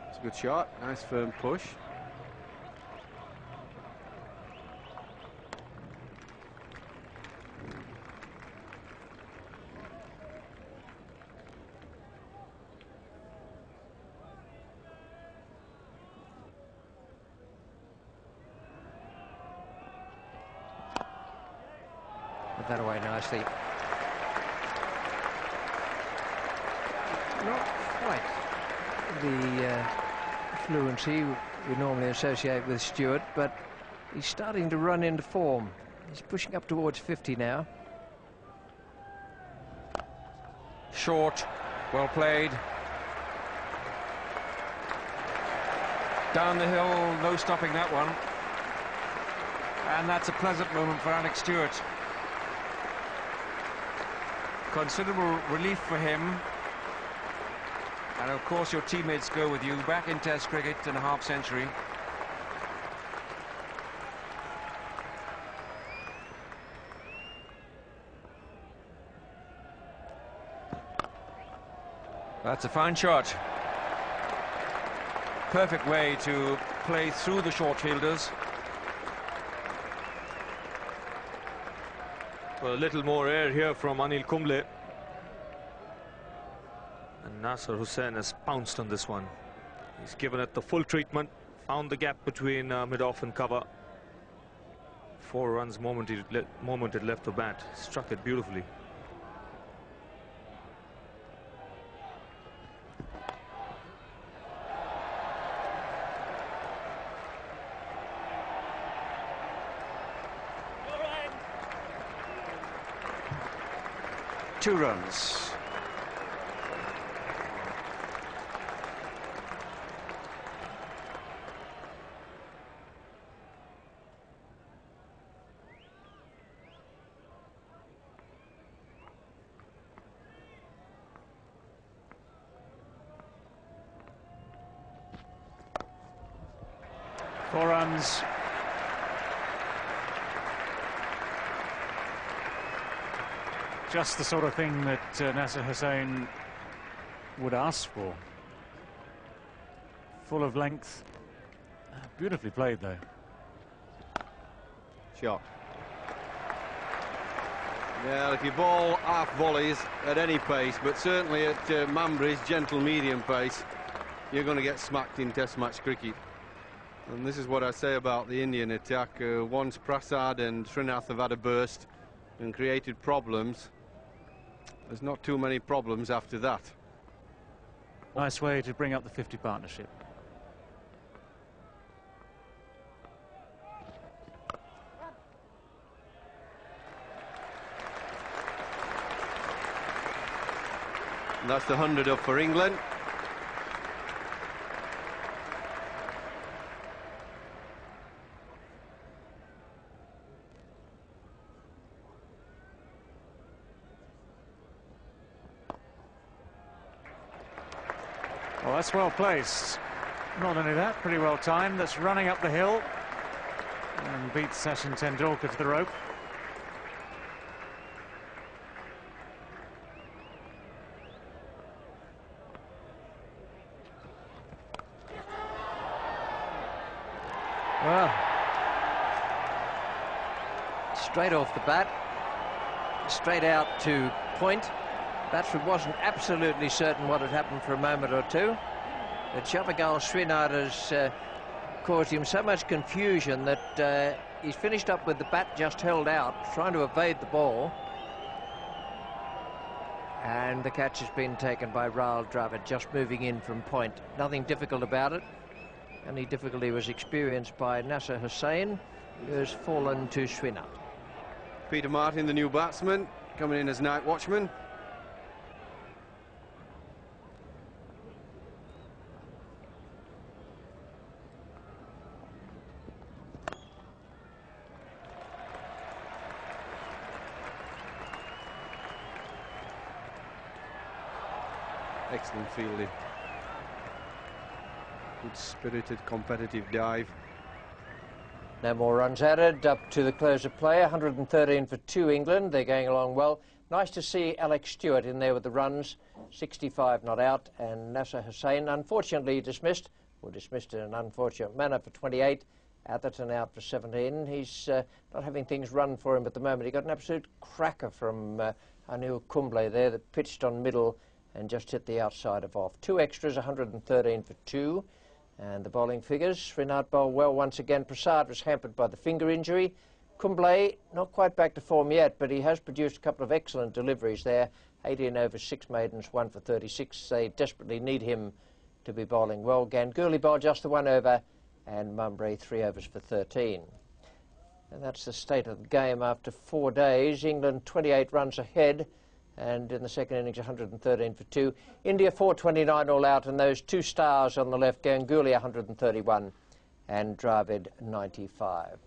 It's a good shot, nice firm push. That away nicely. Not quite the fluency we normally associate with Stewart, but he's starting to run into form. He's pushing up towards 50 now. Short, well played. Down the hill, no stopping that one. And that's a pleasant moment for Alex Stewart. Considerable relief for him, and of course your teammates go with you back in Test cricket in a half century. That's a fine shot. perfect way to play through the short fielders. Well, a little more air here from Anil Kumble. And Nasser Hussain has pounced on this one. He's given it the full treatment, found the gap between mid-off and cover. 4 runs moment it left the bat, struck it beautifully. Two runs. Four runs. Just the sort of thing that Nasser Hussain would ask for. Full of length. Beautifully played, though. Shot. Yeah, if you ball half volleys at any pace, but certainly at Mambri's gentle medium pace, you're going to get smacked in Test match cricket. And this is what I say about the Indian attack. Once Prasad and Srinath have had a burst and created problems, there's not too many problems after that. Nice way to bring up the 50 partnership. And that's the 100 up for England. Well, that's well placed. Not only that, pretty well timed. That's running up the hill and beats Sachin Tendulkar to the rope. Well, straight off the bat, straight out to point. Batsman wasn't absolutely certain what had happened for a moment or two, but Shavagal Srinath has caused him so much confusion that he's finished up with the bat just held out, trying to evade the ball. And the catch has been taken by Rahul Dravid, just moving in from point. Nothing difficult about it. Only difficulty was experienced by Nasser Hussain, who has fallen to Srinath. Peter Martin, the new batsman, coming in as night watchman. Excellent fielding. Good spirited, competitive dive. No more runs added, up to the close of play. 113 for 2 England. They're going along well. Nice to see Alex Stewart in there with the runs. 65 not out, and Nasser Hussain unfortunately dismissed, or dismissed in an unfortunate manner, for 28. Atherton out for 17. He's not having things run for him at the moment. He got an absolute cracker from Anil Kumble there that pitched on middle and just hit the outside of off. 2 extras, 113 for 2. And the bowling figures, Srinath bowled well once again. Prasad was hampered by the finger injury. Kumble, not quite back to form yet, but he has produced a couple of excellent deliveries there. 18 overs, 6 maidens, 1 for 36. They desperately need him to be bowling well. Ganguly bowled just the 1 over, and Mumbrey 3 overs for 13. And that's the state of the game after 4 days. England 28 runs ahead, and in the second innings 113 for 2. India 429 all out, and those 2 stars on the left, Ganguly 131 and Dravid 95.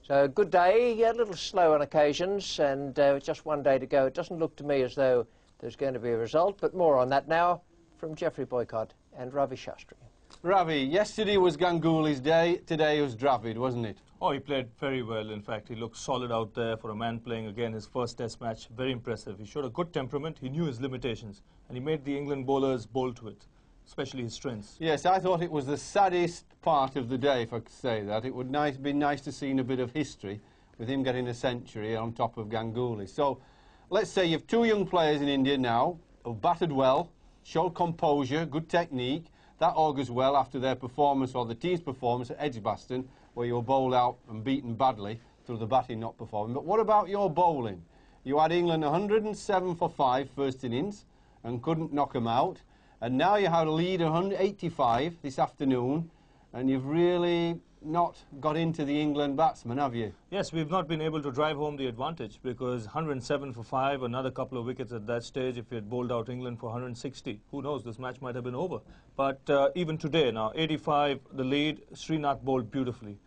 So a good day, a little slow on occasions, and just 1 day to go. It doesn't look to me as though there's going to be a result, but more on that now from Geoffrey Boycott and Ravi Shastri. Ravi, yesterday was Ganguly's day, today was Dravid, wasn't it? Oh, he played very well. In fact, he looked solid out there for a man playing again his first test match. Very impressive. He showed a good temperament. He knew his limitations, and he made the England bowlers bowl to it. especially his strengths. Yes, I thought it was the saddest part of the day, if I could say that. It would be nice to see a bit of history with him getting a century on top of Ganguly. So let's say you've two young players in India now who've batted well, showed composure, good technique. That augurs well after their performance, or the team's performance at Edgbaston, where you were bowled out and beaten badly through the batting not performing. But what about your bowling? You had England 107 for 5 first innings and couldn't knock them out. And now you had a lead 185 this afternoon, and you've really not got into the England batsmen, have you? Yes, we've not been able to drive home the advantage, because 107 for 5, another couple of wickets at that stage. If you had bowled out England for 160, who knows, this match might have been over. But even today, now 85 the lead, Srinath bowled beautifully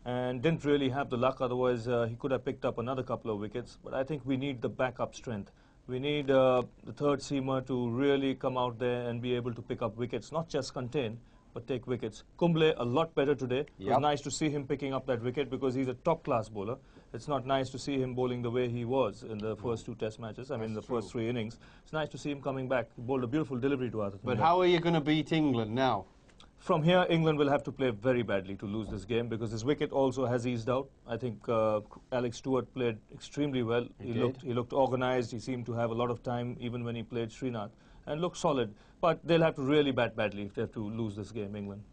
and didn't really have the luck, otherwise he could have picked up another couple of wickets. But I think we need the backup strength. We need the third seamer to really come out there and be able to pick up wickets, not just contain, but take wickets. Kumble a lot better today. It was nice to see him picking up that wicket, because he's a top-class bowler. It's not nice to see him bowling the way he was in the first 2 test matches, first 3 innings. It's nice to see him coming back. He bowled a beautiful delivery to Atherton. But how are you going to beat England now? From here, England will have to play very badly to lose this game, because his wicket also has eased out. I think Alex Stewart played extremely well. He looked organised. He seemed to have a lot of time even when he played Srinath, and looked solid. But they'll have to really bat badly if they have to lose this game, England.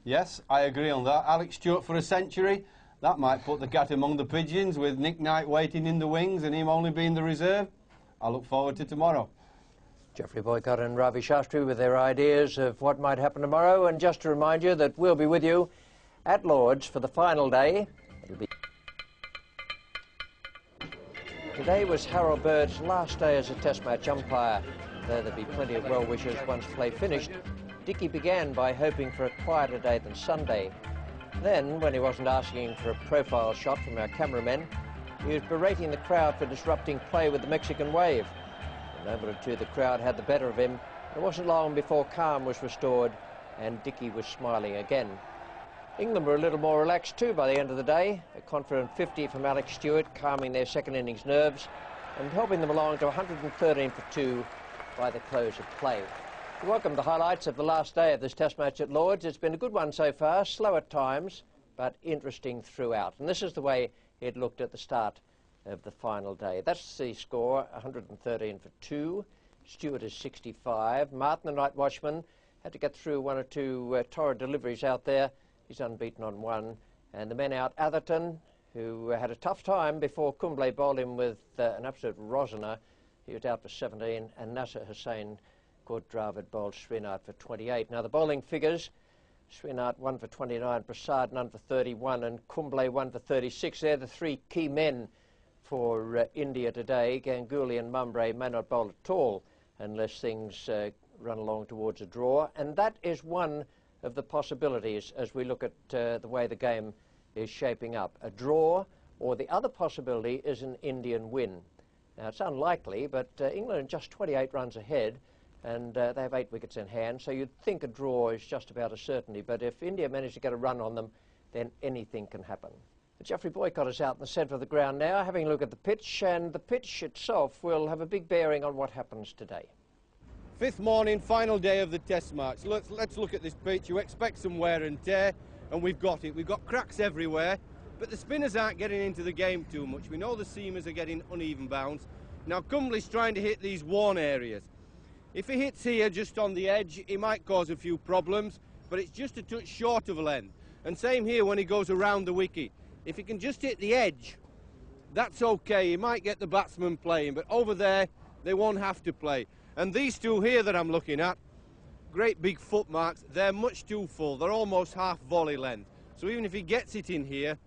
Yes, I agree on that. Alex Stewart for a century. That might put the cat among the pigeons, with Nick Knight waiting in the wings and him only being the reserve. I look forward to tomorrow. Geoffrey Boycott and Ravi Shastri with their ideas of what might happen tomorrow. And just to remind you that we'll be with you at Lord's for the final day. Today was Harold Bird's last day as a Test match umpire. Though there'd be plenty of well-wishers once play finished, Dickie began by hoping for a quieter day than Sunday. Then, when he wasn't asking for a profile shot from our cameramen, he was berating the crowd for disrupting play with the Mexican wave. A moment or two the crowd had the better of him. It wasn't long before calm was restored and Dickie was smiling again. England were a little more relaxed too by the end of the day. A confident 50 from Alex Stewart, calming their second innings nerves and helping them along to 113 for 2 by the close of play. We welcome the highlights of the last day of this Test match at Lord's. It's been a good one so far, slow at times, but interesting throughout. And this is the way it looked at the start of the final day. That's the score, 113 for 2. Stewart is 65. Martin, the night watchman, had to get through 1 or 2 torrid deliveries out there. He's unbeaten on 1. And the men out, Atherton, who had a tough time before Kumble bowled him with an absolute rosiner. He was out for 17, and Nasser Hussain caught Dravid bowled Srinath for 28. Now the bowling figures, Srinath 1 for 29, Prasad none for 31, and Kumble 1 for 36. They're the 3 key men for India today. Ganguly and Mumbre may not bowl at all unless things run along towards a draw, and that is one of the possibilities as we look at the way the game is shaping up. A draw, or the other possibility is an Indian win. Now it's unlikely, but England are just 28 runs ahead and they have 8 wickets in hand, so you'd think a draw is just about a certainty, but if India manage to get a run on them, then anything can happen. Geoffrey Boycott is out in the centre of the ground now, having a look at the pitch, and the pitch itself will have a big bearing on what happens today. 5th morning, final day of the Test match. Let's look at this pitch. You expect some wear and tear, and we've got it. We've got cracks everywhere, but the spinners aren't getting into the game too much. We know the seamers are getting uneven bounce. Now Kumble's trying to hit these worn areas. If he hits here just on the edge, he might cause a few problems, but it's just a touch short of a length. And same here when he goes around the wicket. If he can just hit the edge, that's okay. He might get the batsman playing, but over there, they won't have to play. And these two here that I'm looking at, great big foot marks, they're much too full. They're almost half volley length. So even if he gets it in here,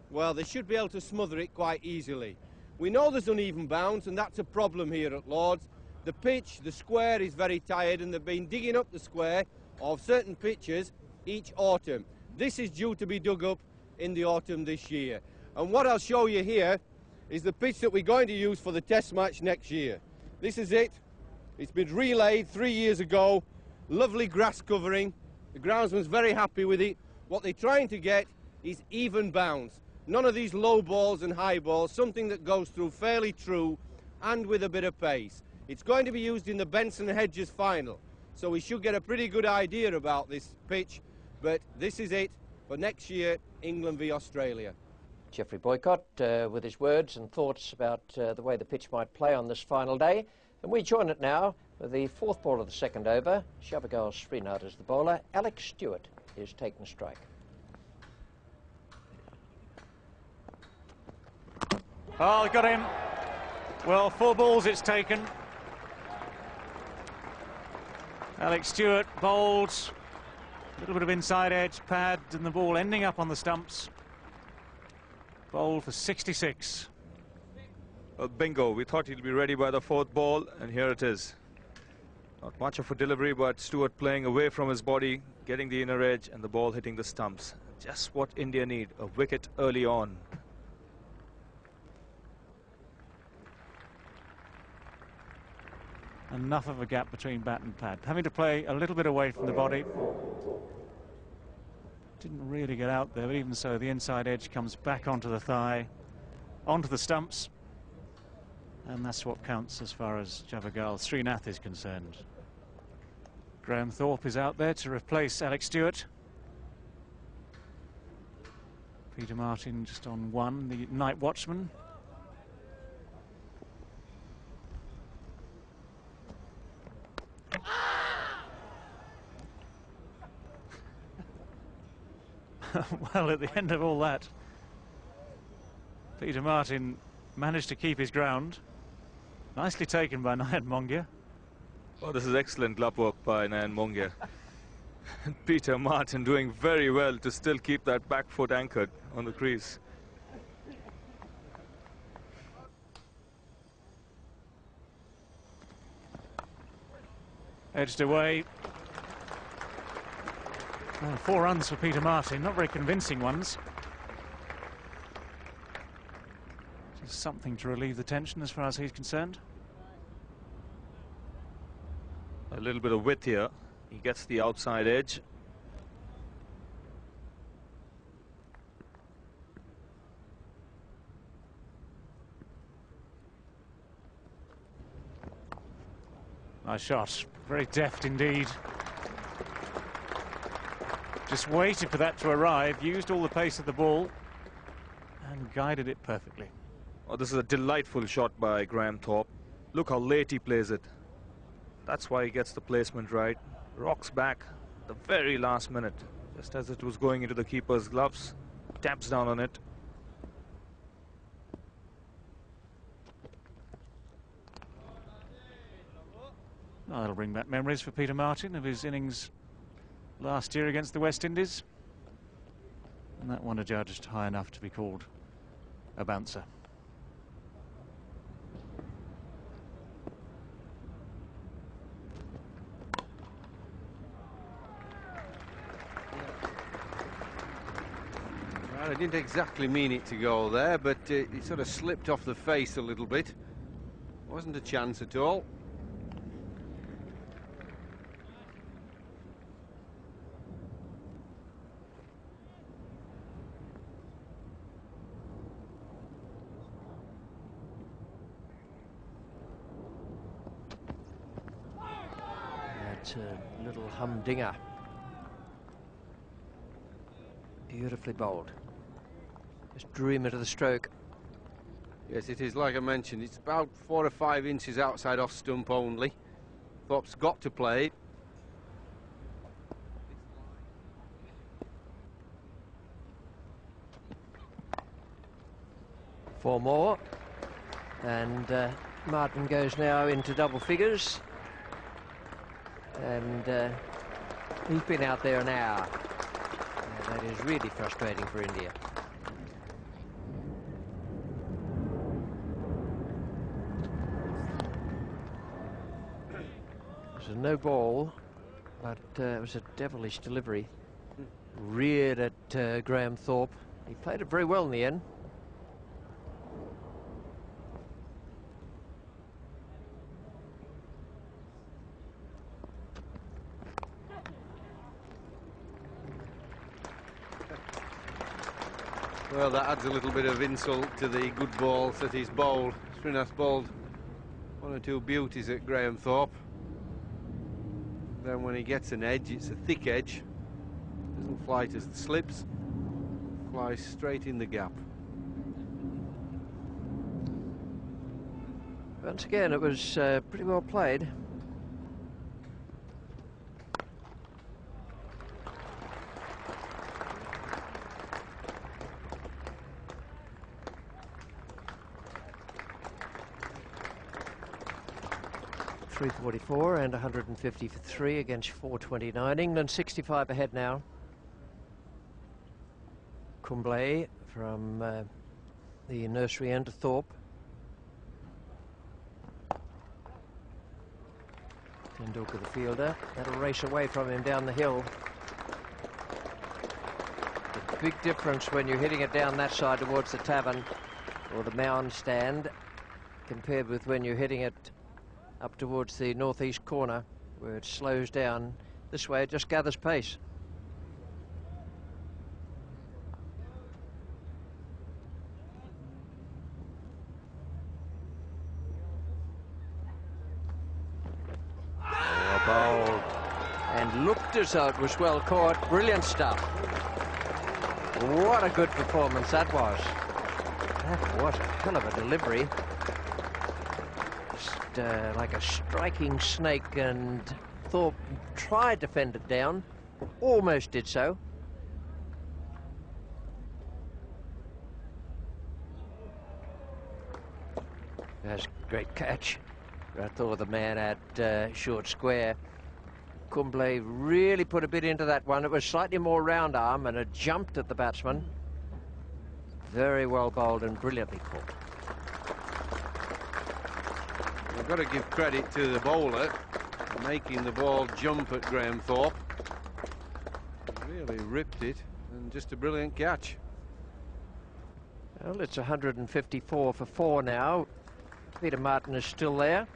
well, they should be able to smother it quite easily. We know there's uneven bounce, and that's a problem here at Lord's. The pitch, the square, is very tired, and they've been digging up the square of certain pitches each autumn. This is due to be dug up in the autumn this year. And what I'll show you here is the pitch that we're going to use for the Test match next year. This is it. It's been relayed 3 years ago. Lovely grass covering. The groundsman's very happy with it. What they're trying to get is even bounce. None of these low balls and high balls, something that goes through fairly true and with a bit of pace. It's going to be used in the Benson Hedges final. so we should get a pretty good idea about this pitch. But this is it for next year, England v Australia. Geoffrey Boycott with his words and thoughts about the way the pitch might play on this final day. And we join it now with the fourth ball of the second over. Javagal Srinath is the bowler. Alex Stewart is taking strike. Oh, got him. Well, 4 balls it's taken. Alex Stewart bowled. A little bit of inside edge pad and the ball ending up on the stumps. Bowled for 66. Well, bingo. We thought he'd be ready by the 4th ball, and here it is. Not much of a delivery, but Stewart playing away from his body, getting the inner edge, and the ball hitting the stumps. Just what India need, a wicket early on. Enough of a gap between bat and pad. Having to play a little bit away from the body. Didn't really get out there, but even so, the inside edge comes back onto the thigh, onto the stumps. And that's what counts as far as Javagal Srinath is concerned. Graham Thorpe is out there to replace Alex Stewart. Peter Martin just on 1, the night watchman. Well, at the end of all that, Peter Martin managed to keep his ground. Nicely taken by Nayan Mongia. Well, this is excellent glove work by Nayan Mongia. Peter Martin doing very well to still keep that back foot anchored on the crease. Edged away. Well, 4 runs for Peter Martin, not very convincing ones. Just something to relieve the tension as far as he's concerned. A little bit of width here. He gets the outside edge. Nice shot. Very deft indeed. Just waited for that to arrive, used all the pace of the ball and guided it perfectly. Oh, this is a delightful shot by Graham Thorpe. Look how late he plays it. That's why he gets the placement right. Rocks back the very last minute, just as it was going into the keeper's gloves. Taps down on it. Oh, that'll bring back memories for Peter Martin of his innings last year against the West Indies. And that one adjudged high enough to be called a bouncer. Well, I didn't exactly mean it to go there, but it sort of slipped off the face a little bit. Wasn't a chance at all. That's a little humdinger. Beautifully bowled. Just drew him into the stroke. Yes, it is, like I mentioned, it's about 4 or 5 inches outside off stump only. Thorpe's got to play. 4 more. And Martin goes now into double figures. And he's been out there an hour. That is really frustrating for India. It was a no ball, but it was a devilish delivery. Reared at Graham Thorpe. He played it very well in the end. Well, that adds a little bit of insult to the good balls that he's bowled. Srinath bowled 1 or 2 beauties at Graham Thorpe. Then when he gets an edge, it's a thick edge. Doesn't fly to the slips, flies straight in the gap. Once again, it was pretty well played. .344 and 150 for 3 against 429. England 65 ahead now. Kumble from the nursery end to Thorpe. Tendulkar the fielder. That'll race away from him down the hill. The big difference when you're hitting it down that side towards the tavern or the mound stand compared with when you're hitting it up towards the northeast corner where it slows down. This way it just gathers pace. Oh, bowled. And looked as though it was well caught. Brilliant stuff. What a good performance that was. That was a hell of a delivery. Like a striking snake, and Thorpe tried to fend it down, almost did so. That's a great catch. Right through the man at short square. Kumble really put a bit into that one. It was slightly more round arm and it jumped at the batsman. Very well bowled and brilliantly caught. I've got to give credit to the bowler for making the ball jump at Graham Thorpe. He really ripped it, and just a brilliant catch. Well, it's 154 for 4 now. Peter Martin is still there.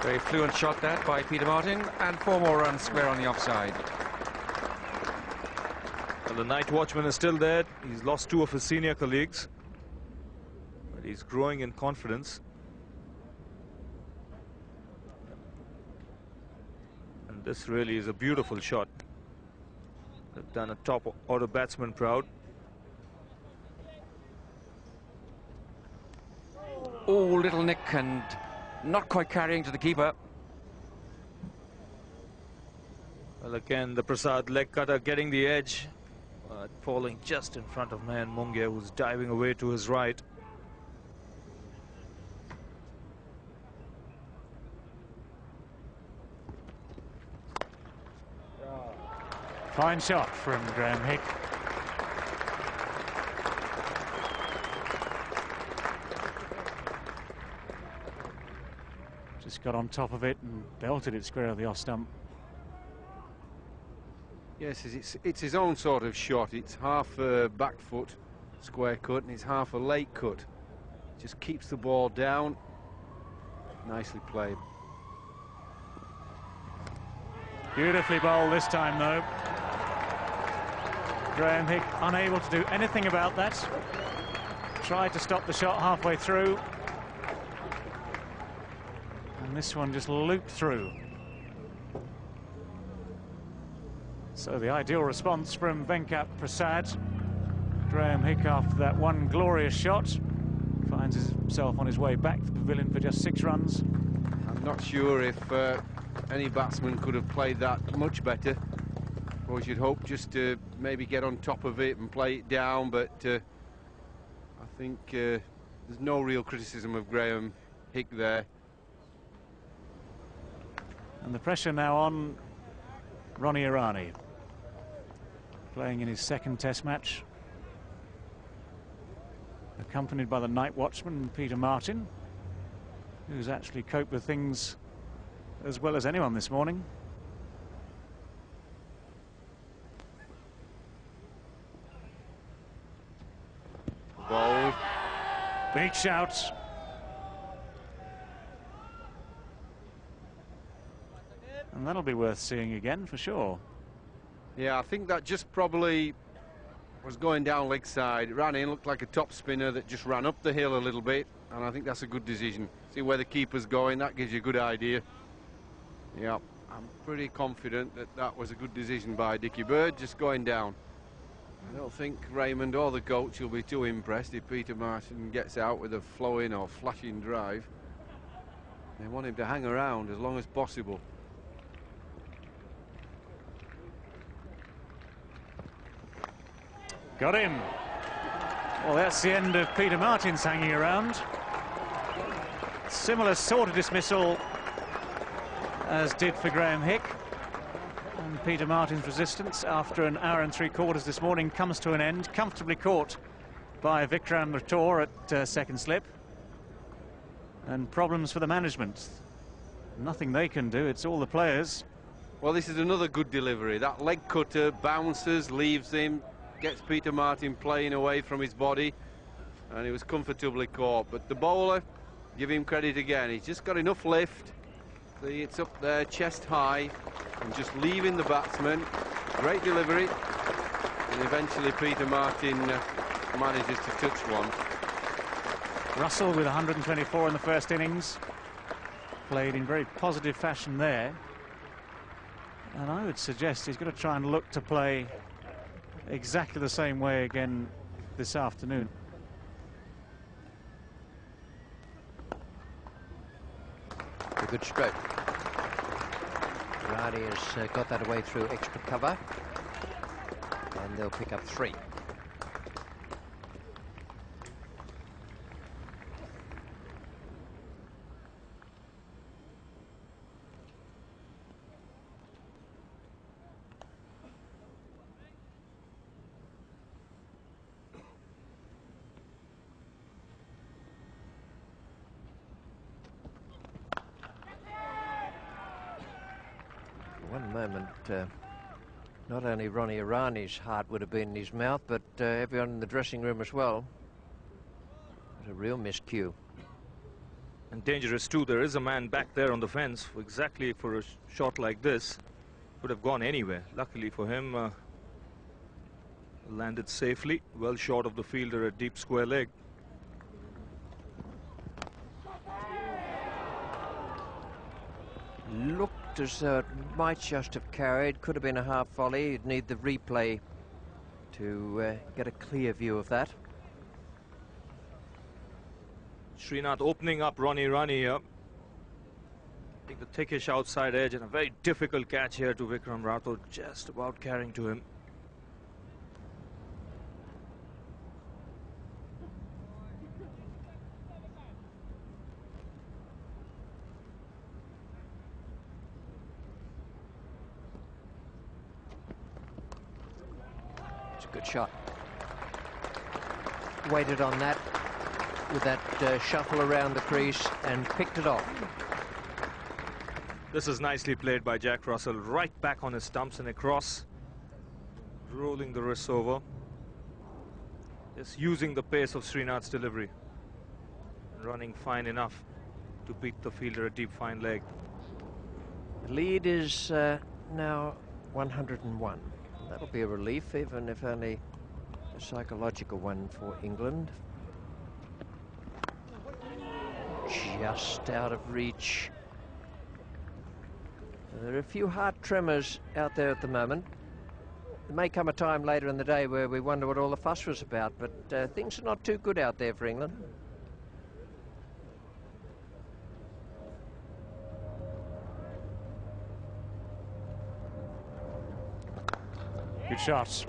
Very fluent shot that by Peter Martin, and 4 more runs square on the offside. Well, the night watchman is still there. He's lost 2 of his senior colleagues, but he's growing in confidence. And this really is a beautiful shot. They've done a top order batsman proud. Oh, little nick, and not quite carrying to the keeper. Well, again, the Prasad leg cutter getting the edge, falling just in front of Nayan Mungia, who's diving away to his right. Fine shot from Graham Hick. Just got on top of it and belted it square of the off stump. Yes, it's his own sort of shot. It's half a back foot square cut and it's half a late cut. Just keeps the ball down. Nicely played. Beautifully bowled this time, though. Graham Hick unable to do anything about that. Tried to stop the shot halfway through. And this one just looped through. So the ideal response from Venkat Prasad. Graham Hick, after that one glorious shot, finds himself on his way back to the pavilion for just 6 runs. I'm not sure if any batsman could have played that much better. Or you'd hope just to maybe get on top of it and play it down, but I think there's no real criticism of Graham Hick there. And the pressure now on Ronnie Irani, playing in his 2nd Test match, accompanied by the night watchman Peter Martin, who's actually coped with things as well as anyone this morning. Ball. Big shout. And that'll be worth seeing again for sure. Yeah, I think that just probably was going down leg side. It ran in, looked like a top spinner that just ran up the hill a little bit, and I think that's a good decision. See where the keeper's going, that gives you a good idea. Yeah, I'm pretty confident that that was a good decision by Dickie Bird, just going down. I don't think Raymond or the coach will be too impressed if Peter Martin gets out with a flowing or flashing drive. They want him to hang around as long as possible. Got him. Well, that's the end of Peter Martin's hanging around. Similar sort of dismissal as did for Graham Hick. And Peter Martin's resistance after an hour and 3/4 this morning comes to an end, comfortably caught by Vikram Rathore at second slip. And problems for the management. Nothing they can do, it's all the players. Well, this is another good delivery. That leg cutter bounces, leaves him, gets Peter Martin playing away from his body, and he was comfortably caught. But the bowler, give him credit again, he's just got enough lift. See, it's up there, chest high, and just leaving the batsman. Great delivery, and eventually Peter Martin manages to touch one. Russell with 124 in the first innings, played in very positive fashion there, and I would suggest he's going to try and look to play exactly the same way again this afternoon. A good stroke. Rani has got that away through extra cover, and they'll pick up 3. One moment, not only Ronnie Irani's heart would have been in his mouth, but everyone in the dressing room as well. It was a real miscue. And dangerous too. There is a man back there on the fence exactly for a shot like this. Could have gone anywhere. Luckily for him, landed safely, well short of the fielder at deep square leg. Looked as though it might just have carried, could have been a half volley. You'd need the replay to get a clear view of that. Srinath opening up Ronnie Irani here. I think the thickish outside edge and a very difficult catch here to Vikram Rathore, just about carrying to him. Good shot. Waited on that with that shuffle around the crease and picked it off. This is nicely played by Jack Russell, right back on his stumps and across, rolling the wrists over, just using the pace of Srinath's delivery, running fine enough to beat the fielder a deep fine leg. The lead is now 101. That'll be a relief, even if only a psychological one for England. Just out of reach. There are a few heart tremors out there at the moment. There may come a time later in the day where we wonder what all the fuss was about, but things are not too good out there for England. Good shot.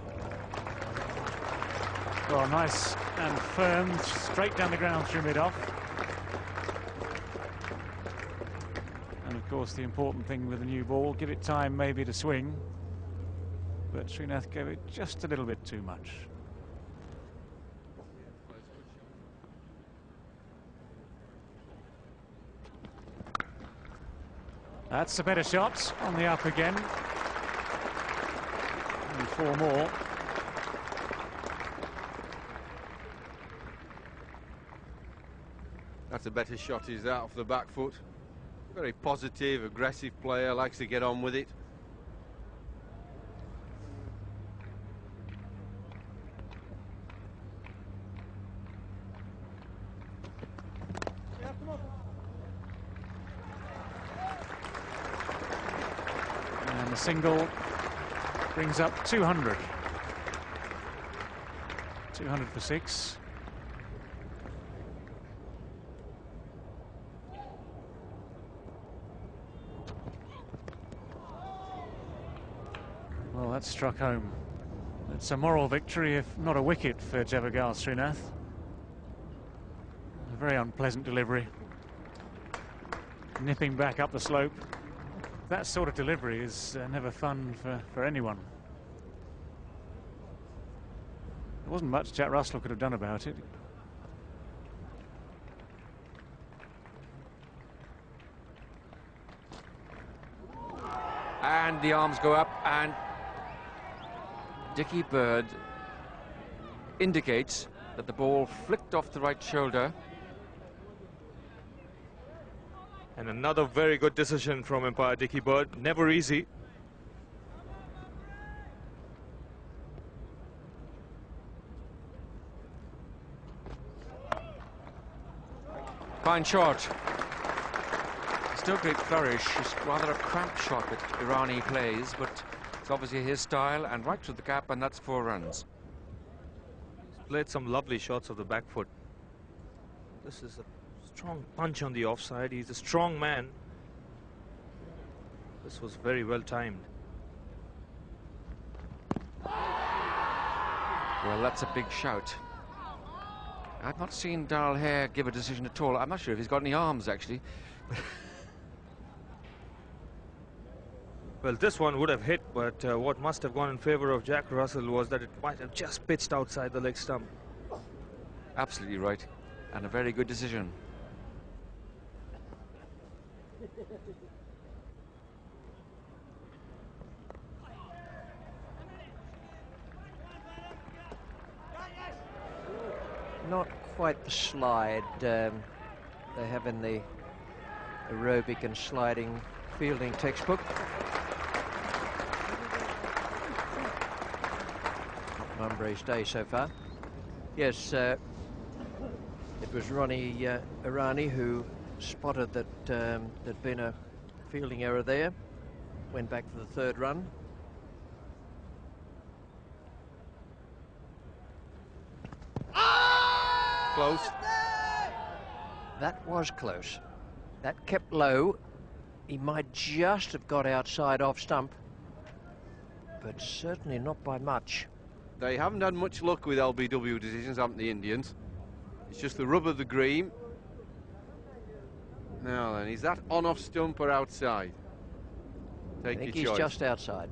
Well, nice and firm, straight down the ground through mid-off. And of course the important thing with the new ball, give it time maybe to swing. But Srinath gave it just a little bit too much. That's a better shot, on the up again. And 4 more. That's a better shot, is that, off the back foot? Very positive, aggressive player, likes to get on with it. And the single brings up 200. 200 for 6. Well, that's struck home. It's a moral victory, if not a wicket, for Javagal Srinath. A very unpleasant delivery. Nipping back up the slope. That sort of delivery is never fun for anyone. There wasn't much Jack Russell could have done about it. And the arms go up, and Dickie Bird indicates that the ball flicked off the right shoulder. And another very good decision from umpire Dickie Bird. Never easy. Fine shot. Still great flourish. It's rather a cramped shot that Irani plays, but it's obviously his style, and right through the gap, and that's 4 runs. He's played some lovely shots of the back foot. This is a strong punch on the offside. He's a strong man. This was very well timed. Well, that's a big shout. I've not seen Darrell Hare give a decision at all. I'm not sure if he's got any arms, actually. Well, this one would have hit, but what must have gone in favour of Jack Russell was that it might have just pitched outside the leg stump. Absolutely right, and a very good decision. Not quite the slide they have in the aerobic and sliding fielding textbook. Not Mumbre's day so far. Yes, it was Ronnie Irani who spotted that there'd been a fielding error there. Went back for the 3rd run. Close. That was close. That kept low. He might just have got outside off stump, but certainly not by much. They haven't had much luck with LBW decisions, haven't the Indians? It's just the rub of the green. Now then, is that on off stump or outside? Take I think your he's choice. just outside.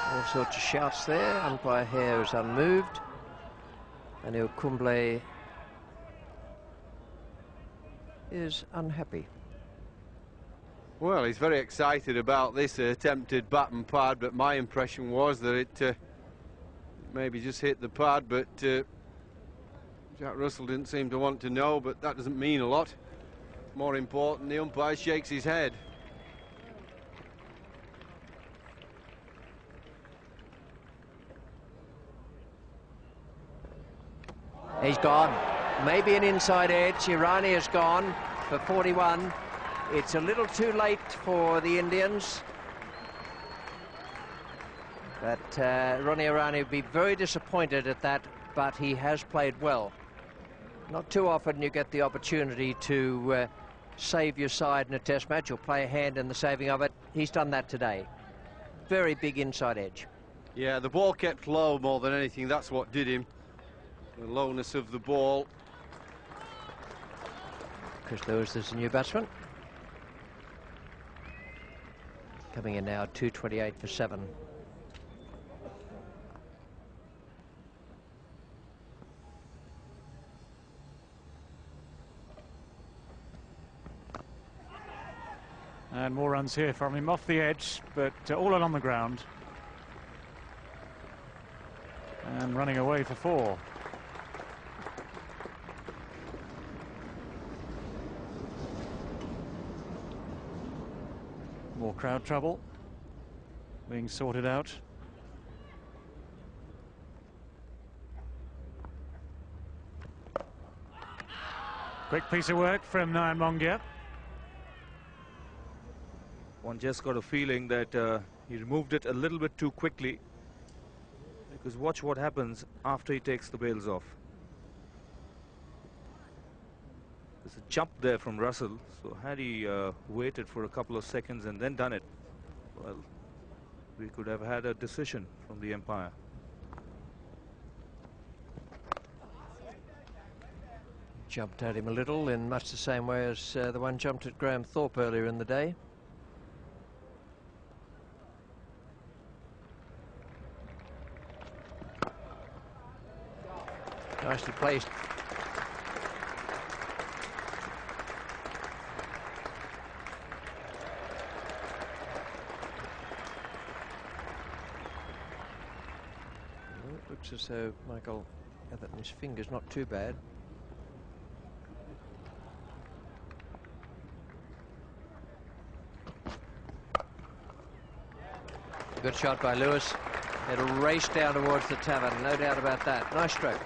All sorts of shouts there. Umpire Hare is unmoved. Anil Kumble is unhappy. Well, he's very excited about this attempted bat and pad, but my impression was that it maybe just hit the pad, but Jack Russell didn't seem to want to know, but that doesn't mean a lot. More important, the umpire shakes his head. He's gone. Maybe an inside edge. Irani has gone for 41. It's a little too late for the Indians. But Ronnie Irani would be very disappointed at that, but he has played well. Not too often you get the opportunity to save your side in a test match or play a hand in the saving of it. He's done that today. Very big inside edge. Yeah, the ball kept low more than anything. That's what did him. The lowness of the ball. Chris Lewis is the new batsman. Coming in now, 228 for 7. And more runs here from him off the edge, but all along the ground. And running away for 4. More crowd trouble being sorted out. Quick piece of work from Nayan Mongia. One just got a feeling that he removed it a little bit too quickly, because watch what happens after he takes the bails off. There's a jump there from Russell, so had he waited for a couple of seconds and then done it, well, we could have had a decision from the umpire. Jumped at him a little in much the same way as the one jumped at Graham Thorpe earlier in the day. Nicely placed. Well, it looks as though Michael Atherton's finger's not too bad. Good shot by Lewis. It'll race down towards the tavern, no doubt about that. Nice stroke.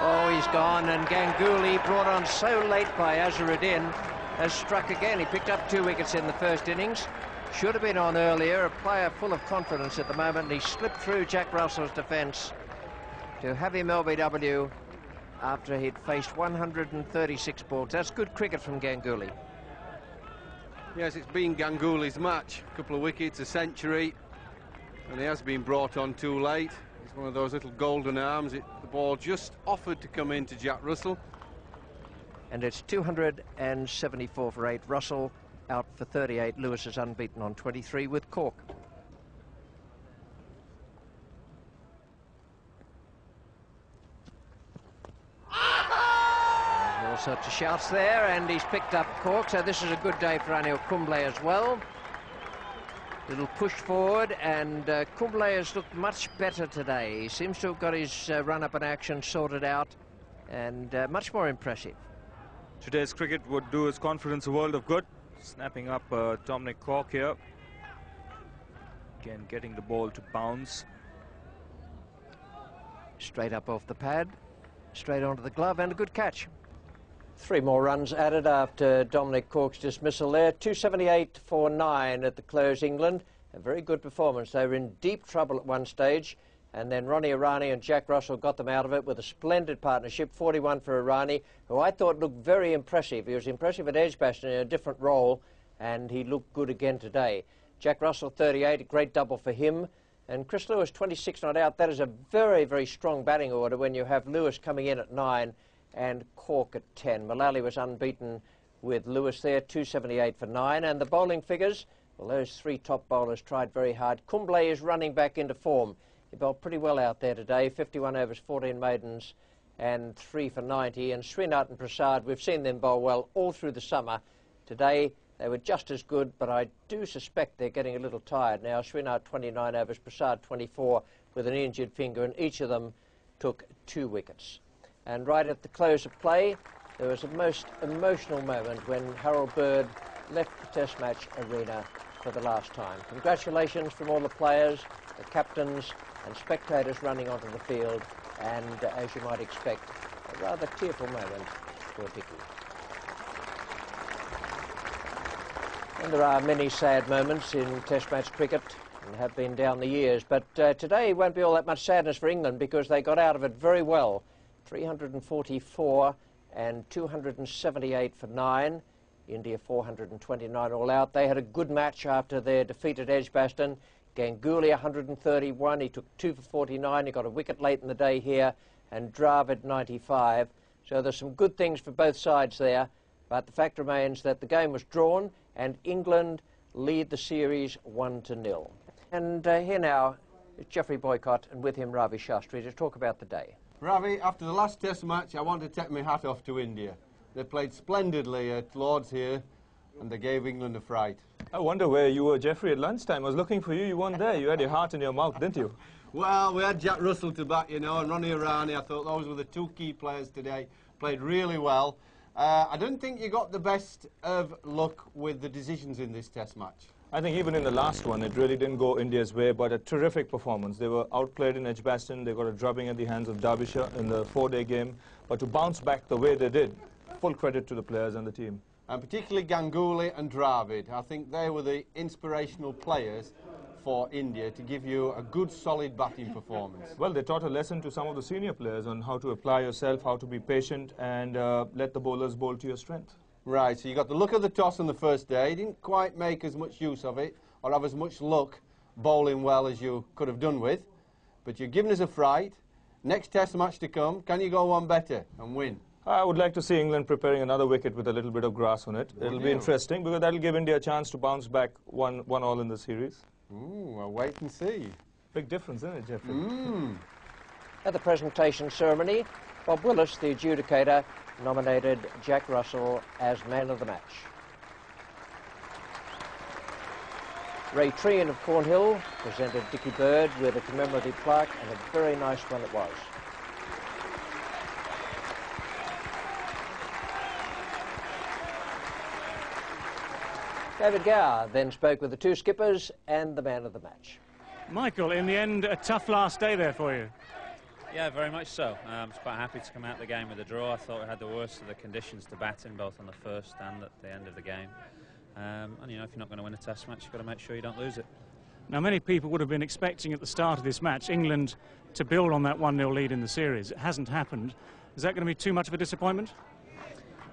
Oh, he's gone, and Ganguly, brought on so late by Azharuddin, has struck again. He picked up 2 wickets in the first innings. Should have been on earlier. A player full of confidence at the moment. He slipped through Jack Russell's defence to have him LBW after he'd faced 136 balls. That's good cricket from Ganguly. Yes, it's been Ganguly's match. A couple of wickets, a century, and he has been brought on too late. It's one of those little golden arms. The ball just offered to come into Jack Russell. And it's 274 for 8. Russell out for 38. Lewis is unbeaten on 23 with Cork. All sorts of shouts there, and he's picked up Cork, so this is a good day for Anil Kumble as well. Little push forward, and Kumble has looked much better today. He seems to have got his run-up and action sorted out, and much more impressive. Today's cricket would do his confidence a world of good. Snapping up Dominic Cork here. Again, getting the ball to bounce. Straight up off the pad, straight onto the glove, and a good catch. 3 more runs added after Dominic Cork's dismissal there. 278 for 9 at the close, England. A very good performance. They were in deep trouble at one stage, and then Ronnie Irani and Jack Russell got them out of it with a splendid partnership. 41 for Irani, who I thought looked very impressive. He was impressive at Edgbaston in a different role, and he looked good again today. Jack Russell 38, a great double for him. And Chris Lewis 26 not out. That is a very, very strong batting order when you have Lewis coming in at 9 and Cork at 10. Mullally was unbeaten with Lewis there, 278 for 9. And the bowling figures, well, those 3 top bowlers tried very hard. Kumble is running back into form. He bowled pretty well out there today, 51 overs, 14 maidens, and 3 for 90. And Srinath and Prasad, we've seen them bowl well all through the summer. Today, they were just as good, but I do suspect they're getting a little tired now. Srinath 29 overs, Prasad 24 with an injured finger, and each of them took 2 wickets. And right at the close of play, there was a most emotional moment when Harold Bird left the Test match arena for the last time. Congratulations from all the players, the captains and spectators running onto the field, and as you might expect, a rather tearful moment for Dickie. And there are many sad moments in Test match cricket, and have been down the years, but today won't be all that much sadness for England because they got out of it very well. 344 and 278 for 9. India 429 all out. They had a good match after their defeat at Edgbaston. Ganguly 131, he took 2 for 49, he got a wicket late in the day here, and Dravid 95. So there's some good things for both sides there, but the fact remains that the game was drawn and England lead the series 1-0. And here now is Geoffrey Boycott, and with him Ravi Shastri to talk about the day. Ravi, after the last Test match, I want to take my hat off to India. They played splendidly at Lord's here, and they gave England a fright. I wonder where you were, Jeffrey, at lunchtime. I was looking for you. You weren't there. You had your heart in your mouth, didn't you? Well, we had Jack Russell to bat, you know, and Ronnie Irani. I thought those were the two key players today. Played really well. I don't think you got the best of luck with the decisions in this Test match. I think even in the last one, it really didn't go India's way, but a terrific performance. They were outplayed in Edgbaston. They got a drubbing at the hands of Derbyshire in the 4-day game. But to bounce back the way they did, full credit to the players and the team. And particularly Ganguly and Dravid. I think they were the inspirational players for India to give you a good, solid batting performance. Well, they taught a lesson to some of the senior players on how to apply yourself, how to be patient, and let the bowlers bowl to your strength. Right, so you got the look of the toss on the first day. Didn't quite make as much use of it or have as much luck bowling well as you could have done with. But you're giving us a fright. Next Test match to come, can you go one better and win? I would like to see England preparing another wicket with a little bit of grass on it. It'll be interesting because that'll give India a chance to bounce back 1-1 in the series. Ooh, well, wait and see. Big difference, isn't it, Jeffrey? At the presentation ceremony, Bob Willis, the adjudicator, nominated Jack Russell as man of the match. Ray Trean of Cornhill presented Dickie Bird with a commemorative plaque, and a very nice one it was. David Gower then spoke with the two skippers and the man of the match. Michael, in the end, a tough last day there for you. Yeah, very much so. I was quite happy to come out of the game with a draw. I thought we had the worst of the conditions to bat in, both on the first and at the end of the game. And, you know, if you're not going to win a Test match, you've got to make sure you don't lose it. Now, many people would have been expecting at the start of this match England to build on that 1-0 lead in the series. It hasn't happened. Is that going to be too much of a disappointment?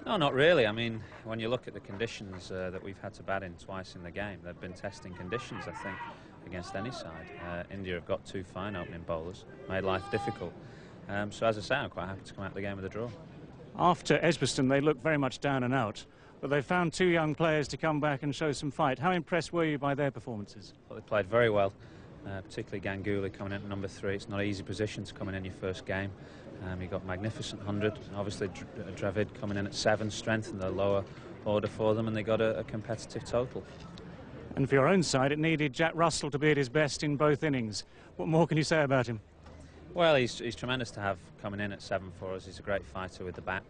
No, not really. I mean, when you look at the conditions that we've had to bat in twice in the game, they've been testing conditions, I think, against any side. India have got two fine opening bowlers, made life difficult. So, as I say, I'm quite happy to come out of the game with a draw. After Edgbaston, they looked very much down and out, but they found two young players to come back and show some fight. How impressed were you by their performances? Well, they played very well, particularly Ganguly coming in at number 3. It's not an easy position to come in your first game. He got magnificent 100. Obviously, Dravid coming in at 7, strengthened the lower order for them, and they got a competitive total. And for your own side, it needed Jack Russell to be at his best in both innings. What more can you say about him? Well, he's tremendous to have coming in at 7 for us. He's a great fighter with the bat.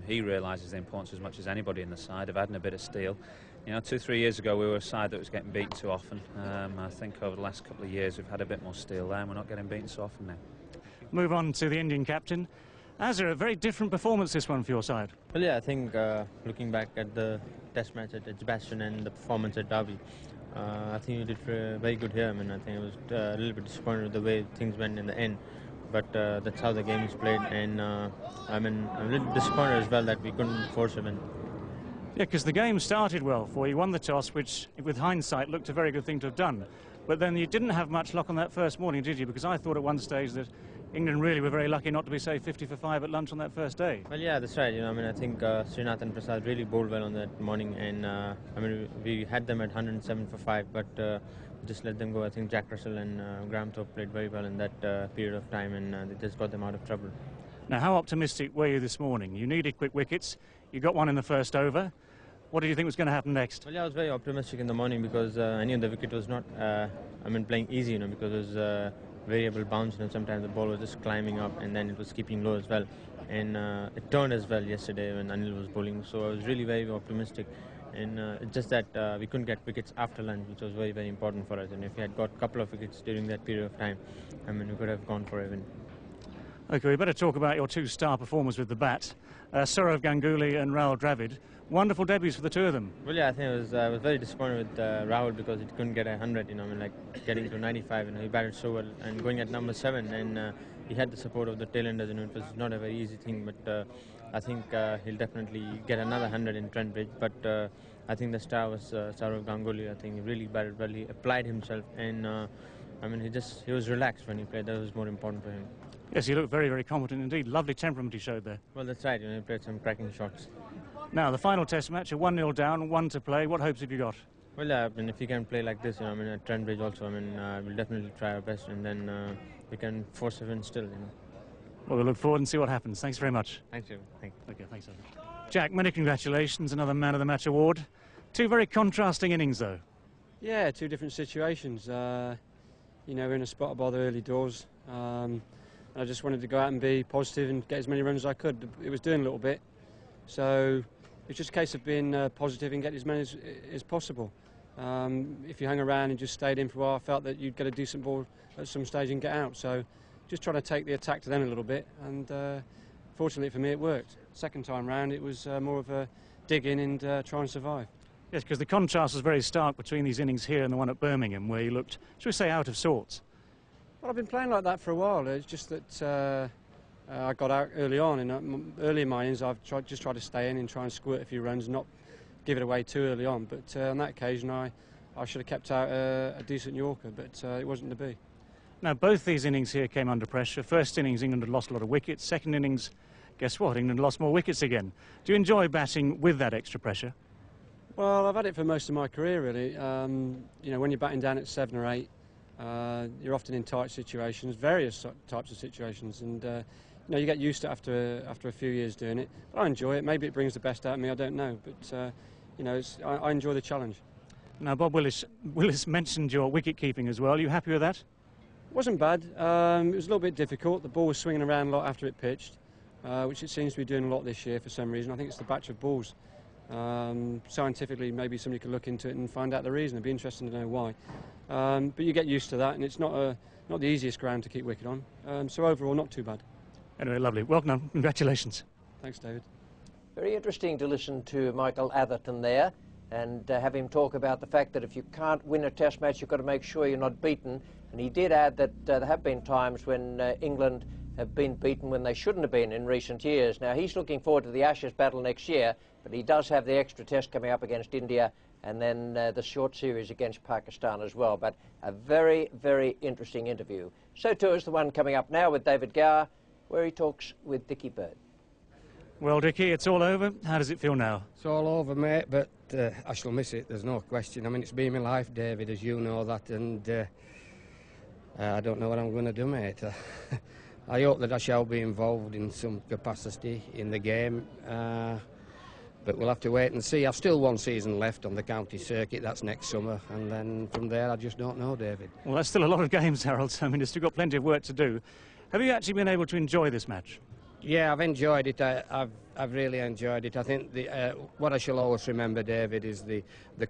He realises the importance as much as anybody in the side of adding a bit of steel. You know, 2-3 years ago we were a side that was getting beaten too often. I think over the last couple of years we've had a bit more steel there, and we're not getting beaten so often now. Move on to the Indian captain. Azhar, a very different performance this one for your side. Well, yeah, I think looking back at the Test match at Edgbaston and the performance at Derby, I think you did very good here. I mean, I think I was a little bit disappointed with the way things went in the end, but that's how the game is played, and I mean, I'm a little disappointed as well that we couldn't force a win. Yeah, because the game started well for you. Won the toss, which, with hindsight, looked a very good thing to have done. But then you didn't have much luck on that first morning, did you? Because I thought at one stage that England really were very lucky not to be, say, 50 for 5 at lunch on that first day. Well, yeah, that's right. You know, I mean, I think Srinath Prasad really bowled well on that morning, and I mean, we had them at 107 for 5, but just let them go. I think Jack Russell and Graham Thorpe played very well in that period of time, and they just got them out of trouble. Now, how optimistic were you this morning? You needed quick wickets. You got one in the first over. What did you think was going to happen next? Well, yeah, I was very optimistic in the morning because I knew the wicket was not, I mean, playing easy, you know, because it was variable bounce, you know, sometimes the ball was just climbing up and then it was keeping low as well. And it turned as well yesterday when Anil was bowling, so I was really very optimistic. And it's just that we couldn't get wickets after lunch, which was very, very important for us. And if we had got a couple of wickets during that period of time, I mean, we could have gone for a win. OK, we better talk about your two star performers with the bat, Sourav Ganguly and Rahul Dravid. Wonderful debuts for the two of them. Well, yeah, I think I was very disappointed with Rahul because he couldn't get 100, you know, I mean, like getting to 95, you know, he batted so well and going at number 7, and he had the support of the tailenders, you know, it was not a very easy thing, but I think he'll definitely get another 100 in Trent Bridge, but I think the star was Sourav Ganguly. I think he really batted well, he applied himself, and I mean, he was relaxed when he played. That was more important for him. Yes, he looked very, very competent indeed. Lovely temperament he showed there. Well, that's right, you know, he played some cracking shots. Now, the final Test match, a 1-0 down, 1 to play. What hopes have you got? Well, yeah, I mean, if you can play like this, you know, I mean, at Trent Bridge also, I mean, we'll definitely try our best, and then we can force a win still, you know. Well, we'll look forward and see what happens. Thanks very much. Thanks, Jim. Thank you. Okay, thanks, David. Jack, many congratulations. Another Man of the Match award. Two very contrasting innings, though. Yeah, two different situations. You know, we're in a spot of bother early doors. I just wanted to go out and be positive and get as many runs as I could. It was doing a little bit. So it's just a case of being positive and get as many as possible. If you hung around and just stayed in for a while, I felt that you'd get a decent ball at some stage and get out. So just trying to take the attack to them a little bit, and fortunately for me it worked. Second time round it was more of a dig in and try and survive. Yes, because the contrast was very stark between these innings here and the one at Birmingham, where you looked, shall we say, out of sorts. Well, I've been playing like that for a while. It's just that I got out early on, and early in my innings I've just tried to stay in and try and squirt a few runs, not give it away too early on. But on that occasion I should have kept out a decent Yorker, but it wasn't to be. Now, both these innings here came under pressure. First innings, England had lost a lot of wickets. Second innings, guess what? England lost more wickets again. Do you enjoy batting with that extra pressure? Well, I've had it for most of my career, really. You know, when you're batting down at 7 or 8, you're often in tight situations, various types of situations, and you know, you get used to it after a few years doing it. But I enjoy it. Maybe it brings the best out of me, I don't know. But you know, I enjoy the challenge. Now, Bob Willis mentioned your wicket keeping as well. Are you happy with that? It wasn't bad. It was a little bit difficult. The ball was swinging around a lot after it pitched, which it seems to be doing a lot this year for some reason. I think it's the batch of balls. Scientifically, maybe somebody could look into it and find out the reason. It'd be interesting to know why. But you get used to that, and it's not the easiest ground to keep wicket on. So overall, not too bad. Anyway, lovely. Welcome. Congratulations. Thanks, David. Very interesting to listen to Michael Atherton there and have him talk about the fact that if you can't win a test match, you've got to make sure you're not beaten. And he did add that there have been times when England have been beaten when they shouldn't have been in recent years. Now, he's looking forward to the Ashes battle next year, but he does have the extra test coming up against India and then the short series against Pakistan as well. But a very, very interesting interview. So too is the one coming up now with David Gower, where he talks with Dickie Bird. Well, Dickie, it's all over. How does it feel now? It's all over, mate, but I shall miss it, there's no question. I mean, it's been my life, David, as you know that, and I don't know what I'm going to do, mate. I hope that I shall be involved in some capacity in the game, but we'll have to wait and see. I've still one season left on the county circuit, that's next summer, and then from there I just don't know, David. Well, that's still a lot of games, Harold, so I mean, you've still got plenty of work to do. Have you actually been able to enjoy this match? Yeah, I've enjoyed it. I've really enjoyed it. I think what I shall always remember, David, is the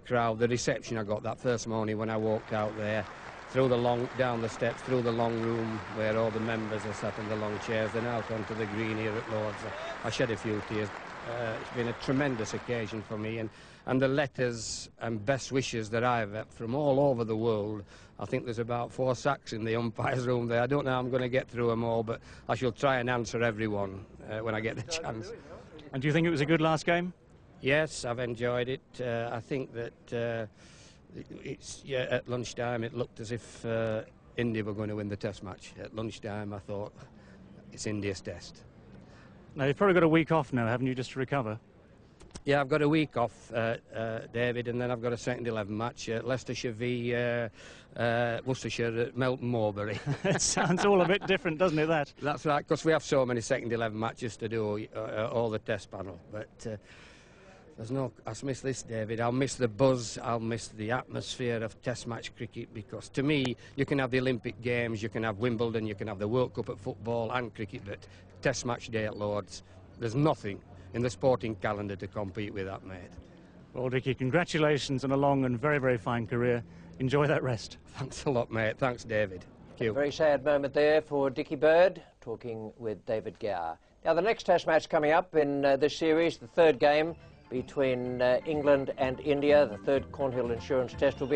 crowd, the reception I got that first morning when I walked out there, down the steps, through the long room where all the members are sat in the long chairs, then out onto the green here at Lord's. I shed a few tears. It's been a tremendous occasion for me, and the letters and best wishes that I've had from all over the world. I think there's about 4 sacks in the umpire's room there. I don't know how I'm going to get through them all, but I shall try and answer everyone when I get the chance. And do you think it was a good last game? Yes, I've enjoyed it. I think that at lunchtime it looked as if India were going to win the test match. At lunchtime I thought, it's India's test. Now, you've probably got a week off now, haven't you, just to recover? Yeah, I've got a week off, David, and then I've got a second 11 match, Leicestershire v Worcestershire at Melton Mowbray. It sounds all a bit different, doesn't it, that? That's right, because we have so many second 11 matches to do, all the test panel. But I'll miss this, David. I'll miss the buzz, I'll miss the atmosphere of test match cricket, because to me, you can have the Olympic Games, you can have Wimbledon, you can have the World Cup at football and cricket, but test match day at Lord's, there's nothing in the sporting calendar to compete with that, mate. Well, Dickie, congratulations on a long and very, very fine career. Enjoy that rest. Thanks a lot, mate. Thanks, David. Thank you. A very sad moment there for Dickie Bird, talking with David Gower. Now, the next test match coming up in this series, the third game between England and India, the third Cornhill Insurance Test, will be